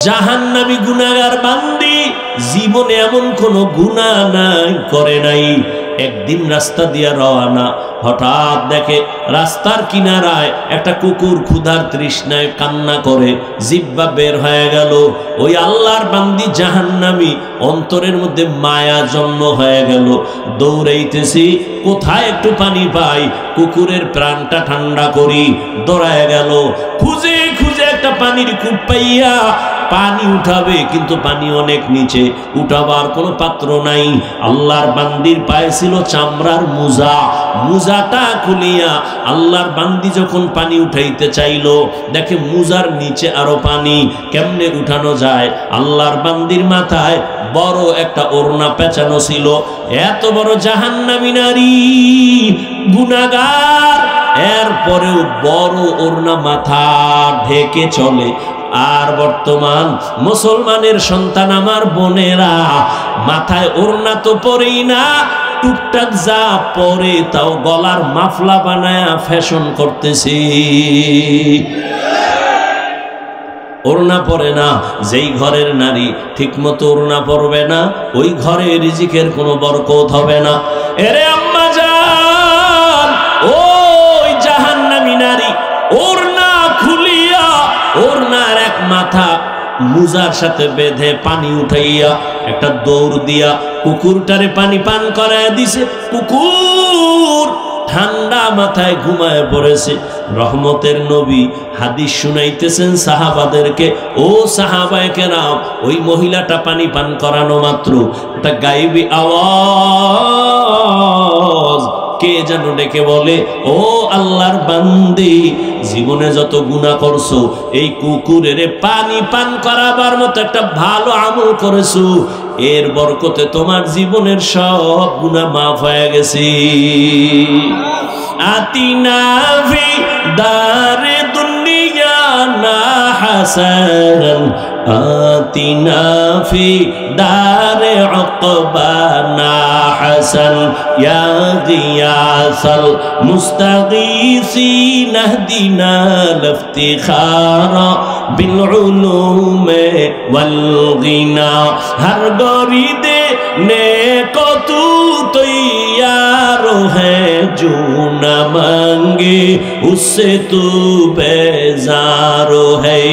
জাহান্নামী গুনাহগার বান্দি জীবনে এমন কোনো গুনাহ নাই করে নাই। একদিন রাস্তা দিয়া রওনা, হঠাৎ দেখে রাস্তার কিনারায় একটা কুকুর ক্ষুধার তৃষ্ণায় কান্না করে, জিহ্বা বের হয়ে গেল। ওই আল্লাহর বান্দি জাহান্নামী, অন্তরের মধ্যে মায়া জন্ম হয়ে গেল। দৌড়াইতেছি, কোথায় একটু পানি পাই, কুকুরের প্রাণটা ঠান্ডা করি। দৌড়ায় গেল, খুঁজে খুঁজে একটা পানির কূপ পাইয়া পানি উঠাবে, কিন্তু পানি অনেক নিচে, উঠাবার কোনো পাত্র নাই। আল্লাহর বান্দির পায়ে ছিল চামড়ার মোজা, মোজাটা খুলিয়া আল্লাহর বান্দি যখন পানি উঠাইতে চাইল, দেখে মোজার নিচে আরো পানি, কেমনে উঠানো যায়। আল্লাহর বান্দির মাথায় বড় একটা ওড়না পেঁচানো ছিল। এত বড় জাহান্নামী নারী গুনাহগার, এরপরেও বড় ওড়না মাথা ঢেকে চলে। আর বর্তমান মুসলমানের সন্তান আমার বোনেরা মাথায় ওড়না তো পরেই না, টুকটাক যা পরে তাও গলার মাফলা বানায়া ফ্যাশন করতেছে। ওড়না পরে না। যেই ঘরের নারী ঠিকমতো ওড়না পরবে না, ওই ঘরে রিজিকের কোনো বরকত হবে না। এরে আম্মা জান, ওই জাহান্নামী নারী ওড়না খুলিয়া ওড়নার এক মাথা মুজার সাথে বেঁধে পানি উঠাইয়া একটা দৌড় দিয়া কুকুরটারে পানি পান করায় দিছে। কুকুর ঠান্ডা মাথায় ঘুমায় পড়েছে। রহমতের নবী হাদিস শুনাইতেছেন সাহাবাদেরকে, ও সাহাবায়ে কেরাম, ওই মহিলাটা পানি পান করানো মাত্র একটা গায়েবী আওয়াজ কে যেন ডেকে বলে, ও আল্লাহর বান্দি, জীবনে যত গুনাহ করছো, এই কুকুরের পানি পান করাবার মতো একটা ভালো আমল করেছো, এর বরকতে তোমার জীবনের সব গুনাহ মাফ হয়ে গেছে। আতিনা ফি দারে দুনিয়া না হাসান, আতিনা ফি দারে উকবা না হাসান, ইয়া গিয়াসাল মুস্তাগীসিন ইহদিনা লিফতিখারা বিল উলুমে ওয়াল গিনা। হর গরিদে নেকো তু তৈয়ার হ্যায়, जो न मांगे उससे तू बेजार है।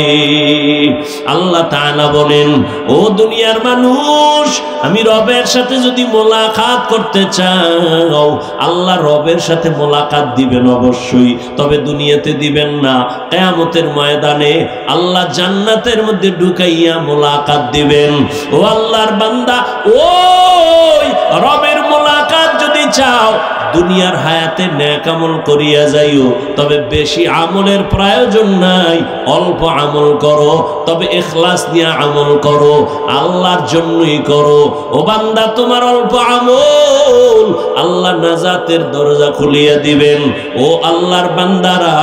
আল্লাহ তাআলা বলেন, ও দুনিয়ার মানুষ, আমি রবের সাথে যদি মোলাকাত করতে চাও, আল্লাহ রবের সাথে মোলাকাত দিবেন অবশ্যই, তবে দুনিয়াতে দিবেন না। কিয়ামতের ময়দানে আল্লাহ জান্নাতের মধ্যে ঢুকাইয়া মোলাকাত দিবেন। ও আল্লাহর বান্দা, ওই রবের মোলাকাত যদি চাও, দুনিয়ার হায়াতে নেক আমল করিয়া যাইও, তবে বেশি আমলের প্রয়োজন নাই, অল্প আমল করো, তবে ইখলাস নিয়ে আমল করো, আল্লাহর জন্যই করো। ও বান্দা, তোমার অল্প আমল আল্লাহ নাজাতের দরজা খুলিয়া দিবেন। ও আল্লাহর বান্দারা,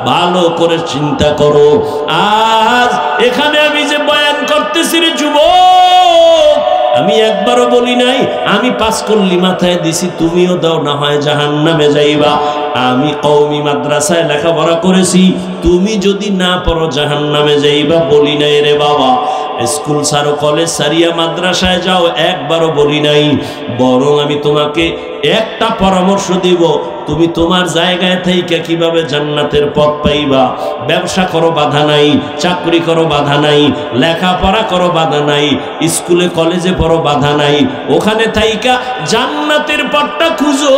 ভালো করে চিন্তা করো। আজ এখানে আমি যে বয়ান করতেছি রে যুবক, আমি একবারও বলি নাই আমি 5 কল্লি মাথায় দিছি, তুমিও দাও, না হয় জাহান্নামে যাইবা। আমি কওমি মাদ্রাসায় লেখাপড়া করেছি, তুমি যদি না পড়ো জাহান্নামে যাইবা বলি নাই রে বাবা। স্কুল ছাড়ো, কলেজ ছাড়িয়া মাদ্রাসায় যাও, একবারও বলি নাই। বরং আমি তোমাকে একটা পরামর্শ দিব, তুমি তোমার জায়গায় থেকে কিভাবে জান্নাতের পথ পাইবা। ব্যবসা করো, বাধা নাই, চাকরি করো, বাধা নাই, লেখাপড়া করো, বাধা নাই, স্কুলে কলেজে পড়ো, বাধা নাই, ওখানে থাইকা জান্নাতের পথটা খুঁজো।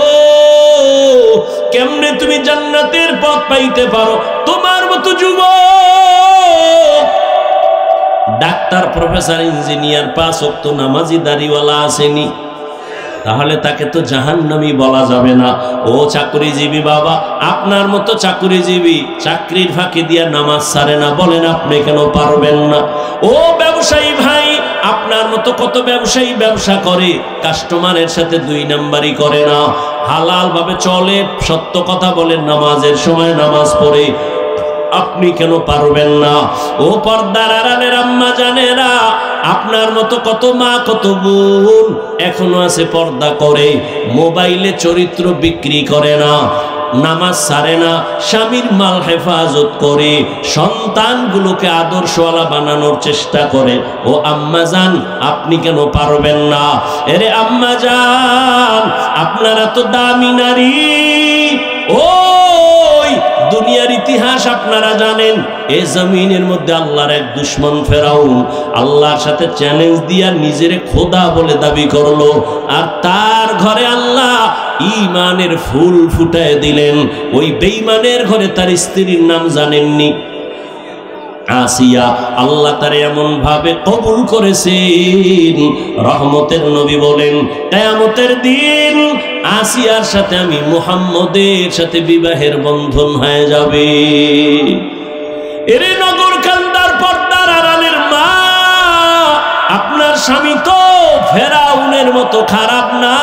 কেমনে তুমি জান্নাতের পথ পাইতে পারো? তোমার মতো যুবক, ডাক্তার, প্রফেসর, ইঞ্জিনিয়ার, 5 ওয়াক্ত নামাজি দাড়িওয়ালা আসেনি, তাহলে তাকে তো জাহান্নামী বলা যাবে না। ও চাকরিজীবী বাবা, আপনার মতো চাকরিজীবী চাকরির ফাঁকি দিয়া নামাজ ছাড়ে না, বলেন আপনি কেন পারবেন না? ও ব্যবসায়ী ভাই, আপনার মতো কত ব্যবসায়ী ব্যবসা করে, কাস্টমারের সাথে 2 নাম্বারি করে না, হালাল ভাবে চলে, সত্য কথা বলে, নামাজের সময় নামাজ পড়ে, আপনি কেন পারবেন না? ও পর্দার আড়ালের আম্মা জানেরা, আপনার মতো কত মা, কত বোন এখনো আছে পর্দা করে, মোবাইলে চরিত্র বিক্রি করে না, নামাজ ছাড়ে না, স্বামীর মাল হেফাজত করে, সন্তানগুলোকে আদর্শওয়ালা বানানোর চেষ্টা করে। ও আম্মাজান, আপনি কেন পারবেন না? এরে আম্মাজান, আপনারা তো দামি নারী। ওই দুনিয়ার ইতিহাস আপনারা জানেন। এই জমিনের মধ্যে আল্লাহর এক দুশ্মন ফেরাউন আল্লাহর সাথে চ্যালেঞ্জ দিয়া নিজের খোদা বলে দাবি করলো, আর তার ঘরে আল্লাহ ঈমানের ফুল ফুটায় দিলেন। ওই বেঈমানের ঘরে তার স্ত্রীর নাম জানেননি? আসিয়া। আল্লাহ তার এমন ভাবে কবুল করেছেন, রহমতের নবী বলেন কিয়ামতের দিন আসিয়ার সাথে আমি মুহাম্মদের সাথে বিবাহের বন্ধন হয়ে যাবে। এরে নগর কান্দার পর্দার আড়ালের মা, আপনার স্বামী তো ফেরাউনের মতো খারাপ না।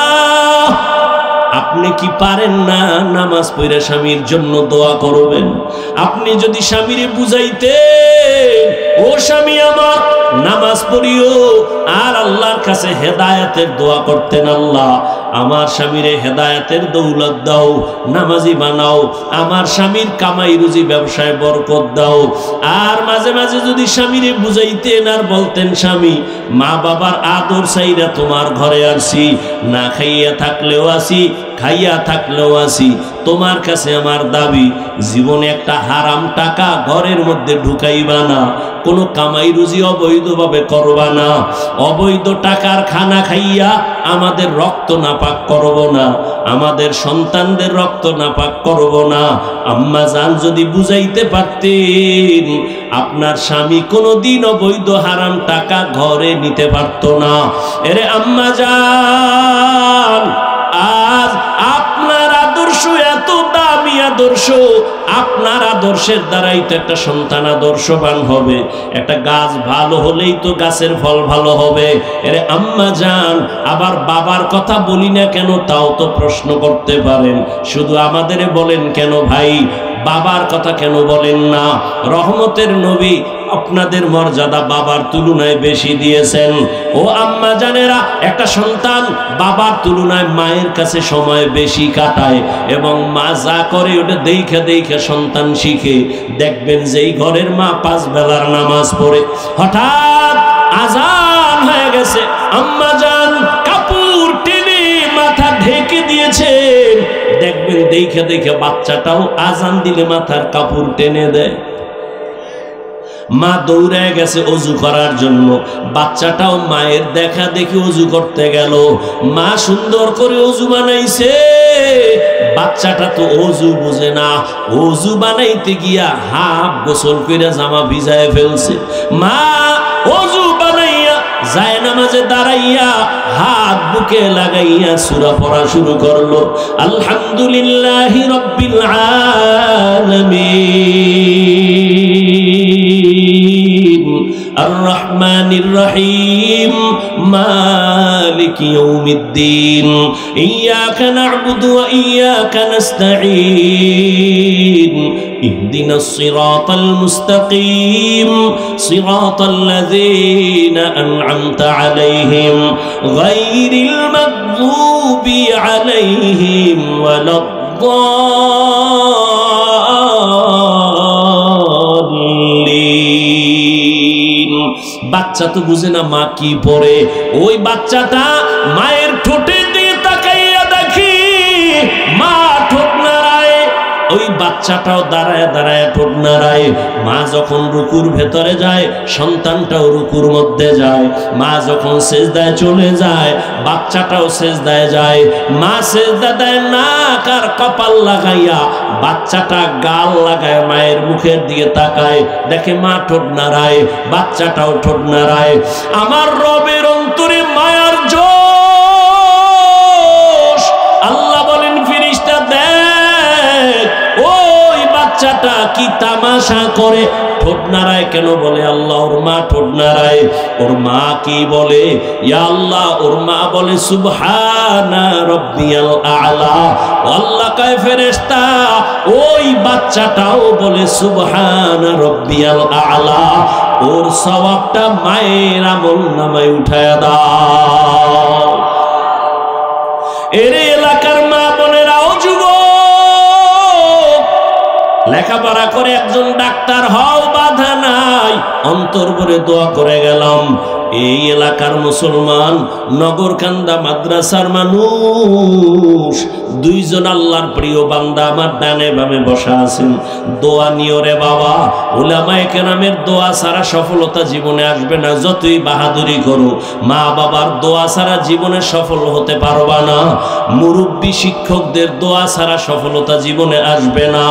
আপনি কি পারেন না নামাজ পড়ে স্বামীর জন্য দোয়া করবেন? আপনি যদি স্বামীরে বুঝাইতে, ও স্বামী আমার নামাজ পড়িও, আর আল্লাহর কাছে হেদায়েতের দোয়া করতেন, আল্লাহ আমার স্বামীরে হেদায়েতের দৌলত দাও, নামাজি বানাও, আমার স্বামীর কামাই রুজি ব্যবসায় বরকত দাও। আর মাঝে মাঝে যদি স্বামীরে বুঝাইতেন আর বলতেন, স্বামী মা বাবার আদর চাইরা তোমার ঘরে আসি, না খাইয়া থাকলেও আসি, খাইয়া থাকলেও আসি, তোমার কাছে আমার দাবি জীবনে একটা হারাম টাকা ঘরের মধ্যে ঢুকাইবা না, কোনো কামাই রুজি অবৈধভাবে করবা না, অবৈধ টাকার খানা খাইয়া আমাদের রক্ত নাপাক করব না, আমাদের সন্তানদের রক্ত নাপাক করব না। আম্মা জান যদি বুঝাইতে পারতেন, আপনার স্বামী কোনোদিন অবৈধ হারাম টাকা ঘরে নিতে পারত না। এরে আম্মা জান, আজ আপনার আদর্শ এত দামি আদর্শ, আপনার আদর্শের দ্বারাই তো একটা সন্তান আদর্শবান হবে। একটা গাছ ভালো হলেই তো গাছের ফল ভালো হবে। এরে আম্মা জান, আবার বাবার কথা বলি না কেন তাও তো প্রশ্ন করতে পারেন। শুধু আমাদের বলেন কেন ভাই, বাবার কথা কেন বলেন না? রহমতের নবী আপনাদের মর্যাদা বাবার তুলনায় বেশি দিয়েছেন। ও আম্মা জানেরা, একটা সন্তান বাবার তুলনায় মায়ের কাছে সময় বেশি কাটায়, এবং মা যা করে ওটা দেখে দেখে সন্তান শিখে। দেখবেন যেই ঘরের মা 5 বেলার নামাজ পড়ে, হঠাৎ আজান হয়ে গেছে, আম্মা জান কাপড় টেনে মাথা ঢেকে দিয়েছে, দেখবেন দেখে দেখে বাচ্চাটাও আজান দিলে মাথার কাপড় টেনে দেয়। মা দৌড়ে গেছে অজু করার জন্য, বাচ্চাটাও মায়ের দেখা দেখি অজু করতে গেল। মা সুন্দর করে অজু বানাইছে, বাচ্চাটা তো অজু বুঝে না, অজু বানাইতে গিয়া হাফ গোসল করে জামা ভিজায় ফেলছে। মা অজু বানাইয়া যায় নামাজে দাঁড়াইয়া হাত বুকে লাগাইয়া সূরা পড়া শুরু করলো, আলহামদুলিল্লাহি রাব্বিল আলামিন আর-রহমানির রহিম মালিকি ইয়াউমিদ্দিন ইয়্যাকা না'বুদু ওয়া ইয়্যাকা নাস্তাঈন ইহদিনাস সিরাতাল মুস্তাকিম সিরাতাল লাযীনা আন'আমতা আলাইহিম গায়রিল মাগযুবি আলাইহিম ওয়ালাদ-দাল্লিন। বাচ্চা তো বুঝে না মা কি পড়ে। ওই বাচ্চাটা মায়ের ঠোঁটে দিয়ে তাকাইয়া দেখি মা ঠোঁট নাড়ায়, ওই বাচ্চাটাও দাঁড়ায় দাঁড়ায় ঠোঁট নাড়ায়। মা যখন রুকুর ভেতরে যায়, সন্তানটাও রুকুর মধ্যে যায়। মা যখন সেজদায় চলে যায়, বাচ্চাটাও সেজদায় যায়। মা সেজদা দেয় নাক আর কপাল লাগাইয়া, বাচ্চাটা গাল লাগায় মায়ের মুখের দিকে তাকায়, দেখে মা ঠোঁট নাড়ায়, বাচ্চাটাও ঠোঁট নাড়ায়। আমার রবের অন্তরে মায়ার জোশ। আল্লাহ বলেন, ফেরেশতা দেখ ওই বাচ্চাটা কি তামাশা করে, ঠোঁট নাড়ায় কেন? বলে আল্লাহ ওর মা ঠোঁট নাড়ায়। ওর মা কি বলে? ইয়া আল্লাহ, ওর মা বলে সুবহানা রাব্বিয়াল আ'লা। আল্লাহ কয় ফেরেশতা ওই বাচ্চাটাও বলে সুবহানা রাব্বিয়াল আ'লা, ওর সওয়াবটা মায়ের আমলনামায় উঠায়া দাও। এর এলাকার মা বোনেরা, ও যুবক, লেখাপড়া করে একজন ডাক্তার হও, বাধা নাই, অন্তর ভরে দোয়া করে গেলাম। এই এলাকার মুসলমান, নগরকান্দা মাদ্রাসার মানুষ, দুইজন আল্লাহর প্রিয় বান্দা আমার ডানে বামে বসা আছেন। দোয়া নিও রে বাবা, উলামায়ে কেরামের দোয়া ছাড়া সফলতা জীবনে আসবে না। যতই বাহাদুরি করো, মা বাবার দোয়া ছাড়া জীবনে সফল হতে পারবা না। মুরব্বী শিক্ষকদের দোয়া ছাড়া সফলতা জীবনে আসবে না।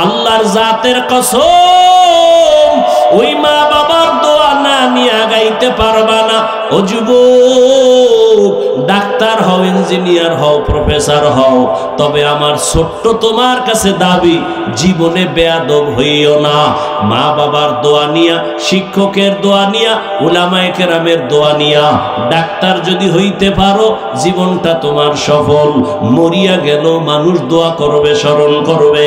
আল্লাহর জাতের কসম, ওই মা বাবার দোয়া না নিয়ে আগাইতে পারবা না। ও যুবক, ডাক্তার হও, ইঞ্জিনিয়ার হও, প্রফেসর হও, তবে আমার ছোট্ট তোমার কাছে দাবি, জীবনে বেয়াদব হইও না। মা বাবার দোয়া নিয়া, শিক্ষকের দোয়া নিয়া, উলামায়ে কেরামের দোয়া নিয়া ডাক্তার যদি হইতে পারো, জীবনটা তোমার সফল। মরিয়া গেল মানুষ দোয়া করবে, স্মরণ করবে।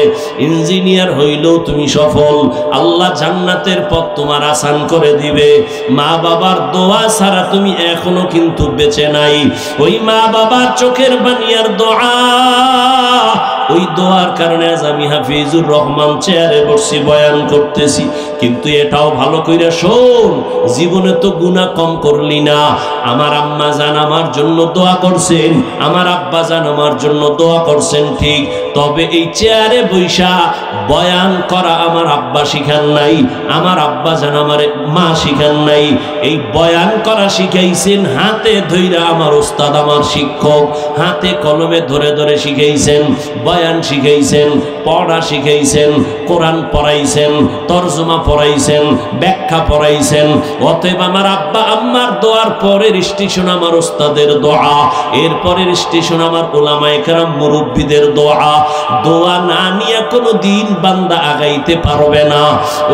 ইঞ্জিনিয়ার হইলেও তুমি সফল, আল্লাহ জান্নাতের পথ তোমার আসান করে দিবে। মা বাবার দোয়া ছাড়া তুমি এখনো কিন্তু বেঁচে নাই। ওই মা বাবার চোখের বানিয়ার দোয়া, ওই দোয়ার কারণে আজ আমি হাফিজুর রহমান চেয়ারে বসছি, বয়ান করতেছি। কিন্তু এটাও ভালো কইরা শোন, জীবনে তো গুনাহ কম করলি না। আমার আম্মা জান আমার জন্য দোয়া করছেন, আমার আব্বা জান আমার জন্য দোয়া করছেন, ঠিক। তবে এই চেয়ারে বৈশা বয়ান করা আমার আব্বা শিখান নাই, আমার আব্বা জান আমার মা শিখান নাই। এই বয়ান করা শিখাইছেন হাতে ধইরা আমার ওস্তাদ, আমার শিক্ষক, হাতে কলমে ধরে ধরে শিখাইছেন, বয়ান শিখাইছেন, পড়া শিখাইছেন, কোরআন পড়াইছেন, তরজমা পড়াইছেন, ব্যাখ্যা পড়াইছেন। অতএব আমার আব্বা আম্মার দোয়ার পরের স্টেশন আমার ওস্তাদের দোয়া, এরপরের স্টেশন আমার উলামায়ে কেরাম মুরব্বীদের দোয়া। দোয়া না নিয়ে কোনো দিন বান্দা আগাইতে পারবে না।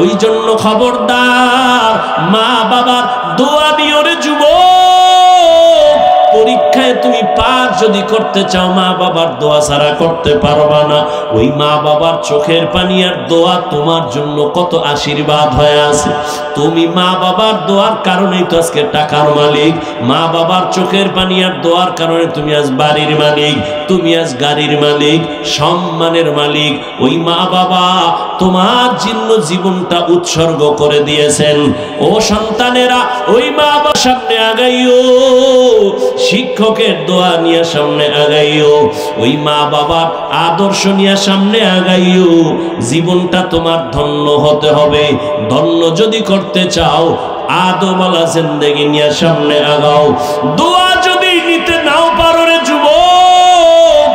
ওই জন্য খবরদার, মা বাবার দোয়া নিও রে যুবক। পরীক্ষায় তুমি পাস যদি করতে চাও, মা বাবার দোয়া ছাড়া করতে পারবা না। ওই মা বাবার চোখের পানি আর দোয়া তোমার জন্য কত আশীর্বাদ হয়ে আছে। তুমি মা বাবার দোয়ার কারণেই তো আজকে টাকার মালিক, মা বাবার চোখের পানি আর দোয়ার কারণে তুমি আজ বাড়ির মালিক, তুমি আজ গাড়ির মালিক, সম্মানের মালিক। ওই মা বাবা তোমার জন্য জীবনটা উৎসর্গ করে দিয়েছেন। ও সন্তানেরা, ওই মা বাবার সামনে আগাইও, শিক্ষকের দোয়া নিয়ে সামনে আগাইও, ওই মা বাবার আদর্শ নিয়ে সামনে আগাইও। জীবনটা তোমার ধন্য হতে হবে। ধন্য যদি করতে চাও, আদমওয়ালা জিন্দেগি নিয়ে সামনে আগাও। দোয়া যদি নিতে নাও পারো রে যুবক,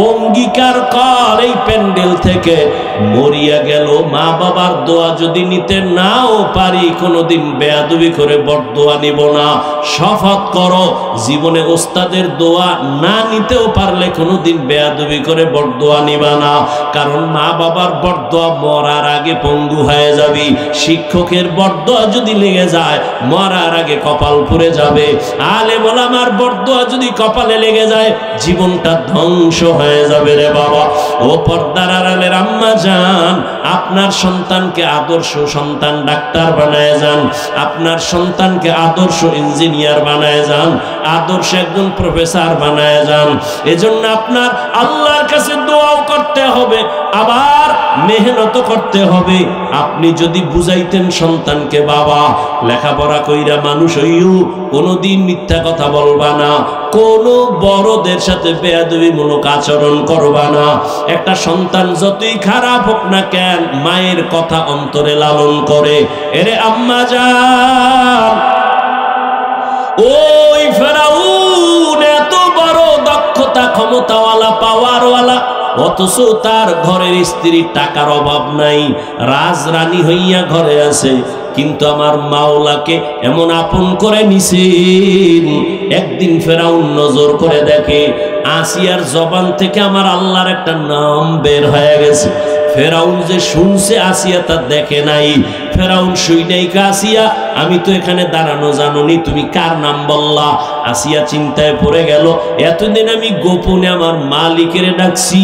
অঙ্গীকার কর এই প্যান্ডেল থেকে, মরিয়া গেল মা বাবার দোয়া যদি নিতে নাও পারি, কোনোদিন বেয়াদবি করে বরদোয়া নিব না। শপথ করো, জীবনে ওস্তাদের দোয়া না নিতেও পারলে কোনোদিন বেয়াদবি করে বরদোয়া নিবা না। কারণ মা বাবার বরদোয়া মরার আগে পঙ্গু হয়ে যাবি, শিক্ষকের বরদোয়া যদি লেগে যায় মরার আগে কপাল পুড়ে যাবে, আলেম ওলামার বরদোয়া যদি কপালে লেগে যায় জীবনটা ধ্বংস হয়ে যাবে রে বাবা। ও পর্দার আড়ালের আম্মা জান, আপনার সন্তানকে আদর্শ সন্তান ডাক্তার বানায় যান, আপনার সন্তানকে আদর্শ ইঞ্জিনিয়ার বানায় যান, আদর্শ একজন প্রফেসর বানায় যান। এজন্য আপনার আল্লাহর কাছে দোয়াও করতে হবে, আবার মেহনত করতে হবে। আপনি যদি বুঝাইতেন সন্তানকে, বাবা লেখাপড়া কইরা মানুষ হইও, কোনোদিন মিথ্যা কথা বলবা না, কোনো বড়দের সাথে বেয়াদবিমূলক আচরণ করবা না। একটা সন্তান যতই খারাপ হোক না কেন, মায়ের কথা অন্তরে লালন করে। এরে আম্মা জান, ওই ফেরাউন এত বড় দক্ষতা, ক্ষমতাওয়ালা, পাওয়ারওয়ালা, অথচ তার ঘরের স্ত্রীর টাকার অভাব নাই, রাজরানী হইয়া ঘরে আছে। কিন্তু আমার মাওলাকে এমন আপন করে নিছেন। একদিন ফেরাউন নজর করে দেখে আসিয়ার জবান থেকে আমার আল্লাহর একটা নাম বের হয়ে গেছে। ফেরাউন যে শুনছে, আসিয়া তা দেখে নাই। ফেরাউন শুই নাই, আসিয়া আমি তো এখানে দাঁড়ানো জানুনি, তুমি কার নাম বললা? আসিয়া চিন্তায় পড়ে গেল, এতদিন আমি গোপনে আমার মালিকের ডাকছি,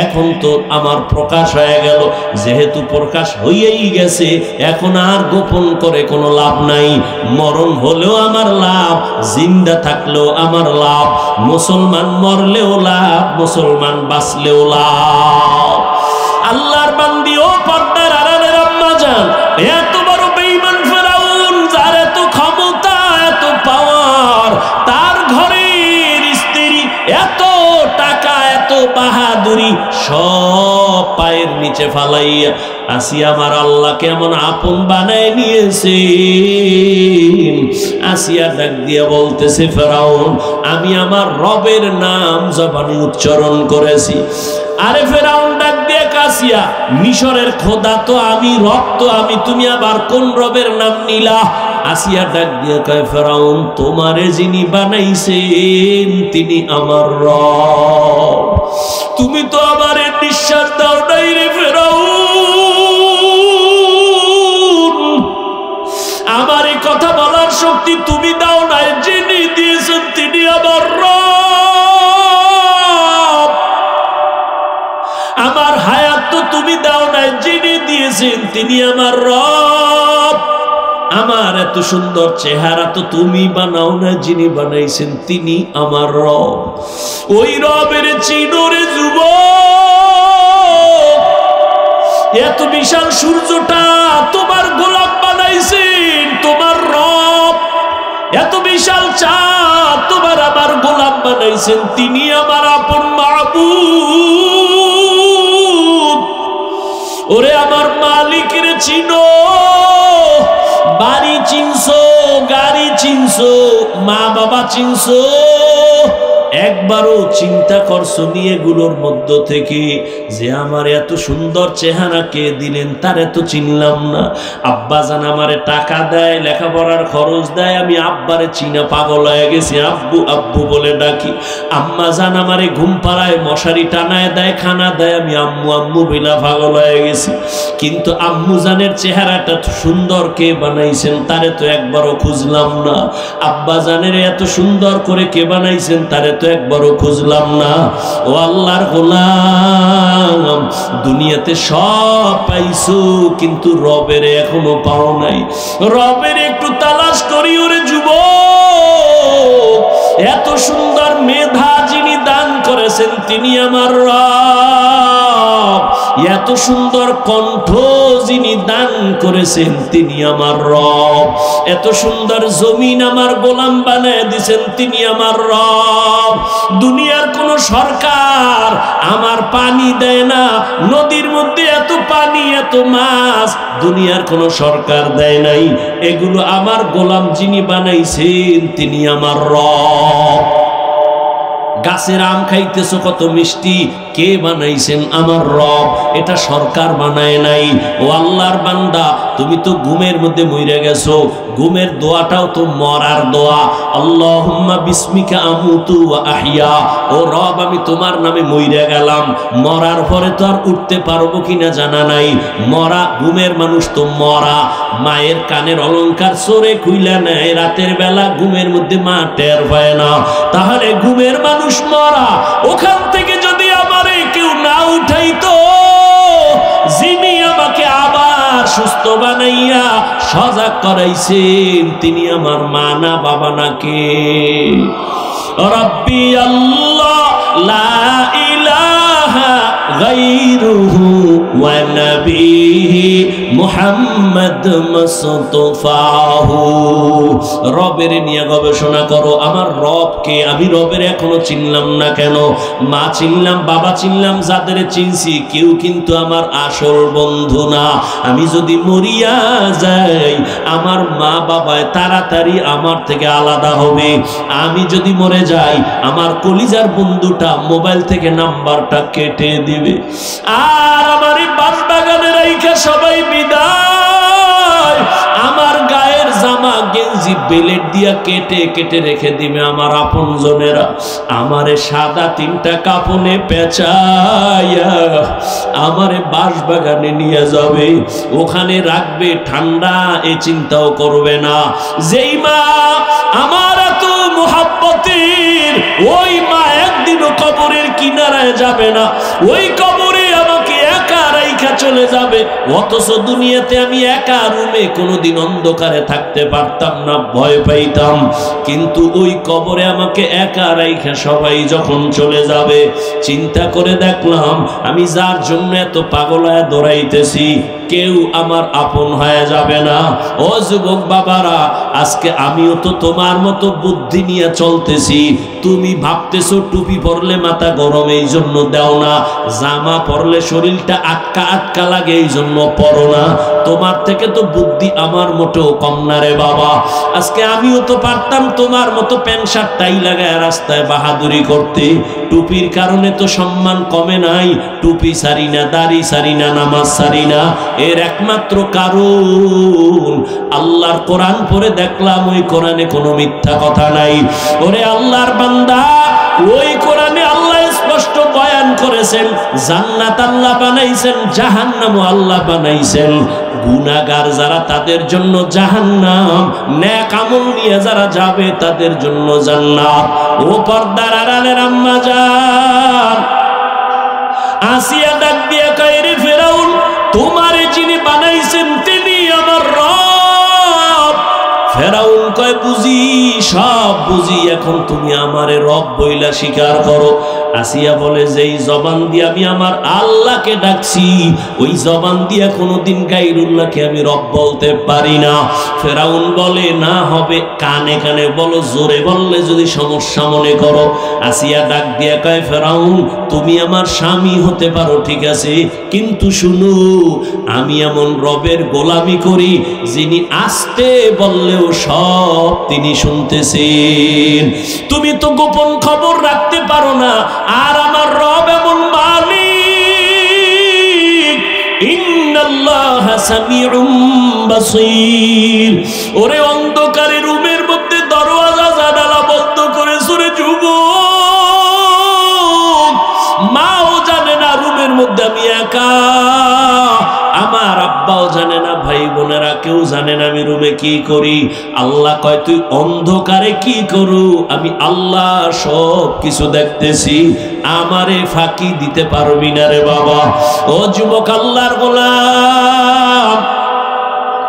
এখন তো আমার প্রকাশ হয়ে গেল। যেহেতু প্রকাশ হইয়াই গেছে, এখন আর গোপন করে কোনো লাভ নাই। মরণ হলেও আমার লাভ, জিন্দা থাকলেও আমার লাভ। মুসলমান মরলেও লাভ, মুসলমান বাঁচলেও লাভ। আল্লাহর বান্দি ও পর্দার আড়ালের আম্মা জান, এত বড় বেঈমান ফেরাউন, যার এত ক্ষমতা, এত পাওয়ার, তার ঘরের স্ত্রী, এত টাকা, এত বাহাদুরি সব পায়ের নিচে ফালাইয়া আসিয়া আমার আল্লাহ কেমন আপন বানায় নিয়েছে। আসিয়া ডাক দিয়া বলতেছে, ফেরাউন, আমি আমার রবের নাম জবানে উচ্চারণ করেছি। আরে ফেরাউন ডাক দিয়ে কাসিয়া, মিশরের খোদা তো আমি, রব তো আমি, তুমি আবার কোন রবের নাম নিলা? আসিয়া ডাক দিয়ে কয়, ফেরাউন, তোমারে যিনি বানাইছেন তিনি আমার রব, তুমি তো আমারে নিঃশ্বাস দাও নাই রে ফেরাউন, আমার এই কথা বলার শক্তি তুমি দাও নাই, যিনি দিয়েছেন তিনি আমার রব, আমার হায়াত তো তুমি দাও নাই, যিনি দিয়েছেন তিনি আমার রব, আমার এত সুন্দর চেহারা তো তুমি বানাও না, যিনি বানাইছেন তিনি আমার রব। ওই রবের চিনোরে যুবক, এত বিশাল সূর্যটা তোমার গোলাম বানাইছেন তোমার রব, এত বিশাল চাঁদ তোমার আমার গোলাম বানাইছেন তিনি আমার আপন মাবুদ। ওরে আমার মালিকের চিনো, বাড়ি চিনছো, গাড়ি চিনছো, মা বাবা চিনছো, একবারও চিন্তা করছো নিয়ে গুলোর মধ্য থেকে যে আমার এত সুন্দর চেহারা কে দিলেন তার এত চিনলাম না। আব্বা জান আমারে টাকা দেয়, লেখাপড়ার খরচ দেয়, আমি আব্বারে চিনা পাগল হয়ে গেছি, আব্বু আব্বু বলে ডাকি। আম্মা জান আমারে ঘুম পাড়ায় মশারি টানায় দেয়, খানা দেয়, আমি আম্মু আম্মু বিনা পাগল হয়ে গেছি। কিন্তু আম্মু জানের চেহারাটা সুন্দর কে বানাইছেন তারে তো একবারও খুঁজলাম না। আব্বা জানের এত সুন্দর করে কে বানাইছেন তারে তো একবারও খুঁজলাম না। ও আল্লাহর গোলাম, দুনিয়াতে সব পাইছো কিন্তু রবের এখনো পাও নাই। রবের একটু তালাশ করি ওরে যুবক, এত সুন্দর মেধা যিনি দান করেছেন তিনি আমার রব, এত সুন্দর কণ্ঠ যিনি দান করেছেন তিনি আমার রব, এত সুন্দর জমিন আমার গোলাম বানায় দিয়েছেন তিনি আমার রব। দুনিয়ার কোন সরকার আমার পানি দেয় না, নদীর মধ্যে এত পানি এত মাছ দুনিয়ার কোন সরকার দেয় নাই, এগুলো আমার গোলাম যিনি বানাইছেন তিনি আমার রব। গাছের আম খাইতেছো কত মিষ্টি, কে বানাইছেন আমার রব, এটা সরকার বানায় নাই। ও আল্লাহর বান্দা, তুমি তো ঘুমের মধ্যে মইরা গেছো, ঘুমের দোয়াটাও তো মরার দোয়া। আল্লাহুম্মা বিসমিকা আমুতু ওয়া আহইয়া, ও রব আমি তোমার নামে মইরা গেলাম, মরার পরে তো আর উঠতে পারবো কিনা জানা নাই। মরা ঘুমের মানুষ তো মরা, মায়ের কানের অলংকার চোরে খুইলা নেয়, রাতের বেলা ঘুমের মধ্যে মা টের পায় না, তাহলে ঘুমের মানুষ মরা। ওখান থেকে যদি আমারে কেউ না উঠাইতো, যিনি আমাকে আবার সুস্থ বানাইয়া সজাগ করাইছেন তিনি আমার মা না বাবা না কে? রব্বি আল্লাহ লা ইলাহা গায়রুহু ওয়া নবিহি মুহাম্মদ মুস্তাফাহু। রবের নিয়ে গবেষণা করো, আমার রবকে আমি রবের এখনো চিনলাম না কেন? মা চিনলাম, বাবা চিনলাম, যাদের চিনছি কেউ কিন্তু আমার আসল বন্ধু না। আমি যদি মরিয়া যাই আমার মা বাবায় তাড়াতাড়ি আমার থেকে আলাদা হবে। আমি যদি মরে যাই আমার কলিজার বন্ধুটা মোবাইল থেকে নাম্বারটা কেটে দিবে, আর আমার এই বাগানে রাইখা সবাই বিদায়। আমার গায়ের জামা গেঞ্জি বেলেট দিয়া কেটে কেটে রেখে দিবে আমার আপনজনেরা। আমারে সাদা তিনটা কাপনে পেঁচাইয়া আমারে বাগানে নিয়ে যাবে, ওখানে রাখবে, ঠান্ডা এ চিন্তাও করবে না। যেই মা আমার এত মুহাব্বতের, ওই মা একদিনও কবরের কিনারায় যাবে না, ওই কবরে আমাকে একা রাইখা চলে যাবে। অথচ দুনিয়াতে আমি একা রুমে কোনোদিন অন্ধকারে থাকতে পারতাম না, ভয় পাইতাম। কিন্তু ওই কবরে আমাকে একা রাইখা সবাই যখন চলে যাবে, চিন্তা করে দেখলাম আমি যার জন্য এত পাগল হয়ে দৌড়াইতেছি, কেউ আমার আপন হয়ে যাবে না। ও যুবক বাবারা, আজকে আমিও তো তোমার মতো বুদ্ধি নিয়ে চলতেছি। তুমি ভাবতেছো টুপি পরলে মাথা গরম এই জন্য দাও না, জামা পরলে শরীরটা আটকা আটকা লাগে এই জন্য পরো না। তোমার থেকে তো বুদ্ধি আমার মোটেও কম না রে বাবা। আজকে আমিও তো পারতাম তোমার মতো প্যান্ট শার্ট টাই লাগায় রাস্তায় বাহাদুরি করতে। টুপির কারণে তো সম্মান কমে নাই। টুপি সারি না, দাড়ি সারি না, নামাজ সারি না, এর একমাত্র কারণ আল্লাহর কোরআন পড়ে দেখলাম ওই কোরআনে কোনো মিথ্যা কথা নাই। ওরে আল্লাহর বান্দা, ওই কোরআনে আল্লাহ স্পষ্ট বয়ান করেছেন জান্নাত আল্লাহ বানাইছেন, জাহান্নামও আল্লাহ বানাইছেন। গুনাহগার যারা তাদের জন্য জাহান্নাম, নেক আমল নিয়ে যারা যাবে তাদের জন্য জান্নাত। ও পর্দার আড়ালের আম্মা জান, আসিয়া ডাক দিয়া কয়, রে ফেরাউন, তোমারে যিনি বানাইছেন তিনি আমার রব। ফেরাউন কয়, বুঝি, সব বুঝি, এখন তুমি আমারে রব বইলা স্বীকার করো। আসিয়া বলে, যেই জবান দিয়ে আমি আমার আল্লাহকে ডাকছি, ওই জবান দিয়ে কোনোদিন গায়রুল্লাহকে আমি রব বলতে পারি না। ফেরাউন বলে, না হবে, কানে কানে বলো, জোরে বললে যদি সমস্যা মনে করো। আসিয়া ডাক দিয়া কয়, ফেরাউন, তুমি আমার স্বামী হতে পারো ঠিক আছে, কিন্তু শুনো, আমি এমন রবের গোলামি করি যিনি আস্তে বললেও সব তিনি শুনতেছেন। তুমি তো গোপন খবর রাখতে পারো না, আর আমার রব এমন মালিক, ইন্নাল্লাহা সামিউম বাসীর। ওরে অন্ধকারে রুমের মধ্যে দরওয়াজা জানালা বন্ধ করে সুরে যুবক, মাও জানে না রুমের মধ্যে আমি একা, আমার আব্বাও জানে না, ভাই বোনেরা কেউ জানে না আমি রুমে কি করি। আল্লাহ কয়, তুই অন্ধকারে কি করু, আমি আল্লাহ সব কিছু দেখতেছি, আমারে ফাঁকি দিতে পারবি না রে বাবা। ও যুবক আল্লাহর গোলাম,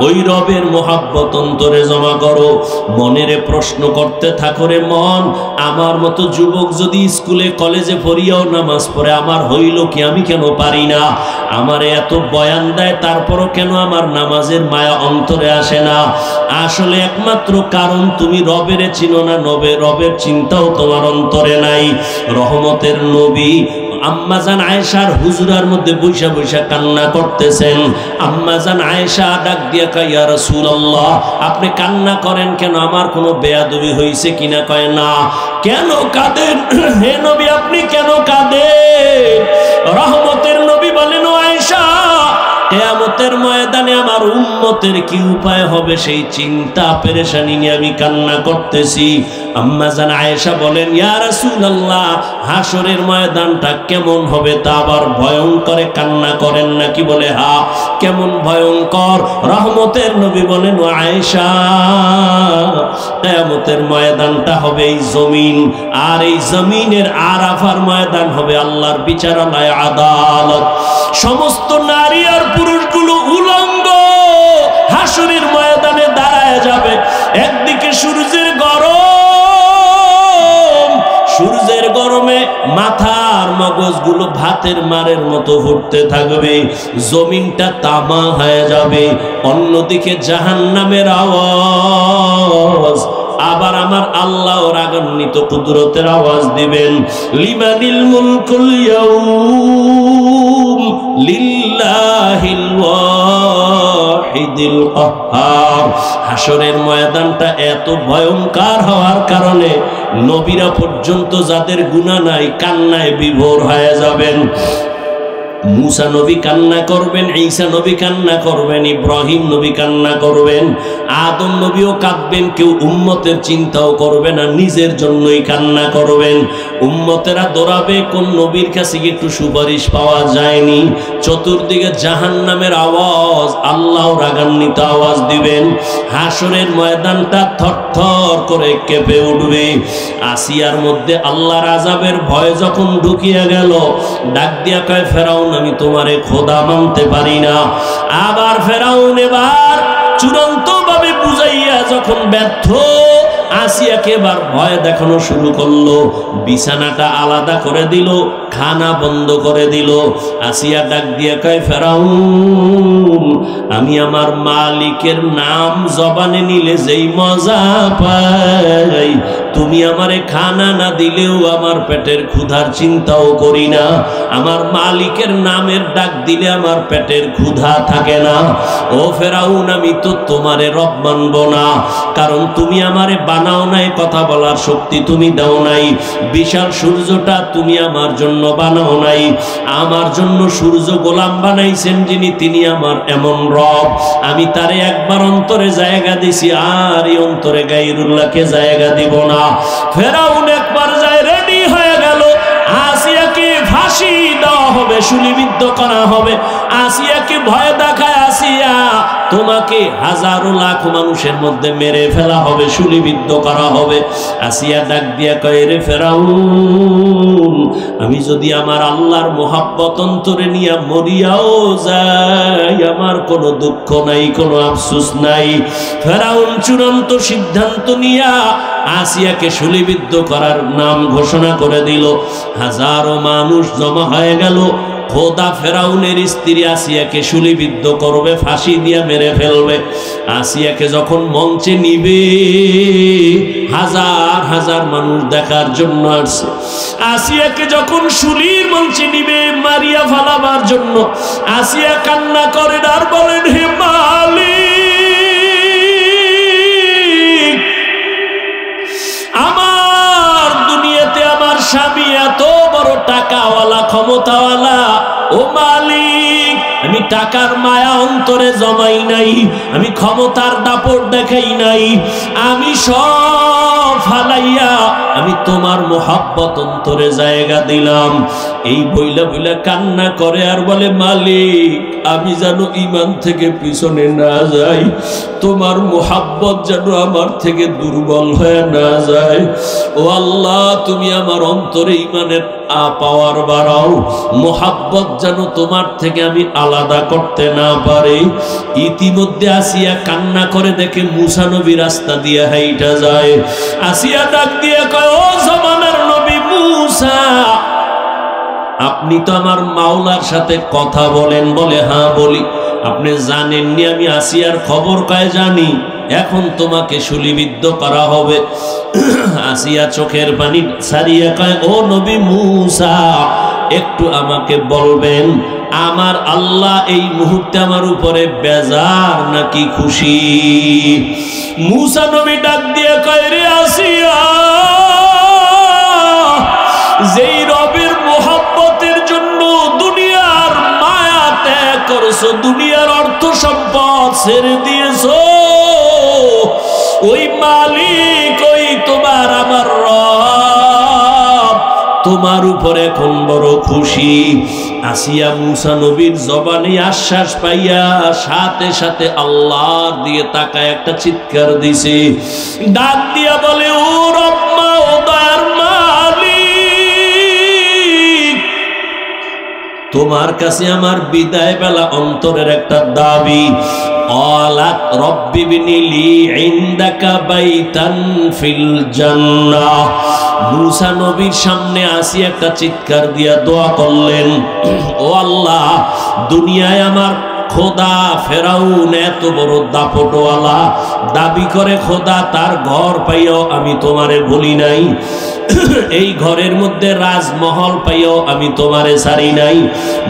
ওই রবের মোহাব্বত অন্তরে জমা করো, মনেরে প্রশ্ন করতে থাকো, রে মন, আমার মতো যুবক যদি স্কুলে কলেজে পড়িয়াও নামাজ পড়ে, আমার হইল কি, আমি কেন পারি না? আমারে এত বয়ান দেয়, তারপরও কেন আমার নামাজের মায়া অন্তরে আসে না? আসলে একমাত্র কারণ তুমি রবেরে চিনো না, রবের চিন্তাও তোমার অন্তরে নাই। রহমতের নবী আম্মাজান আয়েশার হুজরার মধ্যে বৈশা বৈশা কান্না করতেছেন। আম্মাজান আয়েশা ডাক দিয়া কয়, ইয়া রাসূলুল্লাহ, আপনি কান্না করেন কেন? আমার কোনো বেয়াদবি হইছে কিনা? কয়, না। কেন কাঁদেন হে নবী, আপনি কেন কাঁদেন? রহমতের নবী বলেন, ও আয়েশা, কিয়ামতের ময়দানে আমার উম্মতের কি উপায় হবে সেই চিন্তা পেরেশানি নিয়ে আমি কান্না করতেছি। আম্মা জান আয়েশা বলেন, ইয়া রাসূলুল্লাহ, হাসরের ময়দানটা কেমন হবে তা আবার ভয়ঙ্করে কান্না করেন নাকি? বলে, হ্যাঁ। কেমন ভয়ঙ্কর? রহমতের নবী বলেন, ও আয়েশা, কিয়ামতের ময়দানটা হবে এই জমিন, আর এই জমিনের আরাফার ময়দান হবে আল্লাহর বিচারালয়, আদালত। সমস্ত নারী আর পুরুষগুলো উলঙ্গ হাসরের ময়দানে দাঁড়ায় যাবে। একদিকে সূর্যের গরম, সূর্যের গরমে মাথার মগজগুলো ভাতের মারের মতো ফুটতে থাকবে, জমিনটা তামা হয়ে যাবে। অন্যদিকে জাহান্নামের আওয়াজ, আবার আমার আল্লাহ রাগান্বিত কুদরতের আওয়াজ দিবেন, লিমানিল মুলকুল ইয়াউম লিল্লাহিল ওয়াহিদিল কাহ্হার। হাসরের ময়দানটা এত ভয়ঙ্কর হওয়ার কারণে নবীরা পর্যন্ত যাদের গুনাহ নাই কান্নায় বিভোর হয়ে যাবেন। মুসা নবী কান্না করবেন, ঈসা নবী কান্না করবেন, ইব্রাহিম নবী কান্না করবেন, আদম নবীও কাঁদবেন। কেউ উম্মতের চিন্তাও করবে না, নিজের জন্যই কান্না করবেন। উম্মতেরা দৌড়াবে, কোন নবীর কাছে একটু সুপারিশ পাওয়া যায়নি। চতুর্দিকে জাহান্নামের আওয়াজ, আল্লাহ রাগান্বিত আওয়াজ দিবেন। হাসরের ময়দানটা থরথর করে কেঁপে উঠবে। আসিয়ার মধ্যে আল্লাহর আযাবের ভয় যখন ঢুকিয়া গেল, ডাক দিয়া কয়, ফেরাউন আমি তোমারে খোদা মানতে পারি না। আবার ফেরাউন এবার চূড়ান্ত ভাবে বুঝাইয়া যখন ব্যর্থ, আসিয়াকে এবার ভয় দেখানো শুরু করলো। বিছানাটা আলাদা করে দিল, খানা বন্ধ করে দিল। আসিয়া ডাক দিয়ে কয়, ফেরাউন, আমি আমার মালিকের নাম জবানে নিলে যেই মজা পাই, তুমি আমারে খানা না দিলেও আমার পেটের ক্ষুধার চিন্তাও করি না। আমার মালিকের নামের ডাক দিলে আমার পেটের ক্ষুধা থাকে না। ও ফেরাউন, আমি তো তোমারে রব মানব না, কারণ তুমি আমারে বানাও নাই, কথা বলার শক্তি তুমি দাও নাই। বিশাল সূর্যটা তুমি আমার জন্য বানাও নাই। আমার জন্য সূর্য গোলাম বানাইছেন যিনি, তিনি আমার এমন রব। আমি তারে একবার অন্তরে জায়গা দিছি, আর এই অন্তরে গায়রুল্লাহকে জায়গা দিব না। ফেরাউন একবার যায় রেডি হয়ে গেল, আসিয়াকে ফাঁসি দেওয়া হবে, শুলিবিদ্ধ করা হবে। আসিয়াকে ভয় দেখায়, আসিয়া তোমাকে হাজারো লাখ মানুষের মধ্যে মেরে ফেলা হবে, শুলিবিদ্ধ করা হবে। আসিয়া ডাক দিয়া কয়, রে ফেরাউন, আমি যদি আমার আল্লাহর মোহাব্বত অন্তরে নিয়ে মরিয়াও যাই, আমার কোনো দুঃখ নাই, কোনো আফসোস নাই। ফেরাউন চূড়ান্ত সিদ্ধান্ত নিয়া আসিয়াকে শুলিবিদ্ধ করার নাম ঘোষণা করে দিল। হাজারো মানুষ জমা হয়ে গেল। খোদা ফেরাউনের স্ত্রী আসিয়াকে শুলিবিদ্ধ করবে, ফাঁসি দিয়া মেরে ফেলবে। আসিয়াকে যখন মঞ্চে নিবে, হাজার হাজার মানুষ দেখার জন্য আসছে। আসিয়াকে যখন শুলির মঞ্চে নিবে মারিয়া ফালাবার জন্য, আসিয়া কান্না করে আর বলেন, হে মালিক, আমার দুনিয়াতে আমার স্বামী এত বড় টাকাওয়ালা, ক্ষমতাওয়ালা, ও মালিক, আমি টাকার মায়া অন্তরে জমাই নাই, আমি ক্ষমতার দাপট দেখাই নাই, আমি সব ফালাইয়া আমি তোমার মোহাব্বত অন্তরে জায়গা দিলাম। এই বইলা বইলা কান্না করে আর বলে, মালিক, আমি যেন ঈমান থেকে পিছনে না যাই, তোমার মোহাব্বত যেন আমার থেকে দুর্বল হয়ে না যায়। ও আল্লাহ, তুমি আমার অন্তরে ঈমানের পাওয়ার বাড়াও, মোহাব্বত যেন তোমার থেকে আমি আলাদা করতে না পারি। ইতিমধ্যে আসিয়া কান্না করে দেখে মুসা নবী রাস্তা দিয়ে হাইটা যায়। আসিয়া ডাক দিয়ে কয়, ও জমানার নবী মুসা, আপনি তো আমার মাওলার সাথে কথা বলেন? বলে, হ্যাঁ বলি। আপনি জানেননি আমি আসিয়ার খবর কয়? জানি। এখন তোমাকে শুলিবিদ্ধ করা হবে। আসিয়া চোখের পানি ছাড়িয়ে কয়, ও নবী মুসা, একটু আমাকে বলবেন আমার আল্লাহ এই মুহূর্তে আমার উপরে বেজার নাকি খুশি? মুসা নবী ডাক দিয়ে কয়, রে আসিয়া, যেই রবের মোহাব্বতের জন্য দুনিয়ার মায়া ত্যাগ করছো, দুনিয়ার অর্থ সম্পদ ছেড়ে দিয়েছো, ওই মালিক, ওই তোমার আমার রব তোমার উপর এখন বড় খুশি। আসিয়া মুসা নবীর জবানে আশ্বাস পাইয়া সাথে সাথে আল্লাহর দিয়ে তাকায় একটা চিৎকার দিছে, ডাক দিয়া বলে, ও রব্বা, ও দয়ার মালিক, তোমার কাছে আমার বিদায় বেলা অন্তরের একটা দাবি। قالت رب ابن لي عندك بيتا في الجنة। মুসা নবীর সামনে আসি একটা চিৎকার দিয়া দোয়া করলেন, ও আল্লাহ, দুনিয়ায় আমার খোদা ফেরাউন এত বড় দাপটওয়ালা, দাবি করে খোদা, তার ঘর পাইও আমি তোমারে বলি নাই, এই ঘরের মধ্যে রাজমহল পাইও আমি তোমারে ছাড়ি নাই,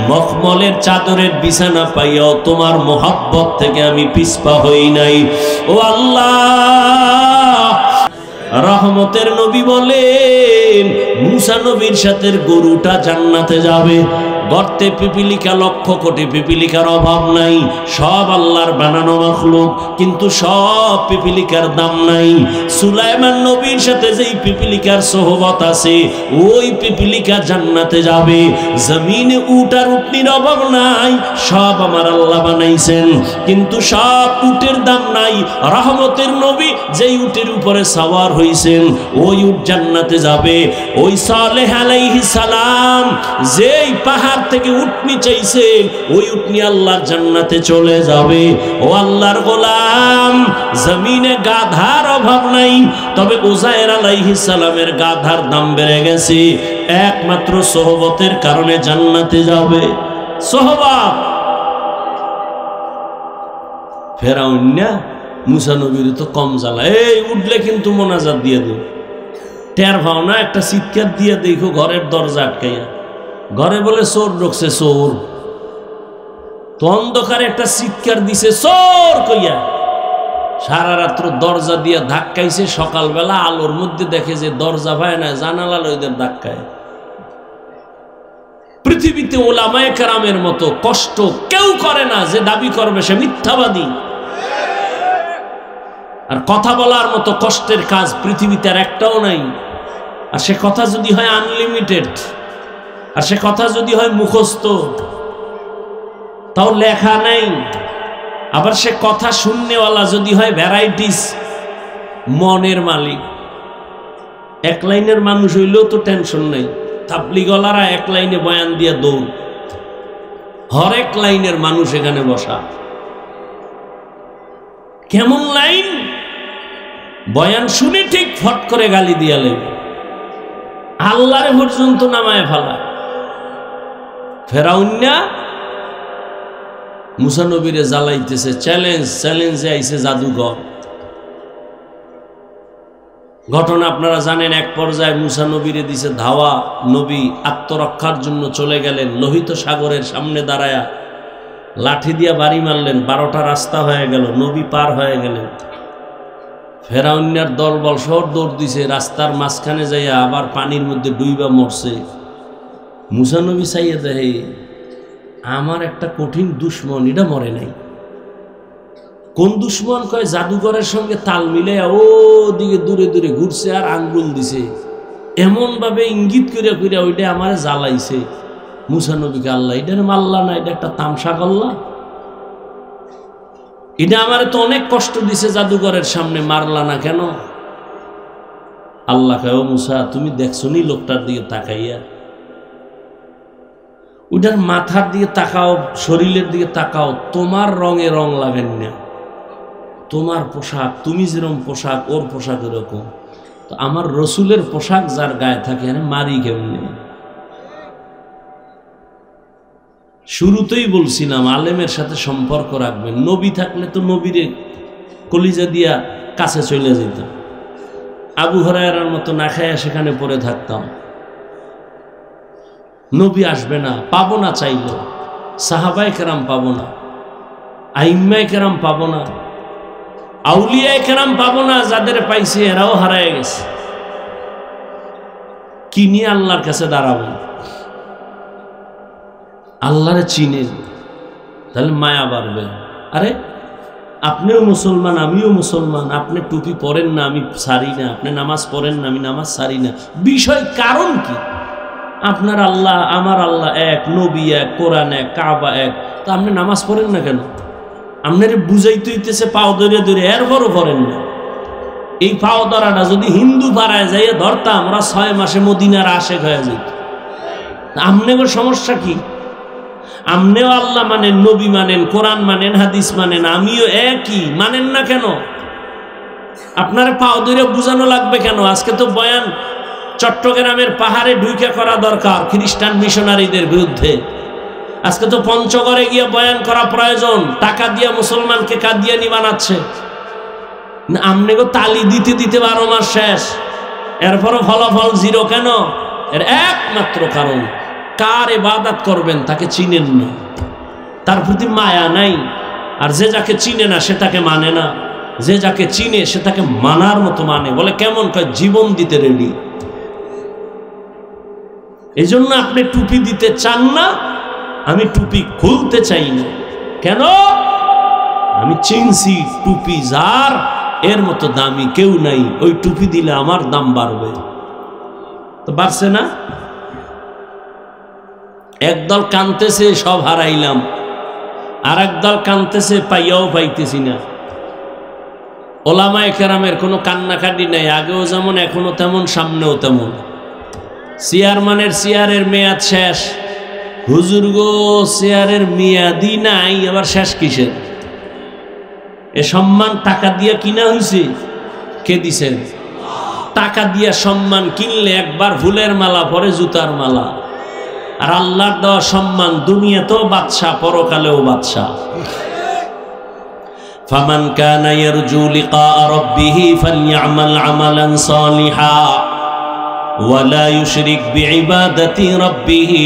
মখমলের চাদরের বিছানা পাইও তোমার মোহাব্বত থেকে আমি পিছপা হই নাই। ও আল্লাহ, রহমতের নবী বলেন, মুসা নবীর সাথে গরুটা জান্নাতে যাবে। গর্তে পিপিলিকা, লক্ষ কোটি পিপিলিকার অভাব নাই, সব আল্লাহর বানানো মাখলুক, কিন্তু সব পিপিলিকার দাম নাই। সুলাইমান নবীর সাথে যেই পিপিলিকার সোহবত আছে, ওই পিপিলিকা জান্নাতে যাবে। জমিনে উট আর উটনির অভাব নাই, সব আমার আল্লাহ বানাইছেন, কিন্তু সব উটের দাম নাই। রহমতের নবী যেই উটের উপরে সাওয়ার হইছেন, ওই উট জান্নাতে যাবে। ওই সালেহ আলাইহিস সালাম যেই পাহাড় থেকে উটনি চাইছেন, ওই উটনি আল্লাহর জান্নাতে চলে যাবে। ও আল্লাহর গোলাম, জমিনে গাধার অভাব নাই, তবে উযায়ের আলাইহিস সালামের গাধার দাম বেড়ে গেছে। একমাত্র সোহবতের কারণে জান্নাতে যাবে। সোহবত। ফেরাউন না মুসা নবীর তো কম জ্বালা, এই উঠলে কিন্তু মোনাজাত দিয়ে দেব, টের ভাও না, একটা চিৎকার দিয়ে দেখো ঘরের দরজা আটকাইয়া, ঘরে বলে চোর ঢুকছে, চোর। তো অন্ধকারে একটা চিৎকার দিছে চোর কইয়া, সারা রাত্র দরজা দিয়া ধাক্কাইছে, সকালবেলা আলোর মধ্যে দেখে যে দরজা ভাই না, জানালা লইদের ধাক্কায়। পৃথিবীতে ওলামায়ে কেরামের মতো কষ্ট কেউ করে না, যে দাবি করবে সে মিথ্যাবাদী। আর কথা বলার মতো কষ্টের কাজ পৃথিবীতে আর একটাও নাই। আর সে কথা যদি হয় আনলিমিটেড, আর সে কথা যদি হয় মুখস্থ, তাও লেখা নেই। আবার সে কথা শুননেওয়ালা যদি হয় ভ্যারাইটিস, মনের মালিক। এক লাইনের মানুষ হইলেও তো টেনশন নেই, তাবলীগওয়ালারা এক লাইনে বয়ান দিয়ে দৌড়, হরেক লাইনের মানুষ এখানে বসা। কেমন লাইন? বয়ান শুনে ঠিক ফট করে গালি দিয়া লেগে আল্লাহরে পর্যন্ত নামায় ফেলা। ফেরাউন না মুসা নবীরে জ্বালাইতেছে, চ্যালেঞ্জে আইছে জাদুঘর। ঘটনা আপনারা জানেন, এক পর্যায়ে মুসা নবীরে দিছে ধাওয়া, নবী আত্মরক্ষার জন্য চলে গেলেন, লোহিত সাগরের সামনে দাঁড়ায়া লাঠি দিয়া বাড়ি মারলেন, 12টা রাস্তা হয়ে গেল, নবী পার হয়ে গেলেন। ফেরাউন্যার দলবল শহর দৌড় দিছে, রাস্তার মাঝখানে যাইয়া আবার পানির মধ্যে ডুইবা মরছে। মুসা নবী চাইয়া দেহে আমার একটা কঠিন দুশ্মন, এটা মরে নাই। কোন দুশ্মন? কয় জাদুঘরের সঙ্গে তাল মিলে ও দিকে দূরে দূরে ঘুরছে আর আঙ্গুল দিছে, এমন ভাবে ইঙ্গিত করিয়া করিয়া ওইটা আমারে জ্বালাইছে। মুসা নবীকে আল্লাহ এটা মারলা না, এটা একটা তামসা করলা, এটা আমারে তো অনেক কষ্ট দিছে, জাদুঘরের সামনে মারলা না কেন? আল্লাহ কয়, ও মুসা তুমি দেখছো নি লোকটার দিকে তাকাইয়া? ওইটার মাথার দিকে তাকাও, শরীরের দিকে তাকাও, তোমার রঙে রং লাগেন না, তোমার পোশাক, তুমি যেরকম পোশাক ওর পোশাক এরকম। তো আমার রসুলের পোশাক যার গায়ে থাকে, মারি কেমনে? শুরুতেই বলছিলাম আলেমের সাথে সম্পর্ক রাখবেন। নবী থাকলে তো নবীরে কলিজা দিয়া কাছে চলে যেত, আবু হুরায়রার মতো না খাইয়া সেখানে পড়ে থাকতাম। নবী আসবে না, পাবো না চাইলো, সাহাবায়ে কেরাম পাবো না, আইম্মায়ে কেরাম পাবো না, আউলিয়ায়ে কেরাম পাবো না, যাদের পাইছে এরাও হারায় গেছে। কি নিয়ে আল্লাহর কাছে দাঁড়াবো? আল্লাহরে চিনেন, তাহলে মায়া বাড়বে। আরে আপনিও মুসলমান, আমিও মুসলমান, আপনি টুপি পরেন না, আমি সারি না, আপনি নামাজ পড়েন না, আমি নামাজ সারি না, বিষয় কারণ কি? আপনার আল্লাহ আমার আল্লাহ এক, নবী এক, কোরআন এক, কাবা এক, তা আপনি নামাজ পড়েন না কেন? আপনার বুঝাইতে হইতেছে পাও ধরে ধরে, এরপরও করেন না। এই পাও ধরাটা যদি হিন্দু পাড়ায় যাইয়ে ধরতাম, ওরা 6 মাসে মদিনার আশেক হয়ে যেত। আপনার সমস্যা কি? আপনিও আল্লাহ মানেন, নবী মানেন, কোরআন মানেন, হাদিস মানেন, আমিও একই, মানেন না কেন? আপনার পাও ধরে বুঝানো লাগবে কেন? আজকে তো বয়ান চট্টগ্রামের পাহাড়ে ঢুকে করা দরকার খ্রিস্টান মিশনারিদের বিরুদ্ধে। আজকে তো পঞ্চগড়ে গিয়ে বয়ান করা প্রয়োজন, টাকা দিয়ে মুসলমানকে কাদিয়ানি বানাচ্ছে। আমনেগো তালি দিতে দিতে 12 মাস শেষ, এরপরও ফলাফল 0 কেন? এর একমাত্র কারণ, কার ইবাদত করবেন তাকে চিনেন না, তার প্রতি মায়া নাই। আর যে যাকে চিনে না সে তাকে মানে না, যে যাকে চিনে সে তাকে মানার মতো মানে। বলে কেমন? কয় জীবন দিতে রেডি। এই জন্য আপনি টুপি দিতে চান না, আমি টুপি খুলতে চাই না। কেন? আমি চিনছি টুপি যার, এর মতো দামি কেউ নাই, ওই টুপি দিলে আমার দাম বাড়বে। তো বাড়ছে না? একদল কানতেছে সব হারাইলাম, আর একদল কানতেছে পাইয়াও পাইতেছি না। ওলামায়ে কেরামের কোনো কান্নাকাটি নাই, আগেও যেমন এখনো তেমন, সামনেও তেমন। চেয়ারম্যানের চেয়ারের মেয়াদ শেষ, হুজুর গো চেয়ারের মেয়াদি নাই, আবার শেষ কিসের? এ সম্মান টাকা দিয়া কিনা হয়েছে? কে দিছেন? টাকা দিয়া সম্মান কিনলে একবার ফুলের মালা পরে জুতার মালা। আর আল্লাহর দেওয়া সম্মান দুনিয়াতেও বাদশাহ, পরকালেও বাদশাহ। ফামান কানা ইয়ারজু লিকা রাব্বিহি ফালইআমাল আমালান সালিহা ওয়ালা ইউশরিক বিইবাদাতি রাব্বিহি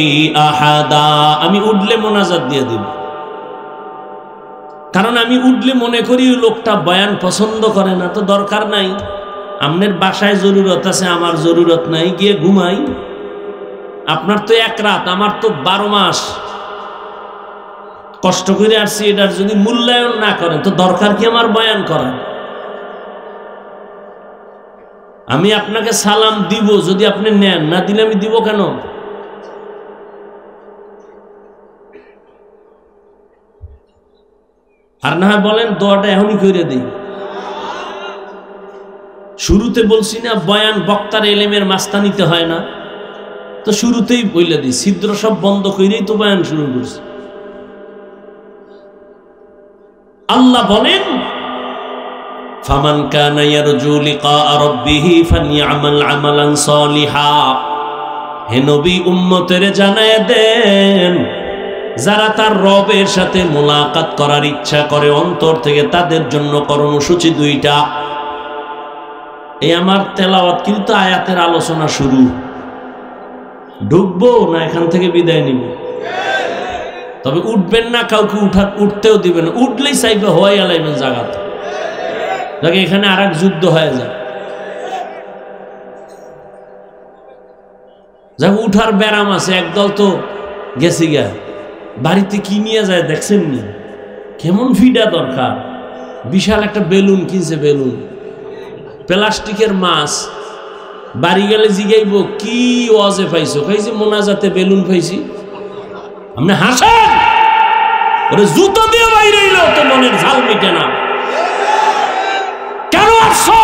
আহাদা। আমি উঠলে মোনাজাত দিয়ে দিব, কারণ আমি উঠলে মনে করি লোকটা বয়ান পছন্দ করে না, তো দরকার নাই। আপনার বাসায় জরুরত আছে, আমার জরুরত নাই, গিয়ে ঘুমাই। আপনার তো এক রাত, আমার তো 12 মাস কষ্ট করে আসছি, এটার যদি মূল্যায়ন না করেন তো দরকার কি আমার বয়ান করা? আমি আপনাকে সালাম দিব, যদি আপনি নেন, না দিলে আমি দিব কেন? আর না হয় বলেন দোয়াটা এখনই করে দিই। শুরুতে বলছি না বয়ান বক্তার এলেমের মাস্তানিতে হয় না, তো শুরুতেই বলে দিই, ছিদ্র সব বন্ধ করেই তো বয়ান শুরু করছি। আল্লাহ বলেন ফামান কানা ইয়ারজু লিকা রাব্বিহি ফালইআমাল আমালান সালিহা। হে নবী, উম্মতের জানায় দেন, যারা তার রবের সাথে মোলাকাত করার ইচ্ছা করে অন্তর থেকে, তাদের জন্য কর্মসূচি 2টা। এই আমার তেলাওয়াত কিন্তু আয়াতের আলোচনা শুরু, ঢুকবো না এখান থেকে বিদায় নিব। তবে উঠবেন না, কাউকে উঠতেও দিবেন না, উঠলেই চাইবে হওয়াই আলাইবেন জায়গাতে, যাকে এখানে আর এক যুদ্ধ হয়ে যায়। যাক উঠার ব্যারাম আছে, একদল তো গেছি গা, বাড়িতে কি নিয়ে যায় দেখছেন নি? কেমন ফিডা দরকার, বিশাল একটা বেলুন কিনছে, বেলুন প্লাস্টিকের মাছ। বাড়ি গেলে জিগাইব কি ওয়াজে পাইছো? খাইছি মোনাজাতে বেলুন পাইছি। আপনি হাসেন, ওরে জুতো দিয়ে বাইরে এলো তো মনের ঝাল মিটে না। কেন আসছো?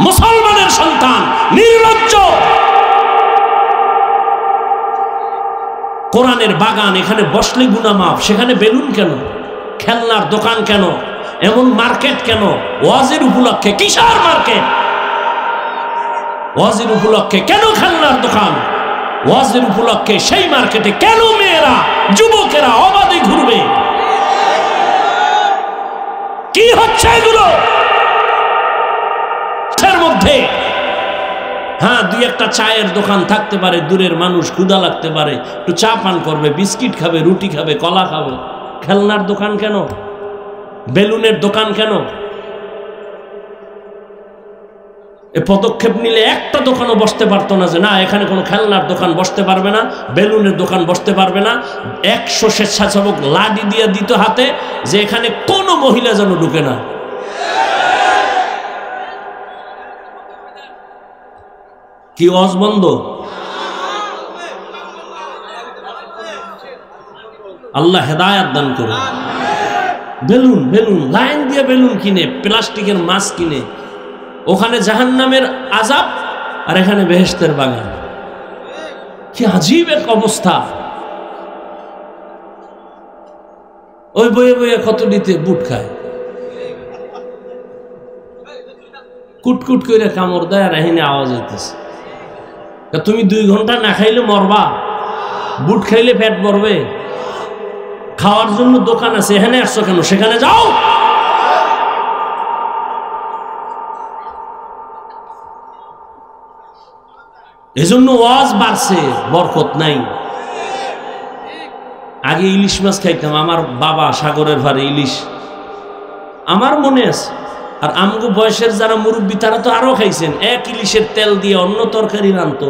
মুসলমানের সন্তান, নির্লজ্জ। কোরআনের বাগান, এখানে বসলে গুনাহ মাফ, সেখানে বেলুন কেন? খেলনার দোকান কেন? এমন মার্কেট কেন? ওয়াজের উপলক্ষে। কিসের মার্কেট? ওয়াজের উপলক্ষে কেন খেলনার দোকান? ওয়াজের উপলক্ষে সেই মার্কেটে কেন মেয়েরা, যুবকেরা অবাধে ঘুরবে? কি হচ্ছে এগুলো? এর মধ্যে হ্যাঁ 2-1টা চায়ের দোকান থাকতে পারে, দূরের মানুষ ক্ষুধা লাগতে পারে, একটু চা পান করবে, বিস্কিট খাবে, রুটি খাবে, কলা খাবে। খেলনার দোকান কেন? বেলুনের দোকান কেন? এ পদক্ষেপ নিলে একটা দোকানও বসতে পারতো না যে না এখানে কোনো খেলনার দোকান বসতে পারবে না, বেলুনের দোকান বসতে পারবে না। 100 স্বেচ্ছাসেবক লাঠি দিয়ে দিত হাতে যে এখানে কোনো মহিলা যেন ঢুকে না। কি ওয়াজ বন্ধ? আল্লাহ হেদায়েত দান করুন। বেলুন বেলুন লাইন দিয়ে বেলুন কিনে, প্লাস্টিকের মাছ কিনে, ওখানে জাহান্নামের আযাব আর এখানে বেহেশতের বাগান। কি আজীব এক অবস্থা। ওই বয়ে বয়ে কত দিতে বুট খায়, কুটকুট করে কামড় দেয় আর এখানে আওয়াজ হইতেছে। তুমি 2 ঘন্টা না খাইলে মরবা, বুট খাইলে পেট ভরবে। খাওয়ার জন্য দোকান আছে, এখানে আসছো কেন? সেখানে যাও। এজন্য ওয়াজ বাড়ছে, বরকত নাই। আগে ইলিশ মাছ খাইতাম, আমার বাবা সাগরের ভারে ইলিশ, আমার মনে আছে। আর আমগো বয়সের যারা মুরব্বী তারা তো আরো খাইছেন। এক ইলিশের তেল দিয়ে অন্য তরকারি রান্তো,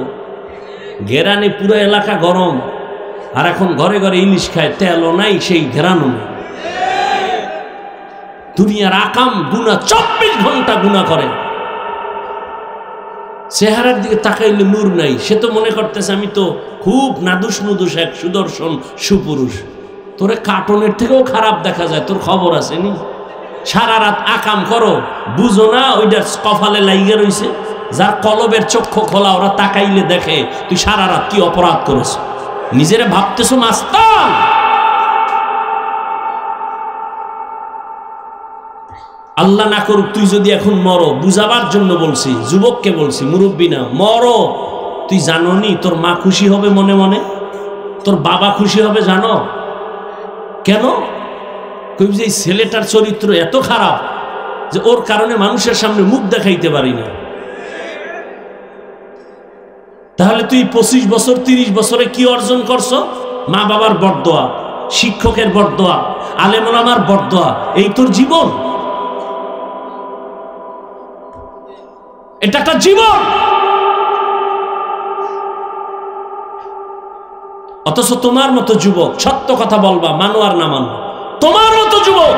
ঘেরানে পুরো এলাকা গরম। আর এখন ঘরে ঘরে ইলিশ খায়, তেলও নাই, সেই ঘেরানো নেই। দুনিয়ার আকাম গুনাহ 24 ঘন্টা গুনাহ করে। চেহারার দিকে তাকাইলে নূর নাই। সে তো মনে করতেছে আমি তো খুব নাদুস নুদুস এক সুদর্শন সুপুরুষ। তোরে কার্টুনের থেকেও খারাপ দেখা যায়, তোর খবর আছে নি? সারা রাত আকাম করো, বুঝো না ওইটা কপালে লাইগে রইছে। যার কলবের চক্ষু খোলা, ওরা তাকাইলে দেখে তুই সারা রাত কি অপরাধ করেছ। নিজেরা ভাবতেছো মাস্তান। আল্লাহ না করুক তুই যদি এখন মরো, বুঝাবার জন্য বলছি, যুবককে বলছি, মুরব্বী না, মরো, তুই জানো নি তোর মা খুশি হবে মনে মনে, তোর বাবা খুশি হবে জানো কেন? কই যে ছেলেটার চরিত্র এত খারাপ যে ওর কারণে মানুষের সামনে মুখ দেখাইতে পারি না। তাহলে তুই 25 বছর 30 বছরে কি অর্জন করছো? মা বাবার বরদোয়া, শিক্ষকের বরদোয়া, আলেম ওলামার বরদোয়া, এই তোর জীবন। এটা একটা জীবন। অথচ তোমার মতো যুবক, সত্য কথা বলবা, মানো আর না মানো, তোমার মতো যুবক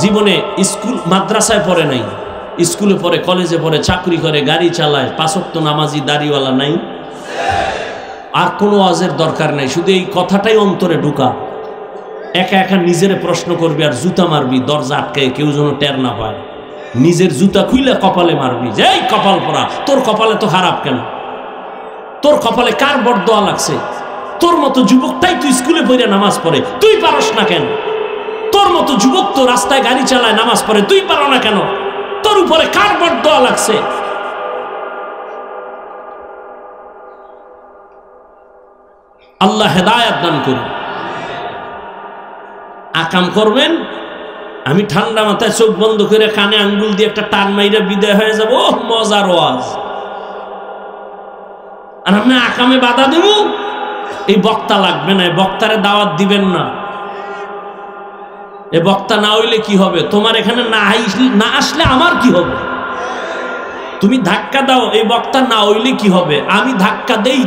জীবনে স্কুল মাদ্রাসায় পড়ে নাই, স্কুলে পড়ে, কলেজে পড়ে, চাকরি করে, গাড়ি চালায়, 5 ওয়াক্ত নামাজি দাড়িওয়ালা নাই, আর কোনো ওয়াজের দরকার নাই, শুধু এই কথাটাই অন্তরে ঢুকা। একা একা নিজেরে প্রশ্ন করবি আর জুতা মারবি, দরজা আটকায় কেউ যেন টের না পায়, নিজের জুতা খুইলে কপালে মারবি যে এই কপাল পরা, তোর কপালে তো খারাপ কেন? তোর কপালে কার বরদোয়া লাগছে? তোর মতো যুবকটাই তুই স্কুলে পড়ে নামাজ পড়ে, তুই পারস না কেন? তোর মতো যুবক তো রাস্তায় গাড়ি চালায়, নামাজ পড়ে, তুই পারো না কেন? তোর উপরে কার বরদোয়া লাগছে? আল্লাহ হেদায়েত দান করুন। আকাম করবেন, আমি ঠান্ডা মাথায় চোখ বন্ধ করে কানে আঙ্গুল দিয়ে একটা টান মাইরা বিদায় হয়ে যাবো, মজার ওয়াজ। আর আপনি আকামে বাধা দেব, এই বক্তা লাগবে না, বক্তারে দাওয়াত দিবেন না। এ বক্তা না হইলে কি হবে? তোমার এখানে না আসলে আমার কি হবে? তুমি ধাক্কা দাও, এই বক্তা না হইলে কি হবে? আমি ধাক্কা দেই,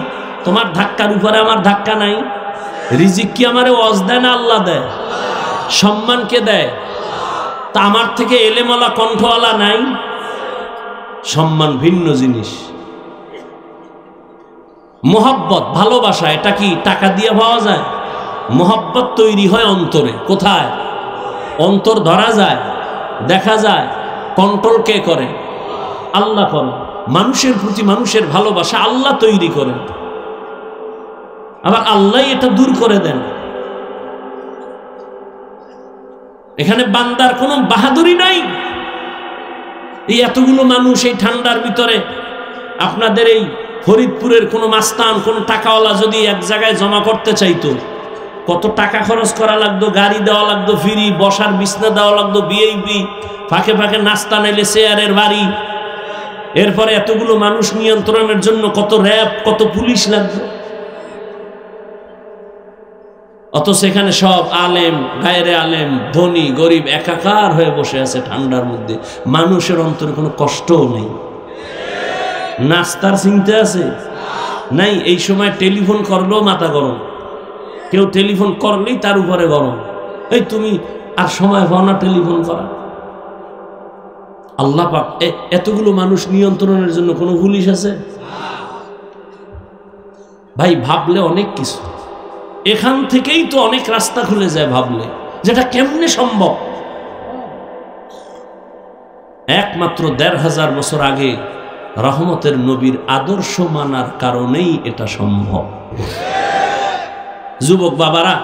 তোমার ধাক্কার উপরে আমার ধাক্কা নাই। রিজিক কি আমারে ওয়াজ দেয় না আল্লাহ দেয়? সম্মান কে দেয়? তা আমার থেকে এলেমালা কণ্ঠওয়ালা নাই? সম্মান ভিন্ন জিনিস। মোহাব্বত, ভালোবাসা, এটা কি টাকা দিয়ে পাওয়া যায়? মোহাব্বত তৈরি হয় অন্তরে। কোথায়? অন্তর ধরা যায়, দেখা যায়। কন্ট্রোল কে করে? আল্লাহ করে। মানুষের প্রতি মানুষের ভালোবাসা আল্লাহ তৈরি করেন, আবার আল্লাহ এটা দূর করে দেন। এখানে বান্দার কোনো বাহাদুরি নাই। এই এতগুলো মানুষ এই ঠান্ডার ভিতরে, আপনাদের এই ফরিদপুরের কোনো মাস্তান, কোনো টাকাওয়ালা যদি এক জায়গায় জমা করতে চাইতো, কত টাকা খরচ করা লাগতো, গাড়ি দেওয়া লাগতো ফ্রি, বসার বিছনা দেওয়া লাগতো ভিআইপি, ফাঁকে ফাঁকে নাস্তা নাইলে শেয়ারের বাড়ি, এরপরে এতগুলো মানুষ নিয়ন্ত্রণের জন্য কত র্যাব, কত পুলিশ লাগতো। অত সেখানে সব আলেম, গায়রে আলেম, ধনী গরিব একাকার হয়ে বসে আছে ঠান্ডার মধ্যে। মানুষের অন্তরে কোনো কষ্টও নেই, নাস্তার চিন্তা আছে নাই। এই সময় টেলিফোন করলেও মাথা গরম, কেউ টেলিফোন করলেই তার উপরে গরম। এই তুমি আর সময় পাও না টেলিফোন করা? আল্লাহ পাক এতগুলো মানুষ নিয়ন্ত্রণের জন্য কোনো পুলিশ আছে? ভাই ভাবলে অনেক কিছু, এখান থেকেই তো অনেক রাস্তা খুলে যায় ভাবলে, যেটা কেমনে সম্ভব। একমাত্র ১৫০০ বছর আগে রহমতের নবীর আদর্শ মানার কারণেই এটা সম্ভব। যুবক বাবারা,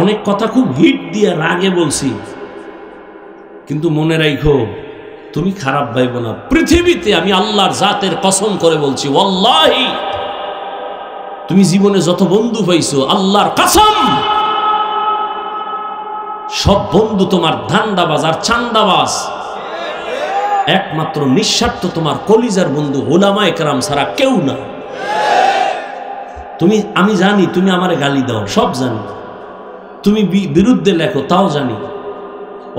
অনেক কথা খুব হিট দিয়ে রাগে বলছি, কিন্তু মনে রাখো, তুমি খারাপ ভাইবো না। পৃথিবীতে আমি আল্লাহর জাতের কসম করে বলছি, ওয়াল্লাহি তুমি জীবনে যত বন্ধু পাইছো, আল্লাহর কসম, সব বন্ধু তোমার ধান্দাবাজ আর চান্দাবাজ। একমাত্র নিঃস্বার্থ তোমার কলিজার বন্ধু উলামায়ে কেরাম ছাড়া কেউ না। আমি জানি তুমি আমারে গালি দাও, সব জানি, তুমি বিরুদ্ধে লেখো, তাও জানি।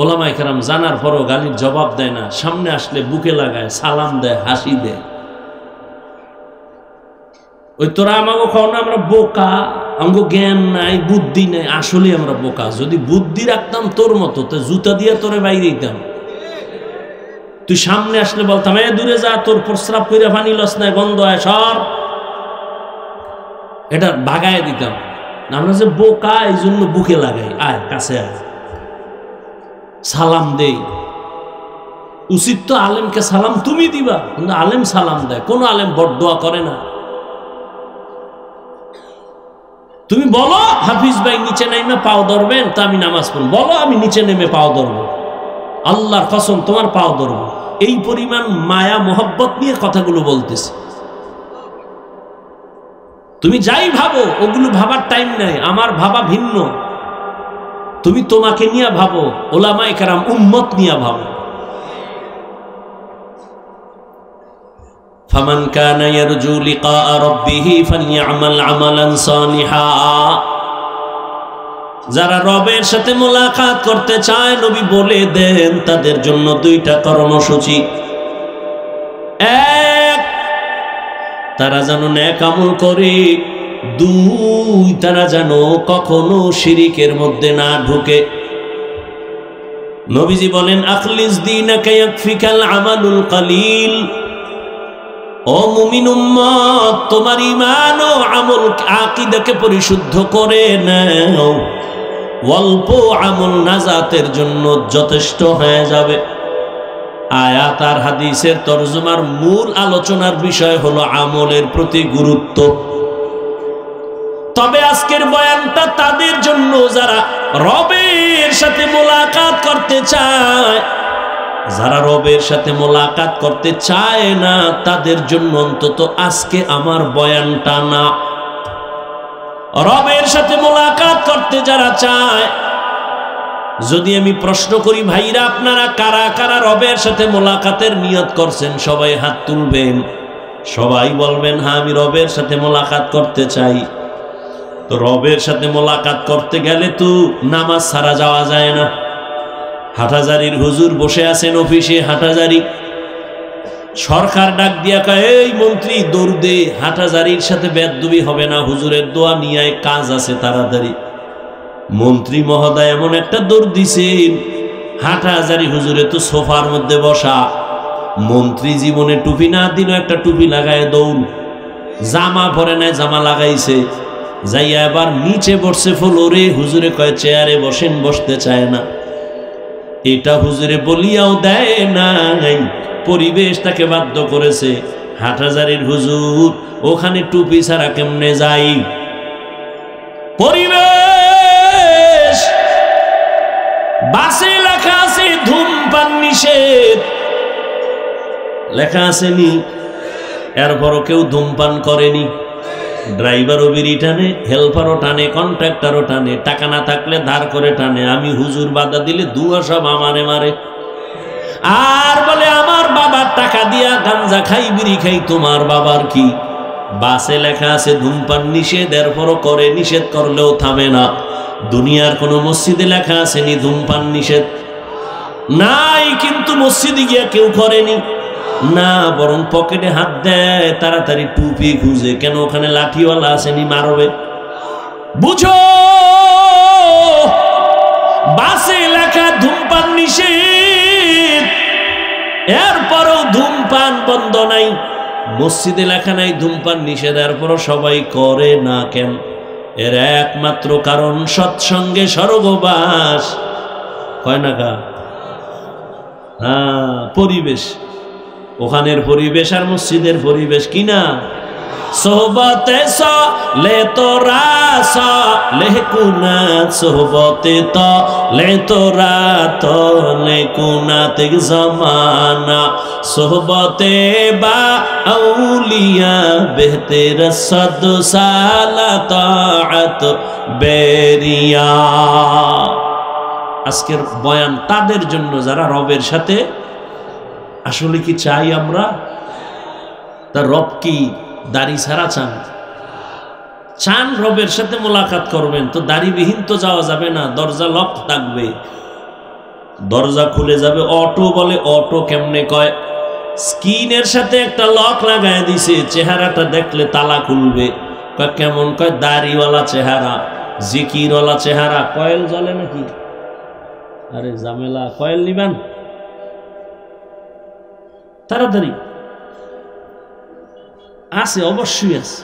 উলামায়ে কেরাম জানার পরও গালির জবাব দেয় না, সামনে আসলে বুকে লাগায়, সালাম দেয়, হাসি দেয়। ওই তোরা আমাকে খাও না আমরা বোকা, আমাকে জ্ঞান নাই, বুদ্ধি নাই। আসলে আমরা বোকা। যদি বুদ্ধি রাখতাম তোর মতো, তো জুতা দিয়ে তোরে বাইরে দিতাম। তুই সামনে আসলে বলতাম, এ দূরে যা, তোর প্রস্রাব করে পানি লস নাই, গন্ধ হয়, সর, এটা ভাগায় দিতাম। আমরা যে বোকা, এই জন্য বুকে লাগাই, আয় কাছে আয়, সালাম দেই। উচিত তো আলেমকে সালাম তুমি দিবা, কিন্তু আলেম সালাম দেয়। কোন আলেম বরদোয়া করে না। তুমি বলো হাফিজ ভাই নিচে নেমে পাও ধরবেন, তা আমি নামাজ পড়ব। বলো আমি নিচে নেমে পাও ধরবো, আল্লাহর কসম তোমার পাও ধরবো। এই পরিমাণ মায়া মোহব্বত নিয়ে কথাগুলো বলতেছে। তুমি যাই ভাবো, ওগুলো ভাবার টাইম নাই, আমার ভাবা ভিন্ন। তুমি তোমাকে নিয়ে ভাবো, ওলামায়ে কেরাম উম্মত নিয়ে ভাবো। ফামান কানা ইয়ারজু লিকা রাব্বিহি ফালইআমাল আমালান সালিহা। যারা রবের সাথে মোলাকাত করতে চায়, নবী বলে দেন তাদের জন্য দুইটা কর্মসূচি। এক, তারা যেন নেক আমল করে। দুই, তারা যেন কখনো শিরিকের মধ্যে না ঢুকে। নবীজি বলেন আখলিস দীনাকা ইয়াকফিকাল আমালুল কালিল। ও মুমিন উম্মত, তোমার ঈমান ও আমল আকীদাকে পরিশুদ্ধ করে নাও, অল্প আমল নাজাতের জন্য যথেষ্ট হয়ে যাবে। আয়াত আর হাদিসের তরজমার মূল আলোচনার বিষয় হলো আমলের প্রতি গুরুত্ব। তবে আজকের বয়ানটা তাদের জন্য যারা রবের সাথে মোলাকাত করতে চায়। যারা রবের সাথে মোলাকাত করতে চায় না, তাদের জন্য অন্তত আজকে আমার বয়ানটা না। রবের সাথে মোলাকাত করতে যারা চায়, যদি আমি প্রশ্ন করি ভাইরা আপনারা কারা কারা রবের সাথে মোলাকাতের নিয়ত করছেন, সবাই হাত তুলবেন। সবাই বলবেন হ্যাঁ আমি রবের সাথে মোলাকাত করতে চাই। তো রবের সাথে মোলাকাত করতে গেলে তো নামাজ ছাড়া যাওয়া যায় না। হাটহাজারীর হুজুর বসে আছেন অফিসে, হাটহাজারী সরকার ডাক দিয়া কয় এই মন্ত্রী দৌড় দে, হাটহাজারীর সাথে বেদবি হবে না, হুজুরের দোয়া নিয়ে কাজ আছে তাড়াতাড়ি। মন্ত্রী মহোদয় এমন একটা দৌড় দিছেন, হাটহাজারী হুজুরে তো সোফার মধ্যে বসা। মন্ত্রী জীবনে টুপি না দিল, একটা টুপি লাগায় দৌড়। জামা পরে নাই, জামা লাগাইছে, যাইয়া এবার নিচে বসছে ফ্লোরে। হুজুরে কয় চেয়ারে বসেন, বসতে চায় না। এটা হুজুরে বলিয়াও দেয় নাই, পরিবেশ তাকে বাধ্য করেছে। হাটহাজারীর হুজুর ওখানে টুপি ছাড়া কেমনে যাই? পরিবেশ বাসে লেখা আছে ধূমপান নিষেধ, লেখা আসেনি, এরপরও কেউ ধূমপান করেনি। ড্রাইভারও বিড়ি টানে, হেল্পারও টানে, কন্ট্রাক্টরও টানে, টাকা না থাকলে ধার করে টানে। আমি হুজুর বাধা দিলে দুয়া সব আমারে মারে, আর বলে আমার বাবার টাকা দিয়া গাঞ্জা খাই, বিড়ি খাই, তোমার বাবার কি? বাসে লেখা আছে ধূমপান নিষেধ, এরপরও করে, নিষেধ করলেও থামে না। দুনিয়ার কোন মসজিদে লেখা আসেনি ধূমপান নিষেধ? নাই, কিন্তু মসজিদে গিয়া কেউ করেনি না, বরং পকেটে হাত দেয়, তাড়াতাড়ি টুপি খুঁজে। কেন? ওখানে লাঠিওয়ালা আসেনি, মারবে। বুঝো, বাসে লেখা ধূমপান নিষেধ, এরপরও ধূমপান বন্ধ নাই। মসজিদে লেখা নাই ধূমপান নিষেধ, এরপরও সবাই করে না কেন? এর একমাত্র কারণ সৎসঙ্গে স্বর্গবাস। কয় না কা? হ্যাঁ, পরিবেশ, ওখানের পরিবেশ আর মসজিদের পরিবেশ কিনা? সোহবতে লে তোরা লেকুনা, সোহবতে তো লে তোরা তো লেকুনাতে জমানা, সোহবতে বা আউলিয়া বেহতের সদ সালা তাআত বেরিয়া। আজকের বয়ান তাদের জন্য যারা রবের সাথে আসলে কি চাই আমরা? তার রব কি দাড়ি ছাড়া চান? চান রবের সাথে মোলাকাত করবেন, তো দাড়িবিহীন তো যাওয়া যাবে না, দরজা লক থাকবে, দরজা খুলে যাবে। অটো বলে, অটো কেমনে কয়? স্ক্রিনের সাথে একটা লক লাগায় দিছে, চেহারাটা দেখলে তালা খুলবে। কয় কেমন? কয় দাড়িওয়ালা চেহারা, জিকিরওয়ালা চেহারা। কয়েল জ্বলে নাকি? আরে ঝামেলা, কয়েল নিবেন তাড়াতাড়ি। আছে, অবশ্যই আছে।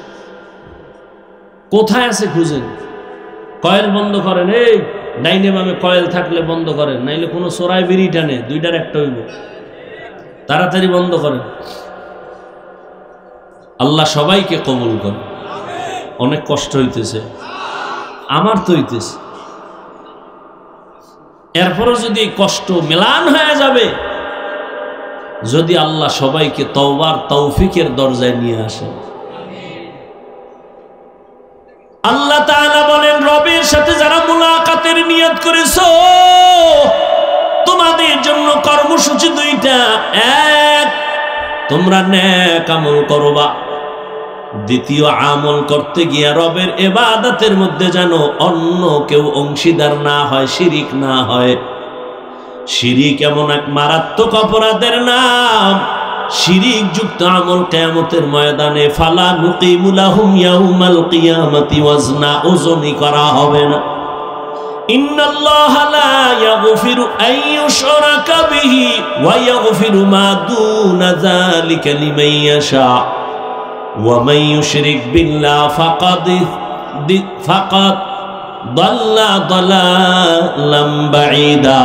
কোথায় আছে খুঁজেন। কয়েল বন্ধ করেন, এই ডাইনে বামে কয়েল থাকলে বন্ধ করেন, নাইলে কোনো চোরাই বিড়ি টানে, দুইটার একটা হইব। তাড়াতাড়ি বন্ধ করেন। আল্লাহ সবাইকে কবুল করেন। অনেক কষ্ট হইতেছে। আমার তো হইতেছে। এরপরও যদি কষ্ট মিলান হয়ে যাবে, যদি আল্লাহ সবাইকে তওবার তৌফিকের দরজায় নিয়ে আসেন। আল্লাহ তাআলা বলেন, রবের সাথে যারা মুলাকাতের নিয়ত করেছো, তোমাদের জন্য কর্মসূচি দুইটা। এক, তোমরা নেক আমল করবা। দ্বিতীয়, আমল করতে গিয়া রবের ইবাদতের মধ্যে যেন অন্য কেউ অংশীদার না হয়, শিরিক না হয়। শিরিক এমন এক মারাত্মক অপরাধের নাম, শিরিক যুক্ত আমল কিয়ামতের ময়দানে ফালা নুকিমু লাহুম ইয়াউমাল কিয়ামাতি ওয়াজনা, ওজনই করা হবে না। ইন্নাল্লাহা লা ইয়াগফিরু আন ইউশরাকা বিহি ওয়া ইয়াগফিরু মা দুনা যালিকা লিমান ইয়াশা ওয়া মান ইউশরিক বিল্লাহি ফাকাদ দাল্লা দালালাম বাঈদা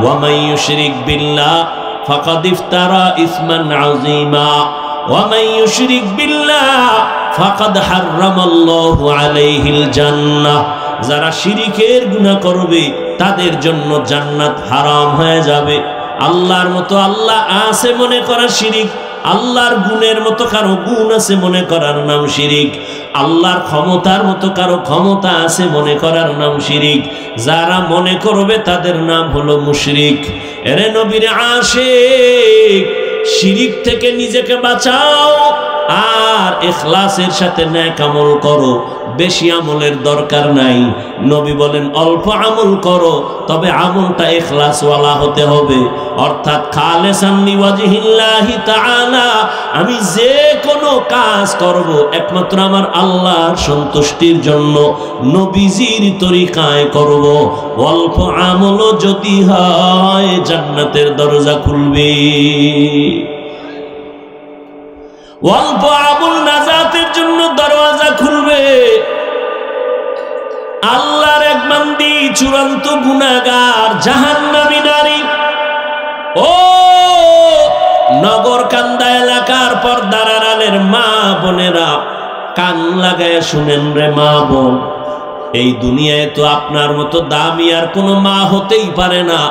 ওয়া মান ইউশরিক বিল্লাহি ফাকাদ ইফতারা ইসমান আযীমা ওয়া মান ইউশরিক বিল্লাহি ফাকাদ হারামাল্লাহু আলাইহিল জান্নাহ। যারা শিরিকের গুনাহ করবে তাদের জন্য জান্নাত হারাম হয়ে যাবে। আল্লাহর মতো আল্লাহ আছে মনে করা শিরিক, আল্লাহর গুণের মতো কারো গুণ আছে মনে করার নাম শিরিক, আল্লাহর ক্ষমতার মতো কারো ক্ষমতা আছে মনে করার নাম শিরিক। যারা মনে করবে তাদের নাম হলো মুশরিক। এরে নবীর আশিক, শিরিক থেকে নিজেকে বাঁচাও আর ইখলাসের সাথে নেক আমল করো। বেশি আমলের দরকার নাই। নবী বলেন অল্প আমল করো, তবে আমলটা ইখলাসওয়ালা হতে হবে, অর্থাৎ খালিসান লিওয়াজহিল্লাহি তাআলা। আমি যে কোনো কাজ করব একমাত্র আমার আল্লাহর সন্তুষ্টির জন্য, নবীজির তরিকায় করব। অল্প আমলও যদি হয় জান্নাতের দরজা খুলবে। অল্প আমল নাজাতের জন্য দরওয়াজা খুলবে। আল্লাহর এক বান্দি চূড়ান্ত গুনাহগার, জাহান্নামী নারী। ও নগরকান্দা এলাকার পর্দার আড়ালের মা বোনেরা, কান লাগায় শুনেন রে মা বোন, এই দুনিয়ায় তো আপনার মতো দামি আর কোনো মা হতেই পারে না।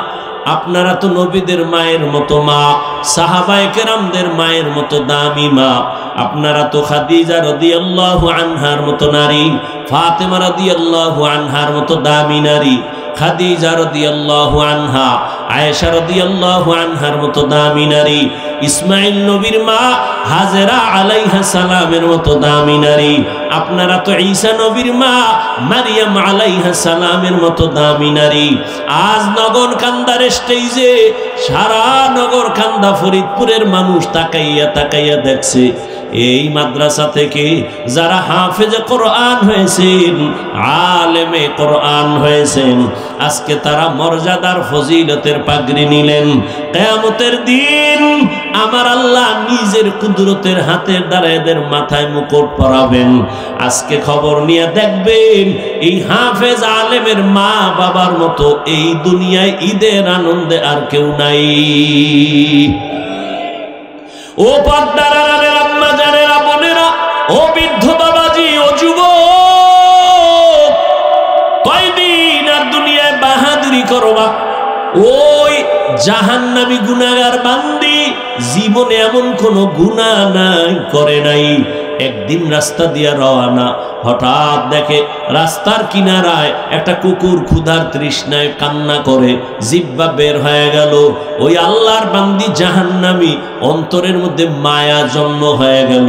আপনারা তো নবীদের মায়ের মতো মা, সাহাবায়ে কেরামদের মায়ের মতো দামি মা। আপনারা তো খাদিজা রাদিয়াল্লাহু আনহার মতো নারী, ফাতেমা রাদিয়াল্লাহু আনহার মতো দামি নারী, খাদিজা রাদিয়াল্লাহু আনহা, আয়েশা রাদিয়াল্লাহু আনহার মতো দামি নারী, ইসমাইল নবীর মা হাজেরা আলাইহা সালামের মতো দামি নারী। আপনারা তো ঈসা নবীর মা মারিয়াম আলাইহা সালামের মতো দামি নারী। আজ নগরকান্দার স্টেজে সারা নগরকান্দা ফরিদপুরের মানুষ তাকাইয়া তাকাইয়া দেখছে, এই মাদ্রাসা থেকে যারা হাফেজে কোরআন হয়েছেন, আলেমে কোরআন হয়েছেন, আজকে তারা মর্যাদার ফজিলতের পাগড়ি নিলেন। কিয়ামতের দিন আমার আল্লাহ নিজের কুদরতের হাতের দ্বারা এদের মাথায় মুকুট পরাবেন। আজকে খবর নিয়ে দেখবেন, এই হাফেজ আলেমের মা বাবার মতো এই দুনিয়ায় ঈদের আনন্দে আর কেউ নাই। ও পর্দার আড়ালের আম্মা জানেরা, বোনেরা, ও বৃদ্ধ বাবাজি, ও যুবক, কয়দিন আর দুনিয়ায় বাহাদুরি করবা? ওই জাহান্নামী গুনাহগার বান্দি জীবনে এমন কোনো গুনাহ নাই করে নাই। একদিন রাস্তা দিয়া রওনা, হঠাৎ দেখে রাস্তার কিনারায় একটা কুকুর ক্ষুধার তৃষ্ণায় কান্না করে, জিহ্বা বের হয়ে গেল। ওই আল্লাহর বান্দি জাহান্নামী, অন্তরের মধ্যে মায়া জন্ম হয়ে গেল।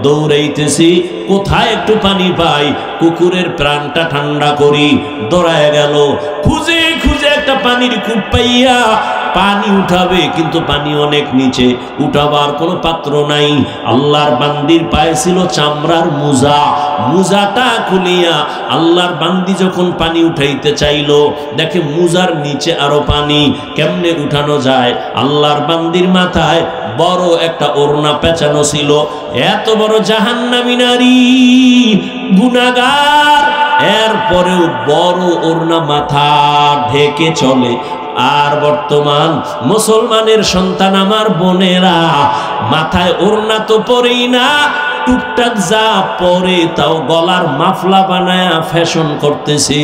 দৌড়াইতেছি, কোথায় একটু পানি পাই, কুকুরের প্রাণটা ঠান্ডা করি। দৌড়ায় গেল, খুঁজে খুঁজে একটা পানির কূপ পাইয়া পানি উঠাবে, কিন্তু পানি অনেক নিচে, উঠাবার কোনো পাত্র নাই। আল্লাহর বান্দির পায়ে ছিল চামড়ার মোজা, মোজাটা খুলিয়া আল্লাহর বান্দি যখন পানি উঠাইতে চাইল, দেখে মোজার নিচে আরো পানি, কেমনে উঠানো যায়? আল্লাহর বান্দির মাথায় বড় একটা ওড়না পেঁচানো ছিল। এত বড় জাহান্নামী নারী, গুনাহগার, এরপরেও বড় ওড়না মাথা ঢেকে চলে। আর বর্তমান মুসলমানের সন্তান আমার বোনেরা, মাথায় ওড়না তো পরেই না, টুকটাক যা পরে তাও গলার মাফলা বানায়া ফ্যাশন করতেছে।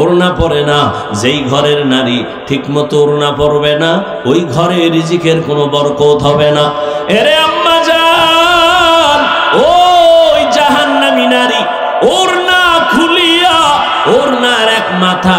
ওড়না পরে না। যেই ঘরের নারী ঠিকমতো ওড়না পরবে না, ওই ঘরে রিজিকের কোনো বরকত হবে না। এরে আম্মা জান, ওই জাহান্নামী নারী ওড়না খুলিয়া, ওড়নার এক মাথা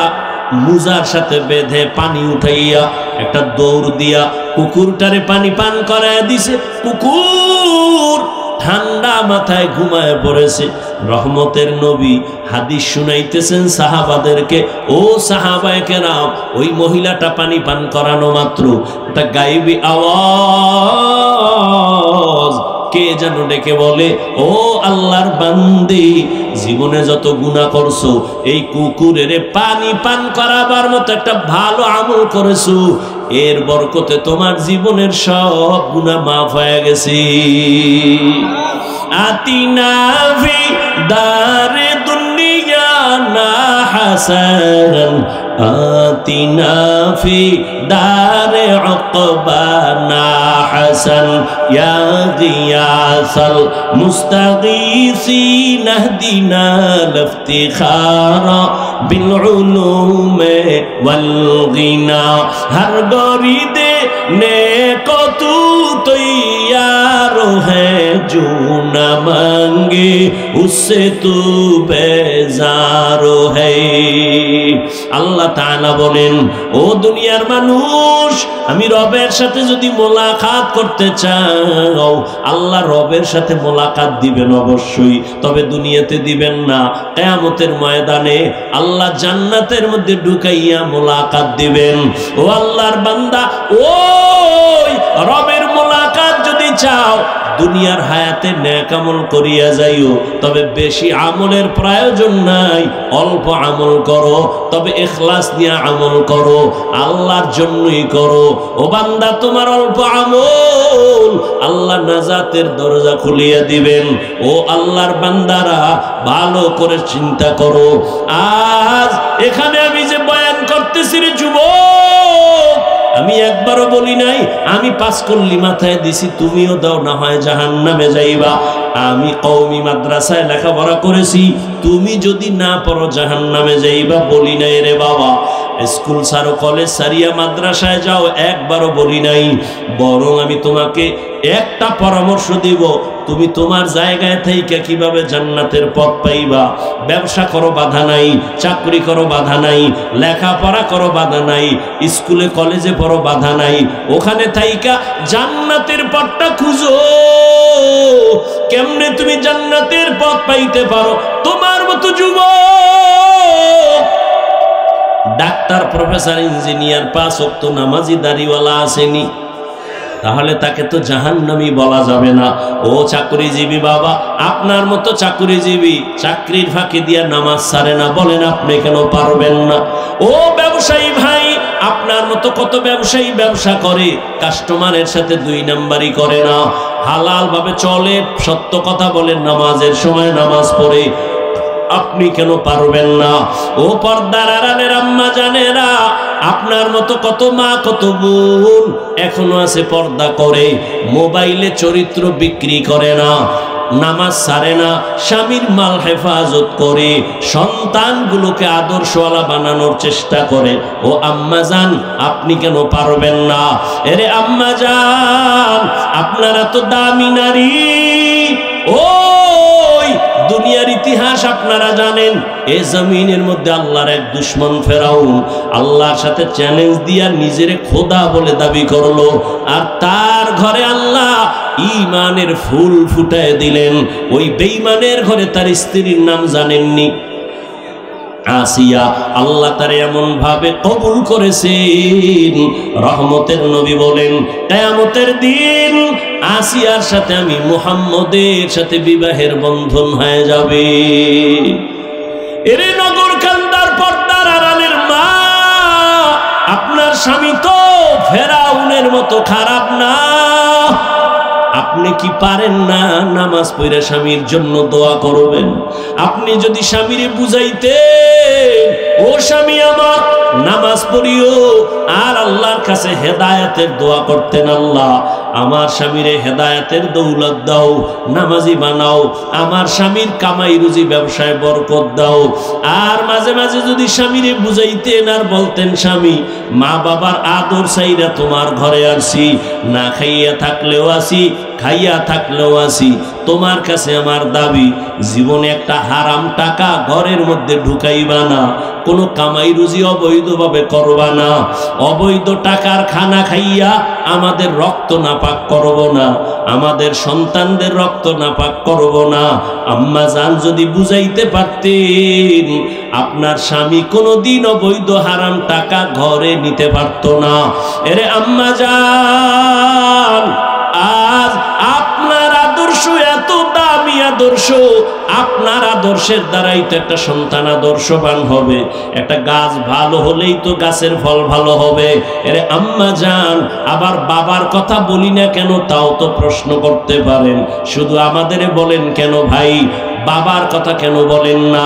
মুজার সাথে বেঁধে পানি উঠাইয়া একটা দৌড় দিয়া কুকুরটারে পানি পান করায় দিছে। কুকুর ঠান্ডা মাথায় ঘুমায় পড়েছে। রহমতের নবী হাদিস শুনাইতেছেন সাহাবাদেরকে, ও সাহাবায়ে কেরাম, ওই মহিলাটা পানি পান করানো মাত্র একটা গায়েবী আওয়াজ কে যেন ডেকে বলে, ও আল্লাহর বান্দি, জীবনে যত গুনাহ করছো এই কুকুরের পানি পান করাবার মতো একটা ভালো আমল করেছো, এর বরকতে তোমার জীবনের সব গুনাহ মাফ হয়ে গেছে। আতিনা ফি দারে দুনিয়া না হাসান, আতিনা ফি দারে উকবা না হাসান, ইয়া গিয়াসাল মুস্তাগীসিন ইহদিনা লিফতিখারা বিল উলুমে ওয়াল গিনা। হর গরিদে নেকো তু তৈয়ার হ্যায়, जो न मांगे उससे तू बेजार है। আল্লাহ তাআলা বলেন, ও দুনিয়ার মানুষ, আমি রবের সাথে যদি মোলাকাত করতে চাও, আল্লাহ রবের সাথে মোলাকাত দিবেন অবশ্যই, তবে দুনিয়াতে দিবেন না। কিয়ামতের ময়দানে আল্লাহ জান্নাতের মধ্যে ঢুকাইয়া মোলাকাত দিবেন। ও আল্লাহর বান্দা, ওই রবের মোলাকাত যদি চাও, দুনিয়ার হায়াতে নেক আমল করিয়া যাইও, তবে বেশি আমলের প্রয়োজন নাই, অল্প আমল করো, তবে ইখলাস নিয়ে আমল করো, আল্লাহর জন্যই করো। ও বান্দা, তোমার অল্প আমল আল্লাহ নাজাতের দরজা খুলিয়া দিবেন। ও আল্লাহর বান্দারা, ভালো করে চিন্তা করো। আজ এখানে আমি যে বয়ান করতেছি রে যুবক, আমি একবারও বলি নাই আমি 5 কল্লি মাথায় দিছি তুমিও দাও, না হয় জাহান্নামে যাইবা। আমি কওমি মাদ্রাসায় লেখাপড়া করেছি, তুমি যদি না পড়ো জাহান্নামে যাইবা বলি নাই রে বাবা। স্কুল ছাড়ো, কলেজ ছাড়িয়া মাদ্রাসায় যাও, একবারও বলি নাই। বরং আমি তোমাকে একটা পরামর্শ দিব, তুমি তোমার জায়গায় থেকে কিভাবে জান্নাতের পথ পাইবা। ব্যবসা করো, বাধা নাই। চাকরি করো, বাধা নাই। লেখাপড়া করো, বাধা নাই। স্কুলে কলেজে পড়ো, বাধা নাই। ওখানে থাইকা জান্নাতের পথটা খুঁজো। কেমনে তুমি জান্নাতের পথ পাইতে পারো? তোমার মতো যুবক, ডাক্তার, প্রফেসর, ইঞ্জিনিয়ার, 5 ওয়াক্ত নামাজি দাড়িওয়ালা আসেনি, তাহলে তাকে তো জাহান্নামী বলা যাবে না। ও চাকরিজীবী বাবা, আপনার মতো চাকরিজীবী চাকরির ফাঁকি দিয়া নামাজ ছাড়ে না, বলেন আপনি কেন পারবেন না? ও ব্যবসায়ী ভাই, আপনার মতো কত ব্যবসায়ী ব্যবসা করে, কাস্টমারের সাথে 2 নাম্বারি করে না, হালাল ভাবে চলে, সত্য কথা বলেন, নামাজের সময় নামাজ পড়ে, আপনি কেন পারবেন না? ও পর্দার আড়ালের আম্মা জানেরা, আপনার মতো কত মা, কত বোন এখনো আছে পর্দা করে, মোবাইলে চরিত্র বিক্রি করে না, নামাজ ছাড়ে না, স্বামীর মাল হেফাজত করে, সন্তানগুলোকে আদর্শওয়ালা বানানোর চেষ্টা করে। ও আম্মা জান, আপনি কেন পারবেন না? এরে আম্মা জান, আপনারা তো দামি নারী। ওই দুনিয়ার ইতিহাস আপনারা জানেন, এই জমিনের মধ্যে আল্লাহর এক দুশমন ফেরাউন আল্লাহর সাথে চ্যালেঞ্জ দিয়া নিজের খোদা বলে দাবি করলো, আর তার ঘরে আল্লাহ ঈমানের ফুল ফুটায় দিলেন। ওই বেঈমানের ঘরে তার স্ত্রীর নাম জানেননি? আসিয়া। আল্লাহ তার এমন ভাবে কবুল করেছেন, রহমতের নবী বলেন, কিয়ামতের দিন আসিয়ার সাথে আমি মুহাম্মদের সাথে বিবাহের বন্ধন হয়ে যাবে। এরে নগর কান্দার পর্দার আড়ালের মা, আপনার স্বামী তো ফেরাউনের মতো খারাপ না। আপনি কি পারেন না নামাজ পড়ে স্বামীর জন্য দোয়া করবেন? আপনি যদি স্বামীরে বুঝাইতে ও স্বামী আমার নামাজ পড়িও আর আল্লাহর কাছে হেদায়েতের দোয়া করতেন, আল্লাহ আমার স্বামীরে হেদায়েতের দৌলত দাও, নামাজি বানাও, আমার স্বামীর কামাই রুজি ব্যবসায় বরকত দাও। আর মাঝে মাঝে যদি স্বামীরে বুঝাইতেন আর বলতেন, স্বামী মা বাবার আদর চাইরা তোমার ঘরে আসি, না খাইয়া থাকলেও আসি, খাইয়া থাকলেও আসি, তোমার কাছে আমার দাবি জীবনে একটা হারাম টাকা ঘরের মধ্যে ঢুকাইবা না, কোনো কামাই রুজি অবৈধভাবে করবা না, অবৈধ টাকার খানা খাইয়া আমাদের রক্ত নাপাক করব না, আমাদের সন্তানদের রক্ত নাপাক করব না। আম্মা জান যদি বুঝাইতে পারতেন, আপনার স্বামী কোনোদিন অবৈধ হারাম টাকা ঘরে নিতে পারত না। এরে আম্মা জান, আজ আপনার আদর্শ এত দামি আদর্শ, আপনার আদর্শের দ্বারাই তো একটা সন্তান আদর্শবান হবে, একটা গাছ ভালো হলেই তো গাছের ফল ভালো হবে। এরে আম্মা জান, আবার বাবার কথা বলি না কেন তাও তো প্রশ্ন করতে পারেন, শুধু আমাদের বলেন কেন ভাই, বাবার কথা কেন বলেন না?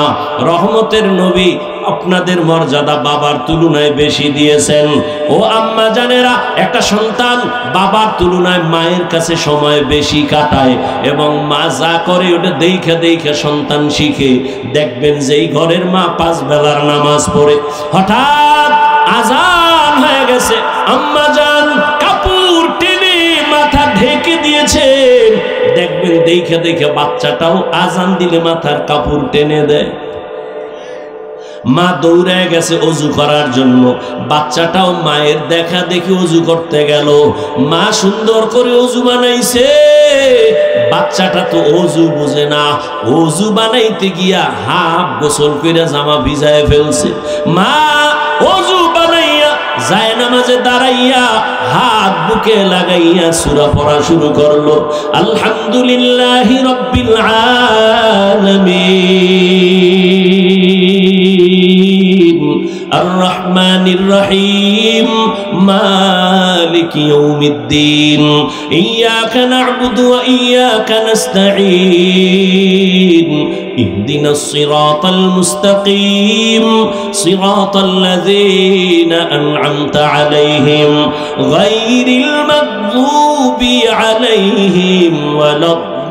রহমতের নবী আপনাদের মর্যাদা বাবার তুলনায় বেশি দিয়েছেন। ও আম্মা জানেরা, একটা সন্তান বাবার তুলনায় মায়ের কাছে সময় বেশি কাটায় এবং মা যা করে ওটা দেখে দেখে সন্তান শিখে। দেখবেন যেই ঘরের মা 5 বেলার নামাজ পড়ে, হঠাৎ আজান হয়ে গেছে, আম্মা জান কাপড় টেনে মাথা ঢেকে দিয়েছেন, দেখবেন দেখে দেখে বাচ্চাটাও আজান দিলে মাথার কাপড় টেনে দেয়। মা দৌড়ে গেছে অজু করার জন্য, বাচ্চাটাও মায়ের দেখা দেখি অজু করতে গেল, মা সুন্দর করে অজু বানাইছে, বাচ্চাটা তো অজু বুঝে না, অজু বানাইতে গিয়া হাফ গোসল করে জামা ভিজায় ফেলছে। মা অজু বানাইয়া যায় নামাজে দাঁড়াইয়া হাত বুকে লাগাইয়া সূরা পড়া শুরু করলো, আলহামদুলিল্লাহি রাব্বিল আলামিন আর-রহমানির রহিম মালিকি ইয়াউমিদ্দিন ইয়্যাকা না'বুদু ওয়া ইয়্যাকা নাস্তাঈন ইহদিনাস সিরাতাল মুস্তাকিম সিরাতাল লাযীনা আন'আমতা আলাইহিম গায়রিল মাগযুবি আলাইহিম ওয়ালাদ-দাল্লিন।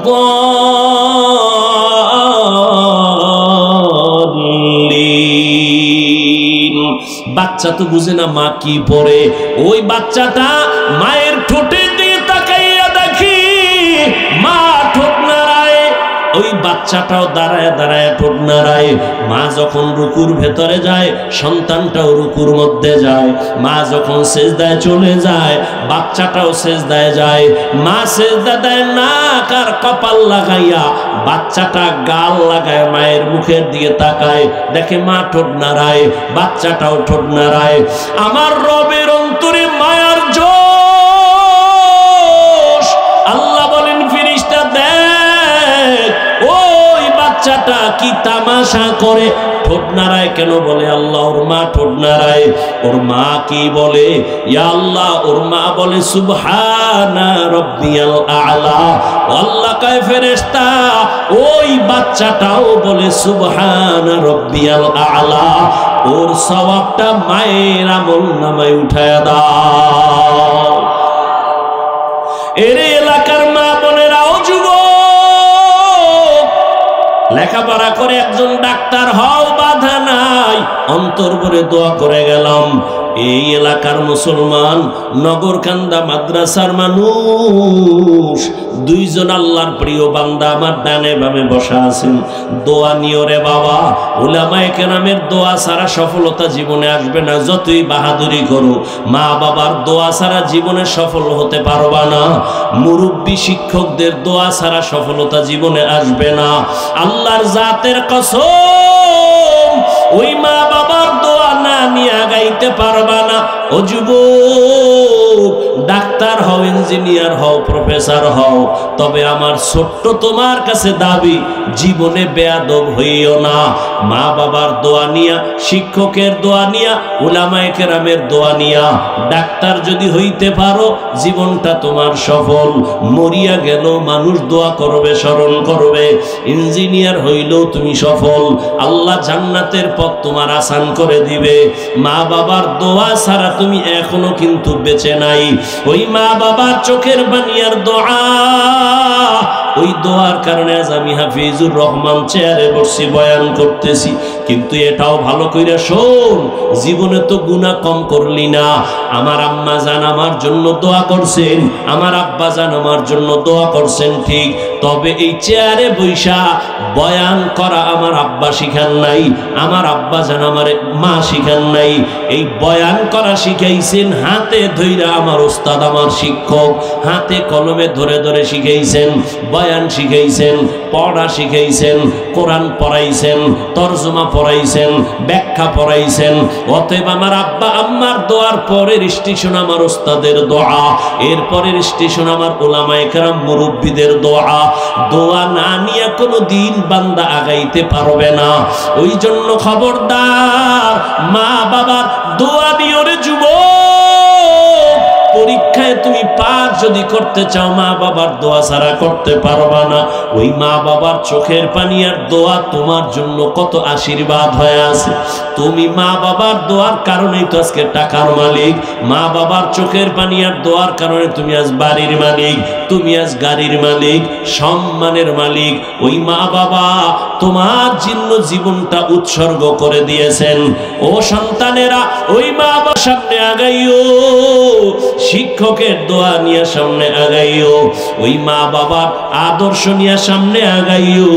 বাচ্চা তো বুঝে না মা কি পড়ে, ওই বাচ্চাটা মায়ের ঠোঁটে দিয়ে তাকাইয়া দেখি মা ঠোঁট নাড়ায়, ওই বাচ্চাটাও দাঁড়ায় দাঁড়ায় ঠোঁট নাড়ায়। মা যখন রুকুর ভেতরে যায়, সন্তানটাও রুকুর মধ্যে যায়। মা যখন সেজদায় চলে যায়, বাচ্চাটাও সেজদায় যায়। মা সেজদা দেয় নাক আর কপাল লাগাইয়া, বাচ্চাটা গাল লাগায় মায়ের মুখের দিকে তাকায়, দেখে মা ঠোঁট নাড়ায়, বাচ্চাটাও ঠোঁট নাড়ায়। আমার রবের অন্তরে মায়ার জোশ। আল্লাহ বলেন, ফেরেশতা দেখ ওই বাচ্চাটা কি তামাশা করে, ঠোঁট নাড়ায় কেন? বলে আল্লাহ ওর মা ঠোঁট নাড়ায়। ওর মা কি বলে? ইয়া আল্লাহ, ওর মা বলে সুবহানা রাব্বিয়াল আ'লা। আল্লাহ কয় ফেরেশতা ওই বাচ্চাটাও বলে সুবহানা রাব্বিয়াল আ'লা, ওর সওয়াবটা মায়ের আমলনামায় উঠায়া দাও। এর এলাকার মা বোনেরা ও যুবক, লেখাপড়া করে একজন ডাক্তার হও, বাধা নাই, অন্তর ভরে দোয়া করে গেলাম। এই এলাকার মুসলমান, নগরকান্দা মাদ্রাসার মানুষ, 2 জন আল্লাহর প্রিয় বান্দা আমার ডানে বামে বসা আছেন। দোয়া নিও রে বাবা, উলামায়ে কেরামের দোয়া ছাড়া সফলতা জীবনে আসবে না। যতই বাহাদুরি করো, মা বাবার দোয়া ছাড়া জীবনে সফল হতে পারবা না। মুরব্বী শিক্ষকদের দোয়া ছাড়া সফলতা জীবনে আসবে না। আল্লাহর জাতের কসম, ওই মা বাবার দোয়া না নিয়ে আগাইতে পারবা না। ও যুবক, ডাক্তার হও, ইঞ্জিনিয়ার হও, প্রফেসর হও, তবে আমার ছোট্ট তোমার কাছে দাবি, জীবনে বেয়াদব হইও না। মা বাবার দোয়া নিয়া, শিক্ষকের দোয়া নিয়া, উলামায়ে কেরামের দোয়া নিয়া ডাক্তার যদি হইতে পারো, জীবনটা তোমার সফল। মরিয়া গেল মানুষ দোয়া করবে, স্মরণ করবে। ইঞ্জিনিয়ার হইলেও তুমি সফল, আল্লাহ জান্নাতের পথ তোমার আসান করে দিবে। মা বাবার দোয়া ছাড়া তুমি এখনো কিন্তু বেঁচে নাই। ওই মা বাবার চোখের বানিয়ার দোয়া, ওই দোয়ার কারণে আজ আমি হাফিজুর রহমান চেয়ারে বসছি, বয়ান করতেছি। কিন্তু এটাও ভালো কইরা শোন, জীবনে তো গুনাহ কম করলি না। আমার আম্মা জান আমার জন্য দোয়া করছেন, আমার আব্বা জান আমার জন্য দোয়া করছেন, ঠিক। তবে এই চেয়ারে বৈশা বয়ান করা আমার আব্বা শিখান নাই, আমার আব্বা জান আমার মা শিখান নাই। এই বয়ান করা শিখাইছেন হাতে ধইরা আমার ওস্তাদ, আমার শিক্ষক, হাতে কলমে ধরে ধরে শিখাইছেন, বয়ান শিখাইছেন, পড়া শিখাইছেন, কোরআন পড়াইছেন, তরজমা পড়াইছেন, ব্যাখ্যা পড়াইছেন। অতএব আমার আব্বা আম্মার দোয়ার পরের স্টেশন আমার ওস্তাদের দোয়া, এরপরের স্টেশন আমার উলামায়ে কেরাম মুরব্বিদের দোয়া। দোয়া না নিয়ে কোনো দিন বান্দা আগাইতে পারবে না। ওই জন্য খবরদার, মা বাবার দোয়া নিও রে যুবক। পরীক্ষায় তুমি পাস যদি করতে চাও, মা বাবার দোয়া ছাড়া করতে পারবা না। ওই মা বাবার চোখের পানি আর দোয়া তোমার জন্য কত আশীর্বাদ হয়ে আছে। তুমি মা বাবার দোয়ার কারণেই তো আজকে টাকার মালিক, মা বাবার চোখের পানি আর দোয়ার কারণে তুমি আজ বাড়ির মালিক, তুমি আজ গাড়ির মালিক, সম্মানের মালিক। ওই মা বাবা তোমার জন্য জীবনটা উৎসর্গ করে দিয়েছেন। ও সন্তানেরা, ওই মা বাবার সামনে আগাইও, শিক্ষকের দোয়া নিয়ে সামনে আগাইও, ওই মা বাবার আদর্শ নিয়ে সামনে আগাইও।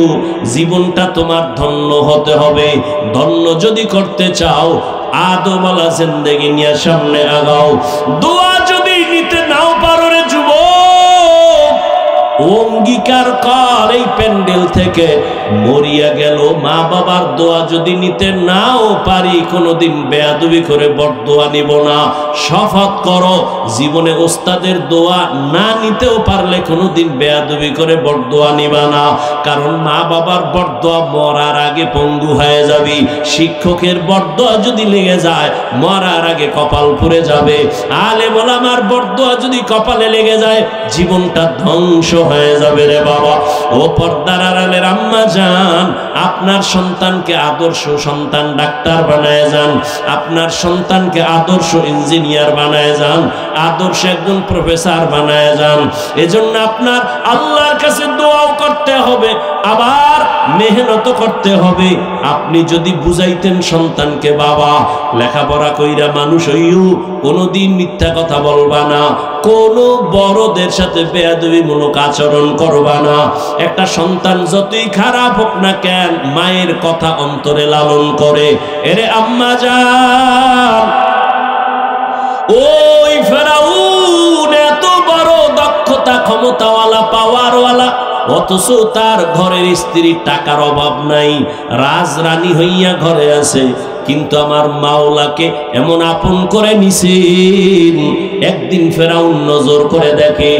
জীবনটা তোমার ধন্য হতে হবে। ধন্য যদি করতে চাও, আদমওয়ালা জিন্দেগি নিয়ে সামনে আগাও। দোয়া যদি নিতে নাও পারো রে যুবক, অঙ্গীকার কর এই প্যান্ডেল থেকে, মরিয়া গেল মা বাবার দোয়া যদি নিতে নাও পারি, কোনোদিন বেয়াদবি করে বরদোয়া নিব না। শপথ করো, জীবনে ওস্তাদের দোয়া না নিতেও পারলে কোনোদিন বেয়াদবি করে বরদোয়া নিবা না। কারণ মা বাবার বরদোয়া মরার আগে পঙ্গু হয়ে যাবি, শিক্ষকের বরদোয়া যদি লেগে যায় মরার আগে কপাল পুড়ে যাবে, আলেম ওলামার বরদোয়া যদি কপালে লেগে যায় জীবনটা ধ্বংস হয়ে যাবে রে বাবা। ও পর্দার আড়ালের আম্মা জান, আপনার সন্তানকে আদর্শ সন্তান ডাক্তার বানায় যান, আপনার সন্তানকে আদর্শ ইঞ্জিনিয়ার বানায় যান, আদর্শ একজন প্রফেসর বানায় যান। এজন্য আপনার আল্লাহর কাছে দোয়াও করতে হবে, আবার মেহনত করতে হবে। আপনি যদি বুঝাইতেন সন্তানকে, বাবা লেখাপড়া কইরা মানুষ হইও, কোনোদিন মিথ্যা কথা বলবা না, কোনো বড়দের সাথে বেয়াদবিমূলক আচরণ করবা না। একটা সন্তান যতই খারাপ হোক না কেন, মায়ের কথা অন্তরে লালন করে। এরে আম্মা জান, ওই ফেরাউন এত বড় দক্ষতা, ক্ষমতাওয়ালা, পাওয়ারওয়ালা, অথচ তার ঘরের স্ত্রীর টাকার অভাব নাই, রাজরানী হইয়া ঘরে আছে। কিন্তু আমার মাওলাকে এমন আপন করে নিছেন। একদিন ফেরাউন নজর করে দেখে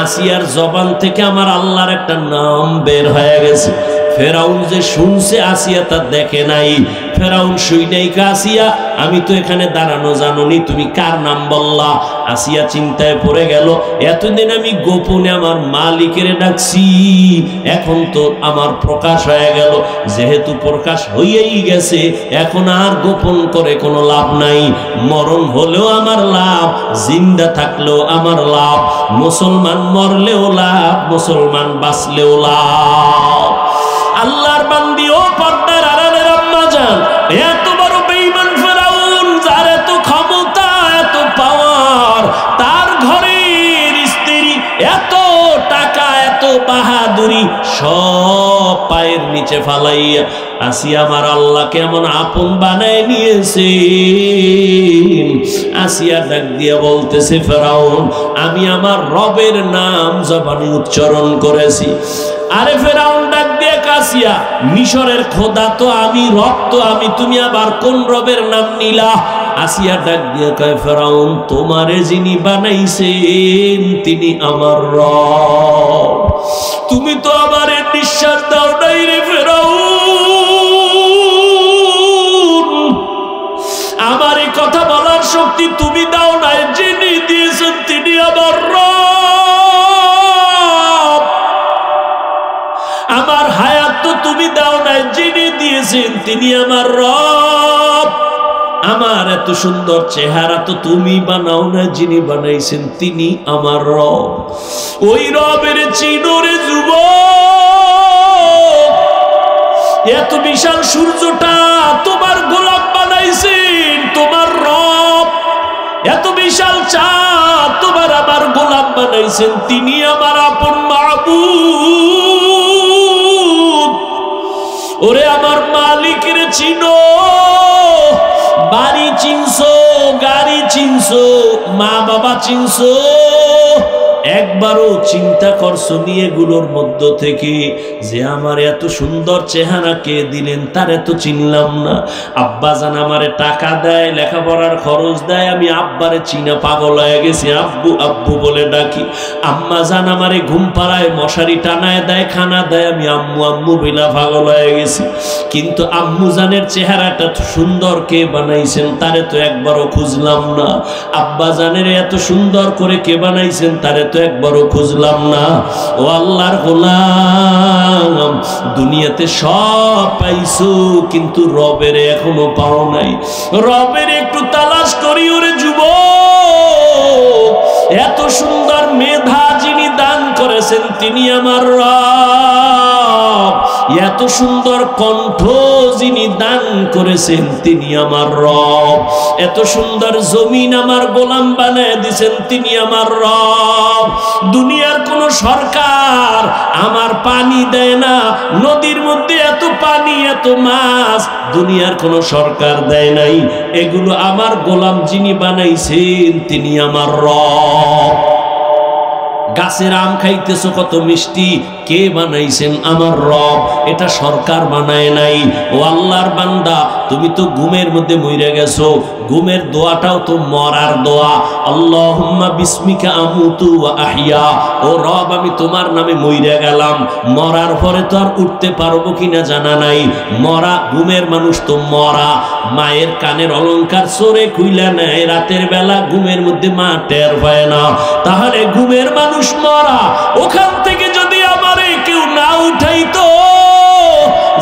আসিয়ার জবান থেকে আমার আল্লাহর একটা নাম বের হয়ে গেছে। ফেরাউন যে শুনছে, আসিয়া তা দেখে নাই। ফেরাউন শুই নাই, আসিয়া আমি তো এখানে দাঁড়ানো জানুনি, তুমি কার নাম বললা? আসিয়া চিন্তায় পড়ে গেল, এতদিন আমি গোপনে আমার মালিকের ডাকছি, এখন তো আমার প্রকাশ হয়ে গেল। যেহেতু প্রকাশ হইয়াই গেছে, এখন আর গোপন করে কোনো লাভ নাই। মরণ হলেও আমার লাভ, জিন্দা থাকলেও আমার লাভ। মুসলমান মরলেও লাভ, মুসলমান বাঁচলেও লাভ। আল্লাহর বান্দি, ও পর্দার আড়ালের আম্মা জান, এত বড় বেঈমান ফেরাউন, যার এত ক্ষমতা, এত পাওয়ার, তার ঘরের স্ত্রী, এত টাকা, এত বাহাদুরি, সব পায়ের নিচে ফালাইয়া আসিয়া আমার আল্লাহ কেমন আপন বানায় নিয়েছে। আসিয়া ডাক দিয়া বলতেছে, ফেরাউন আমি আমার রবের নাম জবানে উচ্চারণ করেছি। আরে ফেরাউন ডাক দিয়ে আসিয়া মিশরের খোদা তো আমি, রব তো আমি, তুমি আবার কোন রবের নাম নিলা? আসিয়া ডাক দিয়া কয় ফেরাউন, তোমারে যিনি বানাইছেন তিনি আমার রব, তুমি তো আমারে নিঃশ্বাস দাও নাই রে ফেরাউন, আমার এই কথা বলার শক্তি তুমি দাও নাই, যিনি দিয়েছেন তিনি আমার রব, আমার হায়াত তো তুমি দাও নাই, যিনি দিয়েছেন তিনি আমার রব, আমার এত সুন্দর চেহারা তো তুমি বানাও না, যিনি বানাইছেন তিনি আমার রব। ওই রবের চিনোরে যুবক, এত বিশাল সূর্যটা তোমার গোলাম বানাইছেন তোমার রব, এত বিশাল চাঁদ তোমার আমার গোলাম বানাইছেন তিনি আমার আপন মাবুদ। ওরে আমার মালিকের চিনো, বাড়ি চিনছো, গাড়ি চিনছো, মা বাবা চিনছো, একবারও চিন্তা করছো নিয়ে এগুলোর মধ্য থেকে যে আমার এত সুন্দর চেহারা কে দিলেন তার এত চিনলাম না? আব্বা জান আমারে টাকা দেয়, লেখাপড়ার খরচ দেয়, আমি আব্বারে চিনা পাগল হয়ে গেছি, আব্বু আব্বু বলে ডাকি। আম্মা জান আমারে ঘুম পাড়ায় মশারি টানায় দেয়, খানা দেয়, আমি আম্মু আম্মু বিনা পাগল হয়ে গেছি। কিন্তু আম্মু জানের চেহারাটা সুন্দর কে বানাইছেন তারে তো একবারও খুঁজলাম না, আব্বা জানের এত সুন্দর করে কে বানাইছেন তারে তো একবারও খুঁজলাম না। ও আল্লাহর গোলাম, দুনিয়াতে সব পাইছো কিন্তু রবের এখনো পাও নাই, রবের একটু তালাশ করি ওরে যুবক। এত সুন্দর মেধা যিনি দান করেছেন তিনি আমার রব, এত সুন্দর কণ্ঠ যিনি দান করেছেন তিনি আমার রব, এত সুন্দর জমিন আমার গোলাম বানায় দিয়েছেন তিনি আমার রব। দুনিয়ার কোন সরকার আমার পানি দেয় না, নদীর মধ্যে এত পানি এত মাছ দুনিয়ার কোন সরকার দেয় নাই, এগুলো আমার গোলাম যিনি বানাইছেন তিনি আমার রব। গাছের আম খাইতেছো কত মিষ্টি, কে বানাইছেন? আমার রব, এটা সরকার বানায় নাই। ও আল্লাহর বান্দা, তুমি তো ঘুমের মধ্যে মইরা গেছো, ঘুমের দোয়াটাও তো মরার দোয়া। আল্লাহুম্মা বিসমিকা আমুতু ওয়া আহইয়া, ও রব আমি তোমার নামে মইরা গেলাম, মরার পরে তো আর উঠতে পারবো কিনা জানা নাই, মরা ঘুমের মানুষ তো মরা। মায়ের কানের অলংকার চোরে খুইলা নেয় রাতের বেলা, ঘুমের মধ্যে মা টের পায় না, তাহলে ঘুমের মানুষ মরা। ওখান থেকে যদি আমারে কেউ না উঠাইতো,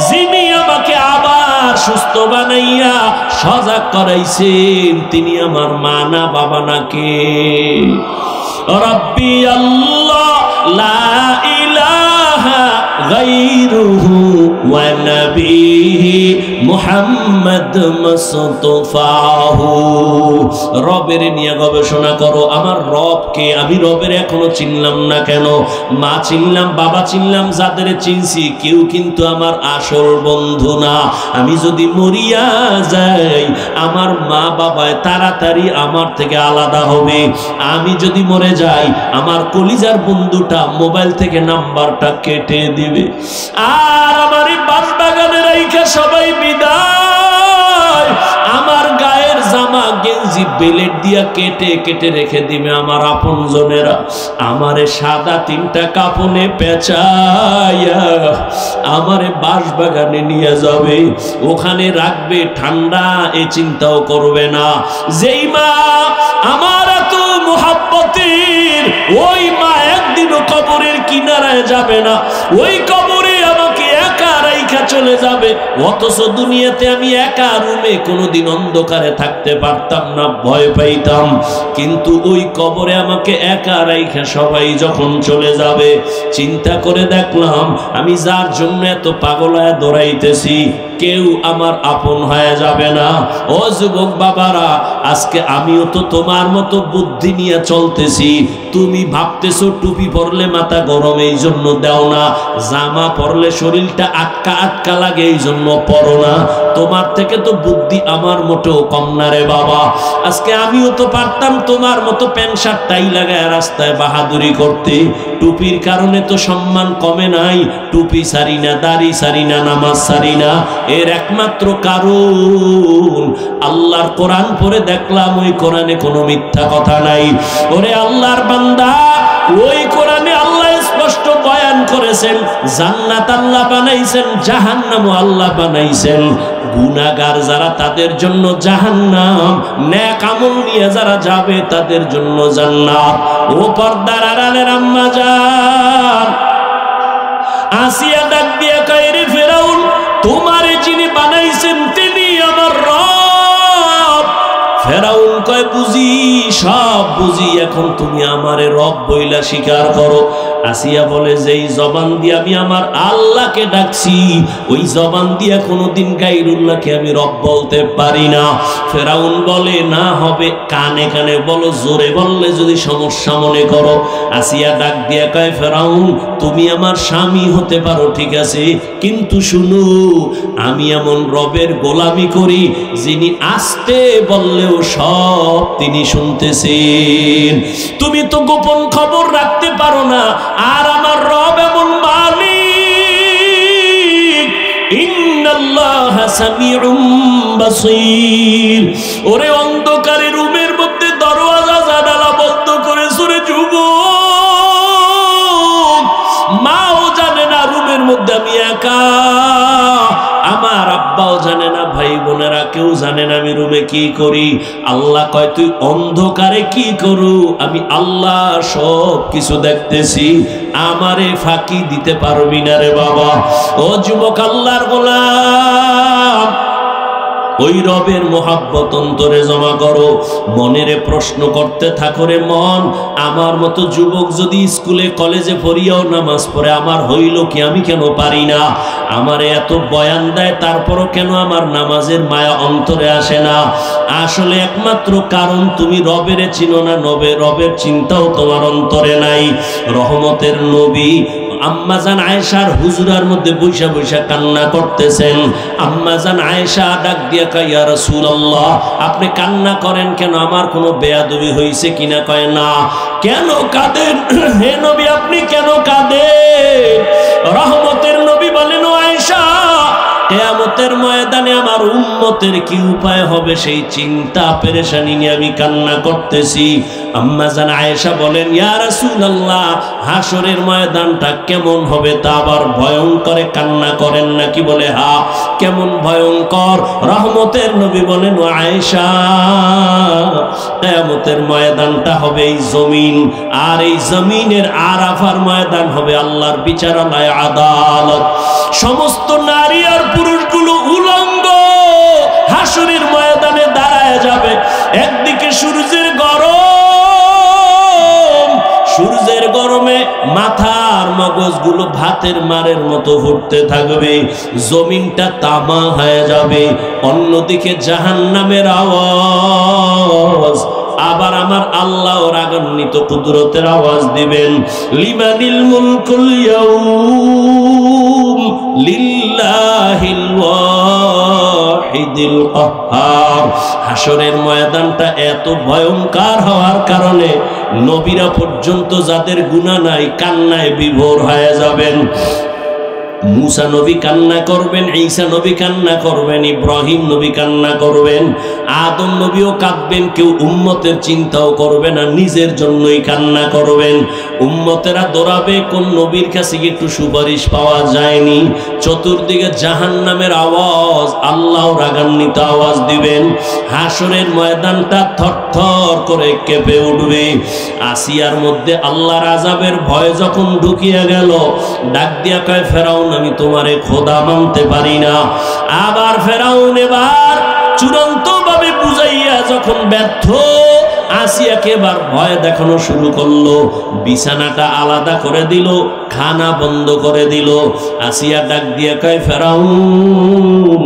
যিনি আমাকে আবার সুস্থ বানাইয়া সজাগ করাইছেন তিনি আমার মা না বাবা না কে? রব্বি আল্লাহ লা ইলাহা গায়রুহু ওয়া নবিহি মুহাম্মদ মুস্তাফাহু। রবের নিয়ে গবেষণা করো, আমার রবকে আমি রবের এখনো চিনলাম না কেন? মা চিনলাম, বাবা চিনলাম, যাদের চিনছি কেউ কিন্তু আমার আসল বন্ধু না। আমি যদি মরিয়া যাই আমার মা বাবায় তাড়াতাড়ি আমার থেকে আলাদা হবে। আমি যদি মরে যাই আমার কলিজার বন্ধুটা মোবাইল থেকে নাম্বারটা কেটে দিবে, আর আমার এই বাগানে রাইখা সবাই বিদায়। আমার গায়ের জামা গেঞ্জি বেলেট দিয়া কেটে কেটে রেখে দিবে আমার আপনজনেরা, আমারে সাদা তিনটা কাপনে পেঁচাইয়া আমারে বাগানে নিয়ে যাবে, ওখানে রাখবে, ঠান্ডা এ চিন্তাও করবে না। যেই মা আমার এত মুহাব্বতের, ওই মা একদিনও কবরের কিনারায় যাবে না, ওই কবরে আমাকে একা রাইখা চলে যাবে। অথচ দুনিয়াতে আমি একা রুমে কোনোদিন অন্ধকারে থাকতে পারতাম না, ভয় পাইতাম, কিন্তু ওই কবরে আমাকে একা রাইখা সবাই যখন চলে যাবে, চিন্তা করে দেখলাম আমি যার জন্য এত পাগলায় দৌড়াইতেছি, কেউ আমার আপন হয়ে যাবে না। ও যুবক বাবারা, আজকে আমিও তো তোমার মতো বুদ্ধি নিয়ে চলতেছি। তুমি ভাবতেছো টুপি পরলে মাথা গরম এই জন্য দাও না, জামা পরলে শরীরটা আটকা আটকা লাগে এই জন্য পরো না। তোমার থেকে তো বুদ্ধি আমার মোটেও কম না রে বাবা। আজকে আমিও তো পারতাম তোমার মতো প্যান্ট শার্ট টাই লাগায় রাস্তায় বাহাদুরি করতে। টুপির কারণে তো সম্মান কমে নাই। টুপি সারি না, দাড়ি সারি না, নামাজ সারি না, এর একমাত্র কারণ আল্লাহর কোরআন পড়ে দেখলাম ওই কোরআনে কোনো মিথ্যা কথা নাই। ওরে আল্লাহর বান্দা, ওই কোরআনে আল্লাহ স্পষ্ট বয়ান করেছেন জান্নাত আল্লাহ বানাইছেন, জাহান্নামও আল্লাহ বানাইছেন। গুনাহগার যারা তাদের জন্য জাহান্নাম, নেক আমল নিয়ে যারা যাবে তাদের জন্য জান্নাত। ও পর্দার আড়ালের আম্মা জান, আসিয়া ডাক দিয়া কয়, রে ফেরাউন, তোমারে যিনি বানাইছেন তিনি আমার রব। ফেরাউন কয়, বুঝি, সব বুঝি, এখন তুমি আমারে রব বইলা স্বীকার করো। আসিয়া বলে, যেই জবান দিয়ে আমি আমার আল্লাহকে ডাকছি ওই জবান দিয়ে কোনোদিন গায়রুল্লাহকে আমি রব বলতে পারি না। ফেরাউন বলে, না হবে, কানে কানে বলো, জোরে বললে যদি সমস্যা মনে করো। আসিয়া ডাক দিয়া কয়, ফেরাউন, তুমি আমার স্বামী হতে পারো ঠিক আছে, কিন্তু শুনো, আমি এমন রবের গোলামি করি যিনি আস্তে বললেও সব তিনি শুনতেছেন। তুমি তো গোপন খবর রাখতে পারো না, আর আমার রব এমন মালিক, ইন্নাল্লাহা সামিউম বাসীর। ওরে অন্ধকারে রুমের মধ্যে দরওয়াজা জানালা বন্ধ করে সুরে যুবক, মাও জানে না রুমের মধ্যে আমি একা, আমার আব্বাও জানে না, ভাই বোনেরা কেউ জানে না আমি রুমে কি করি। আল্লাহ কয়, তুই অন্ধকারে কি করু, আমি আল্লাহ সব কিছু দেখতেছি, আমারে ফাঁকি দিতে পারবি না রে বাবা। ও যুবক আল্লাহর গোলাম, ওই রবের মোহাব্বত অন্তরে জমা করো, মনেরে প্রশ্ন করতে থাকো, রে মন, আমার মতো যুবক যদি স্কুলে কলেজে পড়িয়াও নামাজ পড়ে আমার হইল কি, আমি কেন পারি না? আমারে এত বয়ান দেয় তারপরও কেন আমার নামাজের মায়া অন্তরে আসে না? আসলে একমাত্র কারণ তুমি রবেরে চিনো না, রবের চিন্তাও তোমার অন্তরে নাই। রহমতের নবী আম্মাজান আয়েশার হুজরার মধ্যে বৈশা বৈশা কান্না করতেছেন। আম্মাজান আয়েশা ডাক দিয়া কয়, ইয়া রাসূলুল্লাহ, আপনি কান্না করেন কেন? আমার কোনো বেয়াদবি হইছে কিনা? কয়, না। কেন কাঁদেন হে নবী, আপনি কেন কাঁদেন? রহমতের নবী বলেন, ও আয়েশা, কিয়ামতের ময়দানে আমার উম্মতের কি উপায় হবে সেই চিন্তা পেরেশানি নিয়ে আমি কান্না করতেছি। আম্মা জান আয়েশা বলেন, ইয়া রাসূলুল্লাহ, হাসরের ময়দানটা কেমন হবে তা আবার ভয়ঙ্করে কান্না করেন নাকি? বলে, হ্যাঁ। কেমন ভয়ঙ্কর? রহমতের নবী বলেন, ও আয়েশা, কিয়ামতের ময়দানটা হবে এই জমিন, আর এই জমিনের আরাফার ময়দান হবে আল্লাহর বিচারালয়, আদালত। সমস্ত নারী আর পুরুষগুলো উলঙ্গ হাসরের ময়দানে দাঁড়ায় যাবে। একদিকে সূর্যের গরম, সূর্যের গরমে মাথার মগজগুলো ভাতের মারের মতো ফুটতে থাকবে, জমিনটা তামা হয়ে যাবে। অন্যদিকে জাহান্নামের আওয়াজ, আবার আমার আল্লাহ রাগান্বিত কুদরতের আওয়াজ দিবেন, লিমানিল মুলকুল ইয়াউম লিল্লাহিল ওয়াহিদিল কাহ্হার। হাসরের ময়দানটা এত ভয়ঙ্কর হওয়ার কারণে নবীরা পর্যন্ত যাদের গুনাহ নাই কান্নায় বিভোর হয়ে যাবেন। মুসা নবী কান্না করবেন, ঈসা নবী কান্না করবেন, ইব্রাহিম নবী কান্না করবেন, আদম নবীও কাঁদবেন। কেউ উম্মতের চিন্তাও করবে না, নিজের জন্যই কান্না করবেন। উম্মতেরা দৌড়াবে কোন নবীর কাছে একটু সুপারিশ পাওয়া যায়নি। চতুর্দিকে জাহান্নামের আওয়াজ, আল্লাহ রাগান্বিত আওয়াজ দিবেন। হাসরের ময়দানটা থরথর করে কেঁপে উঠবে। আসিয়ার মধ্যে আল্লাহর আযাবের ভয় যখন ঢুকিয়া গেল, ডাক দিয়া কয়, ফেরাউন, আমি তোমারে খোদা মানতে পারি না। আবার ফেরাউন এবার চূড়ান্ত ভাবে বুঝাইয়া যখন ব্যর্থ, আসিয়াকে এবার ভয় দেখানো শুরু করলো। বিছানাটা আলাদা করে দিল, খানা বন্ধ করে দিল। আসিয়া ডাক দিয়ে কয়, ফেরাউন,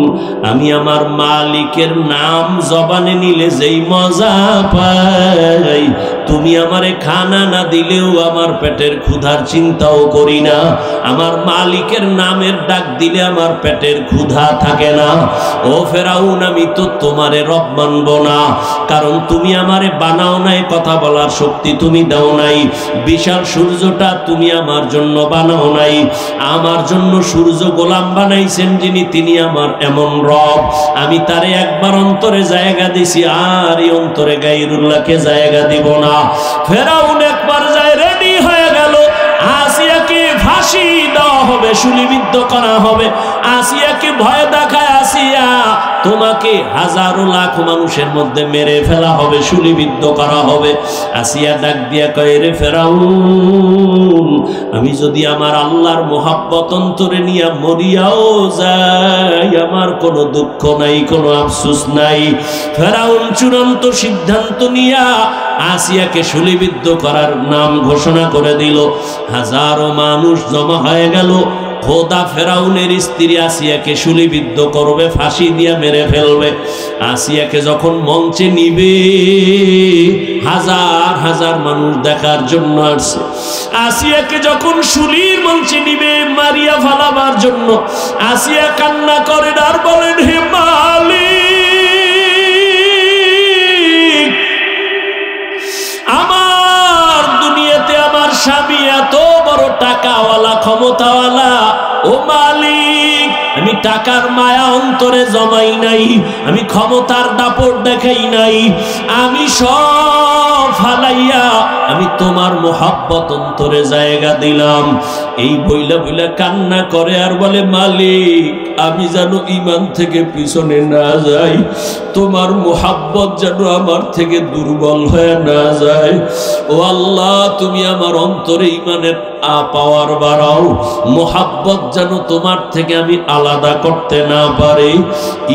আমি আমার মালিকের নাম জবানে নিলে যেই মজা পাই, তুমি আমারে খানা না দিলেও আমার পেটের ক্ষুধার চিন্তাও করি না। আমার মালিকের নামের ডাক দিলে আমার পেটের ক্ষুধা থাকে না। ও ফেরাউন, আমি তো তোমারে রব মানব না, কারণ তুমি আমারে বানাও নাই, কথা বলার শক্তি তুমি দাও নাই। বিশাল সূর্যটা তুমি আমার জন্য বানাও নাই। আমার জন্য সূর্য গোলাম বানাইছেন যিনি, তিনি আমার এমন রব। আমি তারে একবার অন্তরে জায়গা দিছি, আর এই অন্তরে গায়রুল্লাহকে জায়গা দিব না। ফেরাউন একবার যায় রেডি হয়ে গেল, আসিয়াকে ফাঁসি দেওয়া হবে, শুলিবিদ্ধ করা হবে। আসিয়াকে ভয় দেখায়, আসিয়া তোমাকে হাজারো লাখ মানুষের মধ্যে মেরে ফেলা হবে, শুলিবিদ্ধ করা হবে। আসিয়া ডাক দিয়া কয়, রে ফেরাউন, আমি যদি আমার আল্লাহর মোহাব্বত অন্তরে নিয়ে মরিয়াও যাই, আমার কোনো দুঃখ নাই, কোনো আফসোস নাই। ফেরাউন চূড়ান্ত সিদ্ধান্ত নিয়া আসিয়াকে শুলিবিদ্ধ করার নাম ঘোষণা করে দিল। হাজারো মানুষ জমা হয়ে গেল। খোদা ফেরাউনের স্ত্রী আসিয়াকে শুলিবিদ্ধ করবে, ফাঁসি দিয়া মেরে ফেলবে। আসিয়াকে যখন মঞ্চে নিবে, হাজার হাজার মানুষ দেখার জন্য আসছে। আসিয়াকে যখন শুলির মঞ্চে নিবে মারিয়া ফালাবার জন্য, আসিয়া কান্না করে আর বলেন, হে মালিক, আমার দুনিয়াতে আমার স্বামী এত বড় টাকাওয়ালা, ক্ষমতাওয়ালা, ও মালিক, আমি টাকার মায়া অন্তরে জমাই নাই, আমি ক্ষমতার দাপট দেখাই নাই, আমি সব ফালাইয়া আমি তোমার মোহাব্বত অন্তরে জায়গা দিলাম। এই বইলা বইলা কান্না করে আর বলে, মালিক, আমি যেন ঈমান থেকে পিছনে না যাই, তোমার মোহাব্বত যেন আমার থেকে দুর্বল হয়ে না যায়। ও আল্লাহ, তুমি আমার অন্তরে ঈমানের পাওয়ার বাড়াও, মোহাব্বত যেন তোমার থেকে আমি আলাদা করতে না পারি।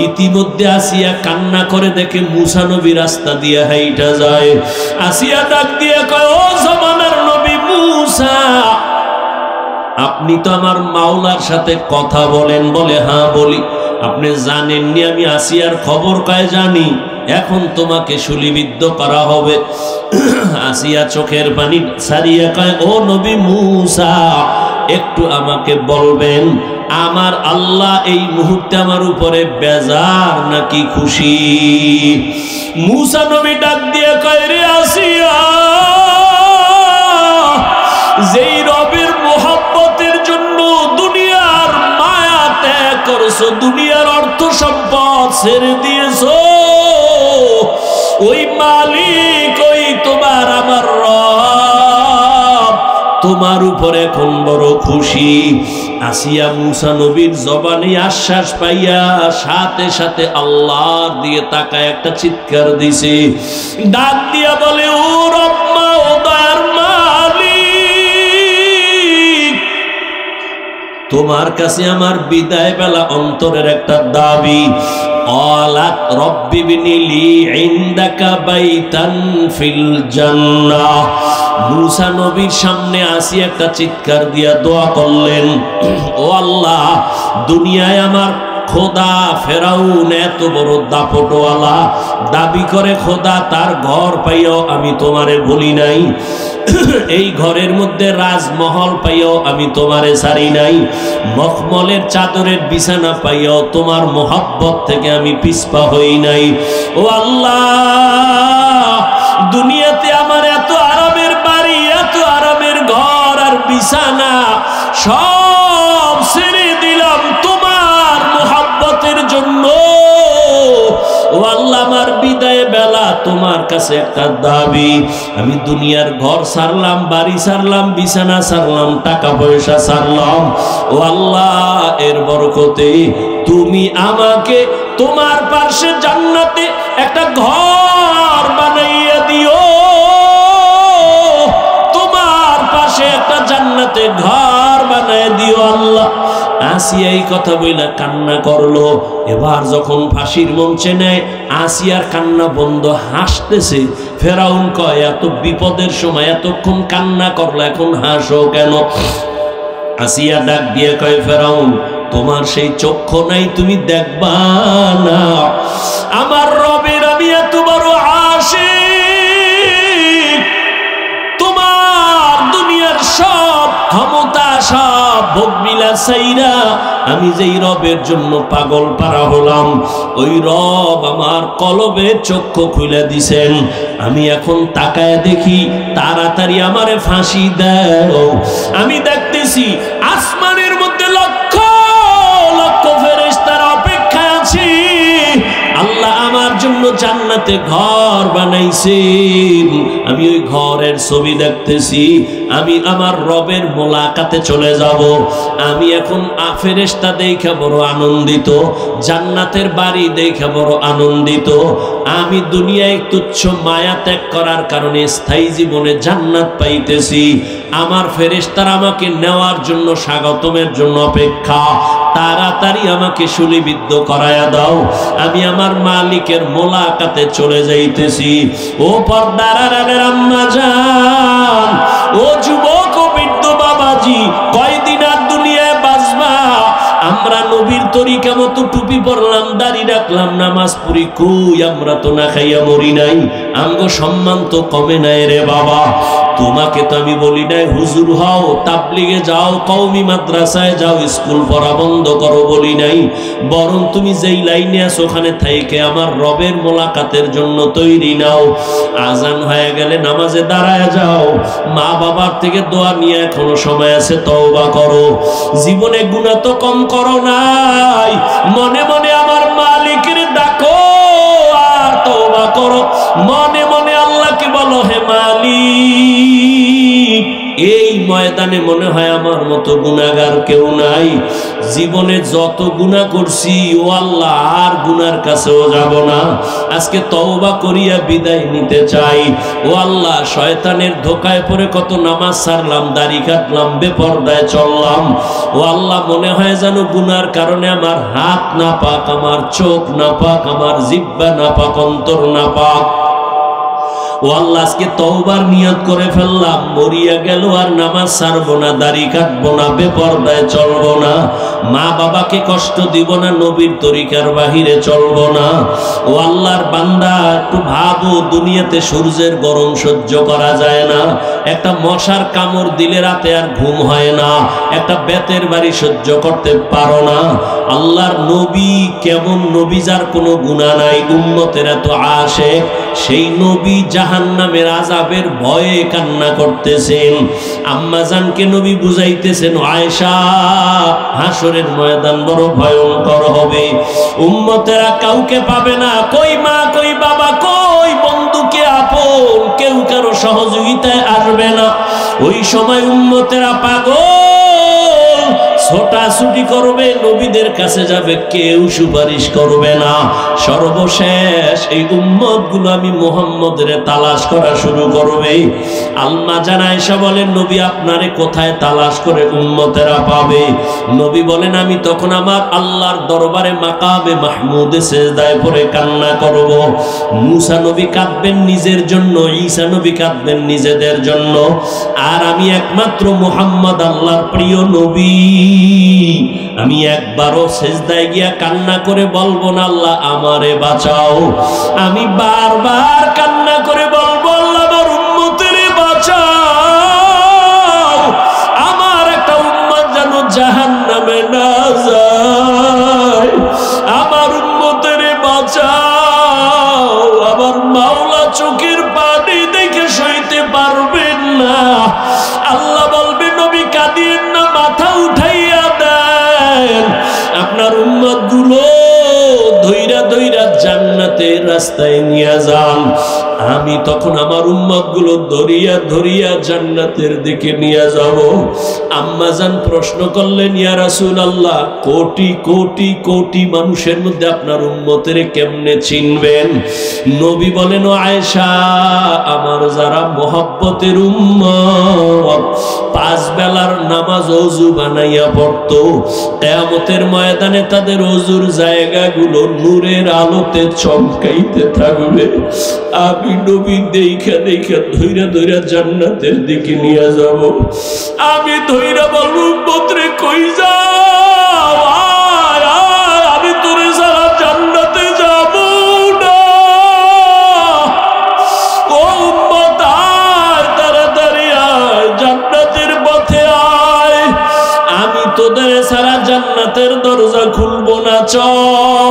ইতিমধ্যে আসিয়া কান্না করে দেখে মুসা নবী রাস্তা দিয়ে হাইটা যায়। আসিয়া ডাক দিয়ে কয়, ও জমানার নবী মুসা, আপনি তো আমার মাওলার সাথে কথা বলেন? বলে, হ্যাঁ বলি। আপনি জানেননি আমি আসিয়ার খবর কয়? জানি। এখন তোমাকে শুলিবিদ্ধ করা হবে। আসিয়া চোখের পানি ছাড়িয়ে কয়, ও নবী মুসা, একটু আমাকে বলবেন আমার আল্লাহ এই মুহূর্তে আমার উপরে বেজার নাকি খুশি? মুসা নবী ডাক দিয়ে কয়, রে আসিয়া, যেই রবের মোহাব্বতের জন্য দুনিয়ার মায়া ত্যাগ করছো, দুনিয়ার অর্থ সম্পদ ছেড়ে দিয়েছো, ওই মালিক, ওই তোমার আমার রব তোমার উপর এখন বড় খুশি। আসিয়া মুসা নবীর জবানে আশ্বাস পাইয়া সাথে সাথে আল্লাহর দিয়ে তাকায় একটা চিৎকার দিছে, ডাক দিয়া বলে, ও রব্বা, ও দয়ার মালিক, তোমার কাছে আমার বিদায় বেলা অন্তরের একটা দাবি। قالت رب ابن لي عندك بيتا في الجنة। মুসা নবীর সামনে আসি একটা চিৎকার দিয়া দোয়া করলেন, ও আল্লাহ, দুনিয়ায় আমার খোদা ফেরাউন এত বড় দাপটওয়ালা, দাবি করে খোদা, তার ঘর পাইও আমি তোমারে বলি নাই, এই ঘরের মধ্যে রাজমহল পাইও আমি তোমারে ছাড়ি নাই, মখমলের চাদরের বিছানা পাইও তোমার মোহাব্বত থেকে আমি পিছপা হই নাই। ও আল্লাহ, দুনিয়াতে আমার এত আরামের বাড়ি, এত আরামের ঘর আর বিছানা সব ছেড়ে দিলাম তোমার মোহাব্বতের জন্য। ও আল্লাহ, আমার বিদায় বেলা তোমার কাছে একটা দাবি, আমি দুনিয়ার ঘর ছাড়লাম, বাড়ি ছাড়লাম, বিছানা ছাড়লাম, টাকা পয়সা ছাড়লাম, ও আল্লাহ, এর বরকতে তুমি আমাকে তোমার পাশে জান্নাতে একটা ঘর বানাইয়া দিও, তোমার পাশে একটা জান্নাতে ঘর বানাইয়া দিও আল্লাহ। আসিয়া এই কথা বইলা কান্না করলো। এবার যখন ফাঁসির মঞ্চে নেয়, আসিয়ার কান্না বন্ধ, হাসতেছে। ফেরাউন কয়, এত বিপদের সময় এতক্ষণ কান্না করলো, এখন হাসো কেন? আসিয়া ডাক দিয়ে কয়, ফেরাউন তোমার সেই চক্ষু নাই, তুমি দেখবা না? আমার রবের আমি এত বড় আশিক, তোমার দুনিয়ার সব ক্ষমতা সব ভোগ বিলাস চাইরা আমি যেই রবের জন্য পাগল পারা হলাম, ওই রব আমার কলবে চক্ষু খুলে দিছেন। আমি এখন তাকায় দেখি, তাড়াতাড়ি আমারে ফাঁসি দাও। আমি দেখতেছি আসমানের মধ্যে লক্ষ লক্ষ ফেরেশতার অপেক্ষায় আছি। আল্লাহ আমার জন্য জান্নাতে ঘর বানাইছেন। আমি ওই ঘরের ছবি দেখতেছি। আমি আমার রবের মোলাকাতে চলে যাব। আমি এখন ফেরেশতা দেখে বড় আনন্দিত, জান্নাতের বাড়ি দেখে বড় আনন্দিত। আমি দুনিয়ায় তুচ্ছ মায়া ত্যাগ করার কারণে স্থায়ী জীবনে জান্নাত পাইতেছি। আমার ফেরেশতারা আমাকে নেওয়ার জন্য, স্বাগতমের জন্য অপেক্ষা। তাড়াতাড়ি আমাকে শুলিবিদ্ধ করায়া দাও, আমি আমার মালিকের মোলাকাতে চলে যাইতেছি। ও পর্দার আড়ালের আম্মা জান, ও যুবক ও বৃদ্ধ বাবাজি, কয়দিন আর দুনিয়ায় বাঁচবা? আমরা নবীর তরিকা মতো টুপি পরলাম, দাড়ি রাখলাম, নামাজ পড়ি, কই আমরা তো না খাইয়া মরি নাই। আমগো সম্মান তো কমে নাই রে বাবা। তোমাকে তো আমি বলি নাই হুজুর হও, তাবলিগে যাও, কওমি মাদ্রাসায় যাও, স্কুল পড়া বন্ধ করো বলি নাই। বরং তুমি যেই লাইনে আছো ওখানে থেকে আমার রবের মোলাকাতের জন্য তৈরি নাও। আজান হয়ে গেলে নামাজে দাঁড়ায় যাও, মা বাবার থেকে দোয়া নিয়ে এখনো সময় আছে, তওবা করো। জীবনে গুনাহ তো কম করো নাই, মনে মনে আমার মালিকের ডাকো আর তওবা করো। মনে মনে আল্লাহকে বলো, হে মালিক, এই ময়দানে মনে হয় আমার মতো গুনাহগার কেউ নাই। জীবনে যত গুনাহ করছি ও আল্লাহ, আর গুনার কাছেও যাব না। আজকে তওবা করিয়া বিদায় নিতে চাই। ও আল্লাহ, শয়তানের ধোকায় পড়ে কত নামাজ ছাড়লাম, দাড়ি কাটলাম, বেপরদায় চললাম। ও আল্লাহ, মনে হয় যেন গুনার কারণে আমার হাত নাপাক, আমার চোখ নাপাক, আমার জিহ্বা নাপাক, অন্তর নাপাক। ও আল্লাহ, আজকে তওবার নিয়ত করে ফেললাম, মরিয়া গেল আর নামাজ ছাড়বো না, দাড়ি কাটবো না, বেপরদায় চলবো না, মা বাবাকে কষ্ট দিব না, নবীর তরিকার বাহিরে চলবো না। ও আল্লাহর বান্দা, একটু ভাবো, দুনিয়াতে সূর্যের গরম সহ্য করা যায় না, একটা মশার কামড় দিলে রাতে আর ঘুম হয় না, একটা বেতের বাড়ি সহ্য করতে পারো না। আল্লাহর নবী কেমন নবী, যার কোনো গুনাহ নাই, উম্মতের এত আশিক, সেই নবী জাহান্নামের আযাবের ভয়ে কান্না করতেছেন। আম্মা জানকে নবী বুঝাইতেছেন, আয়েশা, হাসরের ময়দান বড় ভয়ঙ্কর হবে, উম্মতেরা কাউকে পাবে না, কই মা, কই বাবা, কই বন্ধু, কে আপন, কেউ কারো সহযোগিতায় আসবে না। ওই সময় উম্মতেরা পাগল, ছোটাছুটি করবে, নবীদের কাছে যাবে, কেউ সুপারিশ করবে না। সর্বশেষ এই উম্মত গুলো আমি মুহাম্মদের তালাশ করা শুরু করবে। আম্মা জান আয়েশা বলেন, নবী আপনারে কোথায় তালাশ করে উম্মতেরা পাবে? নবী বলেন, আমি তখন আমার আল্লাহর দরবারে মাকামে মাহমুদে সিজদায় পড়ে কান্না করব। মুসা নবী কাঁদবেন নিজের জন্য, ঈসা নবী কাঁদবেন নিজেদের জন্য, আর আমি একমাত্র মুহাম্মদ আল্লাহর প্রিয় নবী, আমি একবারও সিজদায় গিয়া কান্না করে বলবো না, আল্লাহ আমারে বাঁচাও। আমি বারবার কান্না করে বলবো, আল্লাহ আমার উম্মতের বাঁচাও, আমার একটা উম্মত যেন জাহান্নামে না যায়, আমার উম্মতের বাঁচাও। আমার মাওলা চোখের পানি দেখে সইতে পারবেন না। আল্লাহ বলবে, নবী কাঁদিয়েন না, মাথা উঠাইয়া দেন, আপনার উম্মত গুলো ধইরা ধইরা জান্নাতের রাস্তায় নিয়ে যান। আমি তখন আমার উম্মত গুলো ধরিয়া ধরিয়া জান্নাতের দিকে নিয়ে যাব। আম্মা জান প্রশ্ন করলেন, ইয়া রাসূলুল্লাহ, কোটি কোটি কোটি মানুষের মধ্যে আপনার উম্মতের কেমনে চিনবেন? নবী বলেন, ও আয়েশা, আমার যারা মুহাব্বতের উম্মত, 5 বেলার নামাজ ওযু বানাইয়া পড়তো। কিয়ামতের ময়দানে তাদের ওযুর জায়গাগুলো নূরের আলোতে চমকাইতে থাকবে। আমি নবী দেখা দেখা ধইরা ধইরা জান্নাতের দিকে নিয়ে যাব। আমি ধইরা বলবো উম্মতরে কই যাও, আয় আয়, আমি তোরে সারা জান্নাতে যাব না। ও উম্মত আয়, তাড়াতাড়ি আয়, জান্নাতের পথে আয়। আমি তোদের সারা জান্নাতের দরজা খুলবো না, চল।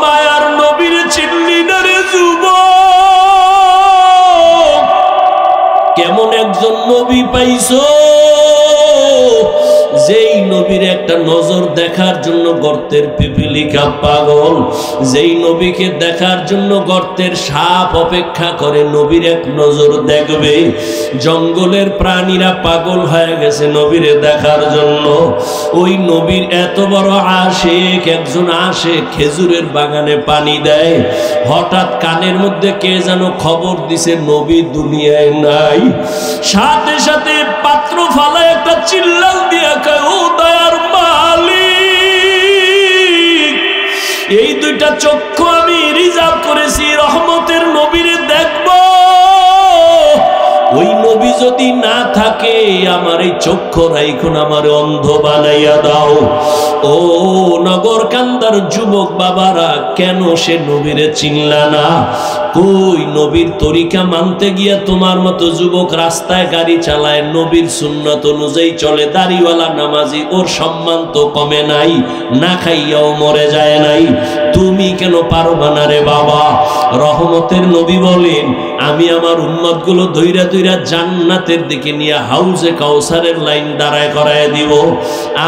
মায়ার নবীর চিনলি না রে যুবক? কেমন একজন নবী পাইছো যেই নবীর একটা নজর দেখার জন্য গর্তের পিপিলিকা পাগল, যেই নবীকে দেখার জন্য গর্তের সাপ অপেক্ষা করে নবীর এক নজর দেখবে। জঙ্গলের প্রাণীরা পাগল হয়ে গেছে নবীরে দেখার জন্য। ওই নবীর এত বড় আশিক একজন আসে, খেজুরের বাগানে পানি দেয়। হঠাৎ কানের মধ্যে কে যেন খবর দিছে নবী দুনিয়ায় নাই। সাথে সাথে পাত্র ফালায় একটা চিল্লাল দিয়া কয়, ও দয়ার মালিক, এই দুইটা চক্ষু আমি রিজার্ভ করেছি রহমতের নবীরে দেখব। ওই নবী যদি না থাকে আমার এই চক্ষু রাইখুন, আমার অন্ধ বানাইয়া দাও। ও নগর কান্দার যুবক বাবারা, কেন সে নবীরে চিনলা না? কই নবীর তরিকা মানতে গিয়া তোমার মতো যুবক রাস্তায় গাড়ি চালায়, নবীর সুন্নত অনুযায়ী চলে, দাড়িওয়ালা নামাজি, ওর সম্মান তো কমে নাই, না খাইয়াও মরে যায় নাই। তুমি কেন পারবা না রে বাবা? রহমতের নবী বলেন, আমি আমার উম্মত গুলো ধইরা ধইরা জান্নাতের দিকে নিয়ে হাউজে কাউসারের লাইন দাঁড়ায় করায় দিব।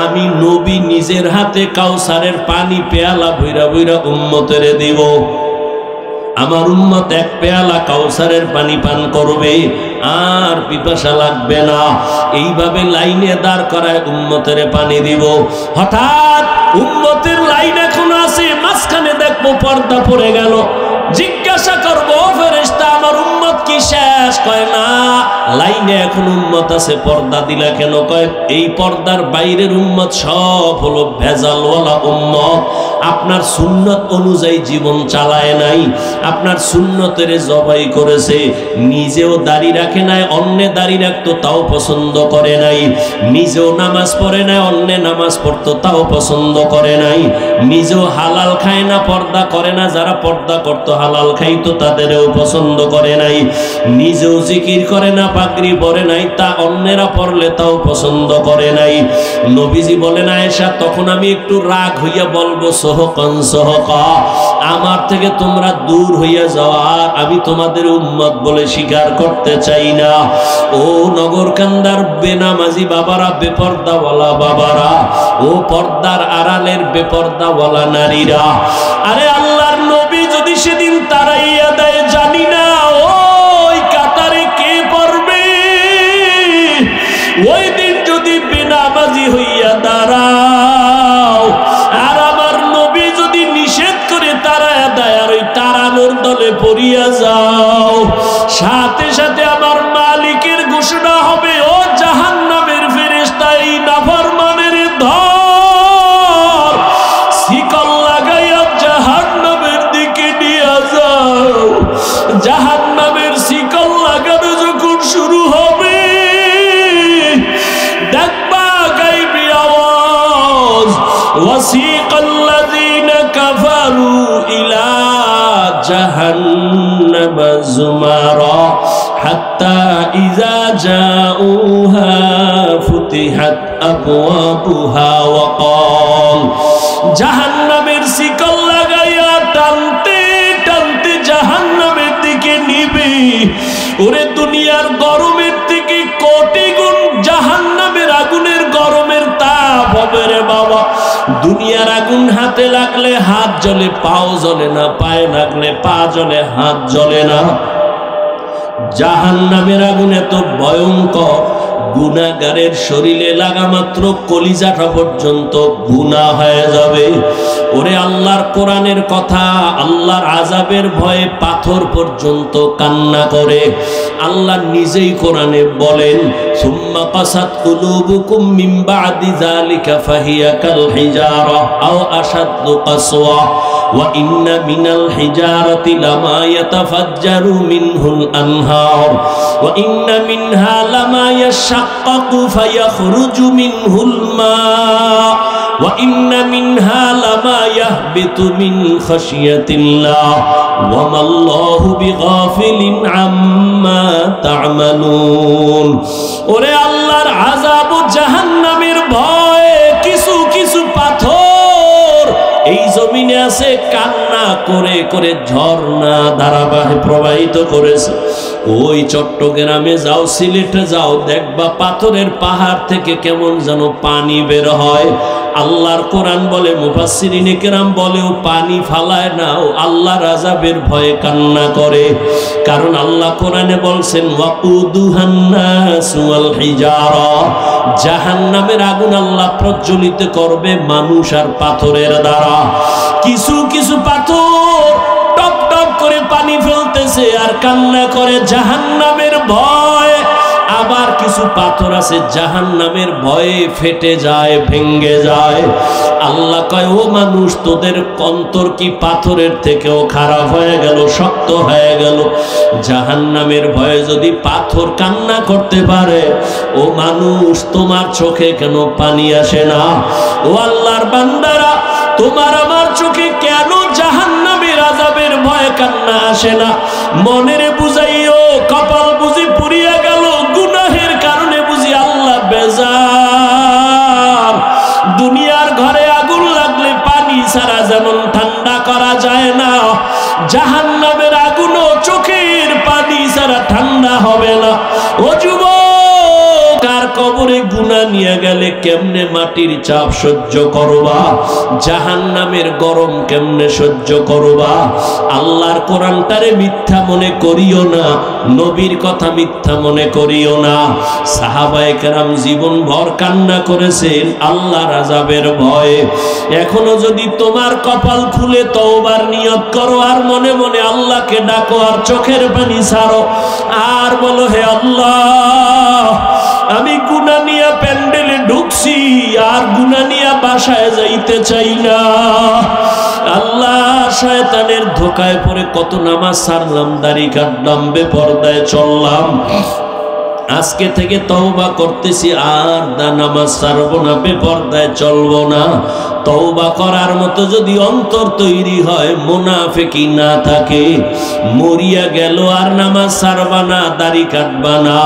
আমি নবী নিজের হাতে কাউসারের পানি পেয়ালা ভইরা ভইরা উম্মতেরে দিব। আমার উম্মত এক পেয়ালা কাউসারের পানি পান করবে, আর পিপাসা লাগবে না। এইভাবে লাইনে দাঁড় করায় উম্মতের পানি দিব। হঠাৎ উম্মতের লাইন এখন আছে, মাঝখানে দেখবো পর্দা পড়ে গেল। জিজ্ঞাসা করবো ফেরেশতা, আমার উম্মত কি শেষ? কয় না, লাইনে এখন উম্মত আছে, পর্দা দিলা কেন? কয় এই পর্দার বাইরের উম্মত সব হলো ভেজালওয়ালা উম্মত। আপনার সুন্নত অনুযায়ী জীবন চালায় নাই, আপনার সুন্নতের জবাই করেছে, নিজেও দাড়ি রাখে নাই, অন্যে দাড়ি রাখতো তাও পছন্দ করে নাই, নিজেও নামাজ পড়ে নাই, অন্যে নামাজ পড়তো তাও পছন্দ করে নাই, নিজেও হালাল খায় না, পর্দা করে না, যারা পর্দা করতো হালাল খাইতো তাদেরও পছন্দ করে নাই, নিজেও জিকির করে না, পাগড়ি পরে নাই, তা অন্যেরা পড়লে তাও পছন্দ করে নাই। নবীজি বলেন, আয়েশা, তখন আমি একটু রাগ হইয়া বলবো, সহকন সহকা, আমার থেকে তোমরা দূর হইয়া যাও, আর আমি তোমাদের উম্মত বলে স্বীকার করতে চাই না। ও নগর কান্দার বেনামাজি বাবারা, বেপর্দাওয়ালা বাবারা, ও পর্দার আড়ালের বেপর্দাওয়ালা নারীরা, আরে আল্লাহর নবী যদি সেদিন তারাইয়া দেয় জানি না ওই কাতারে কে পড়বে। ওই দিন যদি বেনামাজি হইয়া দাঁড়াও, আর আমার নবী যদি নিষেধ করে তারাইয়া দেয়, আর ওই তারানোর দলে পড়িয়া যাও, সাথে সাথে আমার মালিকের ঘোষণা হবে, ও জাহান্নামের ফেরেশতা, এই নাফরমানের ধর, শিকল লাগাইয়া জাহান্নামের দিকে নিয়ে যাও। জাহান্নামের শিকল লাগানো যখন শুরু হবে, দেখবা গাইবি আওয়াজ, ওয়াসিকাল্লাযীনা কাফারু ইলা জাহান্নাম যুমারা হাত্তা ইযা জাউহা ফুতিহাত আবওয়াবুহা ওয়া ক্বাল। জাহান্নামের শিকল লাগাইয়া টানতে টানতে জাহান্নামের দিকে নিবে। ওরে দুনিয়ার গরমের থেকে কোটি গুণ জাহান্নামের আগুনের গরমের তাপ হবে রে বাবা। দুনিয়ার আগুন হাতে লাগলে হাত জ্বলে, পাও জ্বলে না, পায়ে লাগলে পা জ্বলে, হাত জ্বলে না। জাহান্নামের আগুন এত ভয়ঙ্কর, গুনাহগারের শরীরে লাগা মাত্র কলিজাটা পর্যন্ত গুনাহ হয়ে যাবে। ও ওরে আল্লাহর কোরআনের কথা, আল্লাহর আযাবের ভয়ে পাথর পর্যন্ত কান্না করে। আল্লাহ নিজেই কোরআনে বলেন, সুম্মা কাসাত কুলুবুকুম মিন বাদি যালিকা ফাহিয়া কাল হিজারা আও আশাদ্দু কাসওয়া ওয়া ইন্না মিনাল হিজারাতি লামা ইয়াতাফাজ্জারু মিনহুল আনহার ওয়া ইন্না মিনহা লামা ইয়াশাক্কাকু ফায়াখরুজু মিনহুল মা ওয়া ইন্না মিনহা লামা ইয়াহবিতু মিন খাশিয়াতিল্লাহ ওয়া মাল্লাহু বিগাফিলিন আম্মা তা'মালুন। ওরে আল্লাহর আযাব ও জাহান্নামের ভয়ে কিছু কিছু পাথর এই জমিনে আছে, কান্না করে করে ঝর্ণা ধারাবাহিক প্রবাহিত করেছে। ওই চট্টগ্রামে যাও, সিলেটে যাও, দেখবা পাথরের পাহাড় থেকে কেমন যেন পানি বের হয়। আল্লাহর কোরআন বলে, মুফাসসিরিনে কেরাম বলেও পানি ফালায় না, ও আল্লাহর আযাবের ভয়ে কান্না করে। কারণ আল্লাহ কোরআনে বলছেন, ওয়াকুদুহান নাসু ওয়াল হিজারা, জাহান্নামের আগুন আল্লাহ প্রজ্বলিত করবে মানুষ আর পাথরের দ্বারা। কিছু কিছু পাথর টপ টপ করে পানি ফেলতেছে আর কান্না করে জাহান্নামের ভয়। আবার কিছু পাথর আছে জাহান্নামের ভয়ে ফেটে যায়, ভেঙ্গে যায়। আল্লাহ কয়, ও মানুষ, তোদের অন্তর কি পাথরের থেকেও খারাপ হয়ে গেল, শক্ত হয়ে গেল? জাহান্নামের ভয়ে যদি পাথর কান্না করতে পারে, ও মানুষ, তোমার চোখে কেন পানি আসে না? ও আল্লাহর বান্দারা, তোমার আমার চোখে কেন জাহান্নামের আযাবের ভয়ে কান্না আসে না? মনেরে বুঝাইও, কপাল বুঝি পুড়িয়া গেল, গুনাহের কারণে বুঝি আল্লাহ বেজার। দুনিয়ার ঘরে আগুন লাগলে পানি ছাড়া যেমন ঠান্ডা করা যায় না, জাহান্নামের আগুনও চোখের পানি ছাড়া ঠান্ডা হবে না। ও যুবক, কার কবরে গুনাহ নিয়ে গেলে কেমনে মাটির চাপ সহ্য করবা? জাহান্নামের গরম কেমনে সহ্য করবা? আল্লাহর কোরআনটারে মিথ্যা মনে করিও না, নবীর কথা মিথ্যা মনে করিও না। সাহাবায়ে কেরাম জীবন ভর কান্না করেছেন আল্লাহর আযাবের ভয়ে। এখনো যদি তোমার কপাল খুলে তওবার নিয়ত করো আর মনে মনে আল্লাহকে ডাকো আর চোখের পানি ছাড়ো আর বলো, হে আল্লাহ, আমি গুনাহ নিয়ে প্যান্ডেলে ঢুকছি আর গুনাহ নিয়ে বাসায় যাইতে চাই না। আল্লাহ, শয়তানের ধোকায় পড়ে কত নামাজ ছাড়লাম, দাড়ি কাটলাম, বেপরদায় চললাম। আজকে থেকে তওবা করতেছি, আর নামাজ ছাড়বো না, বেপরদায় চলবো না। তওবা করার মতো যদি অন্তর তৈরি হয়, মুনাফিকি না থাকে, মরিয়া গেল আর নামাজ ছাড়বা না, দাড়ি কাটবা না।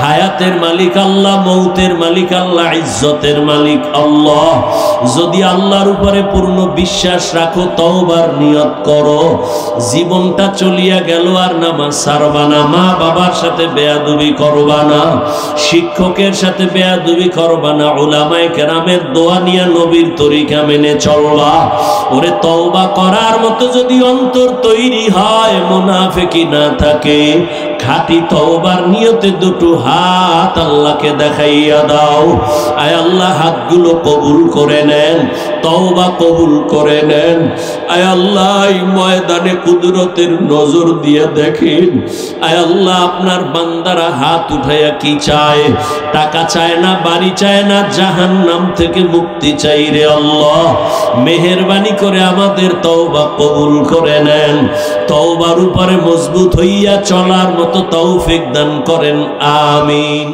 হায়াতের মালিক আল্লাহ, মৌতের মালিক আল্লাহ, ইজ্জতের মালিক আল্লাহ। যদি আল্লাহর উপরে পূর্ণ বিশ্বাস রাখো, তওবার নিয়ত করো, জীবনটা চলিয়া গেল আর নামাজ ছাড়বা না, মা বাবার সাথে বেয়াদবি করবা না, শিক্ষকের সাথে বেয়াদবি করবা না, উলামায়ে কেরামের দোয়া নিয়ে নবীর তরিকা মেনে চলবা। ওরে, তওবা করার মতো যদি অন্তর তৈরি হয়, মুনাফিকি না থাকে, খাঁটি তওবার নিয়তে দুটো হাত আল্লাহকে দেখাইয়া দাও। আয় আল্লাহ, হাতগুলো কবুল করে নেন, তওবা কবুল করে নেন। আয় আল্লাহ, এই ময়দানে কুদরতের নজর দিয়ে দেখেন। আয় আল্লাহ, আপনার বান্দারা হাত উঠাইয়া কি চায়? টাকা চায় না, বাড়ি চায় না, জাহান্নাম থেকে মুক্তি চাই রে আল্লাহ। মেহেরবানি করে আমাদের তওবা কবুল করে নেন। তওবার উপরে মজবুত হইয়া চলার মতো তৌফিক দান করেন, আমিন।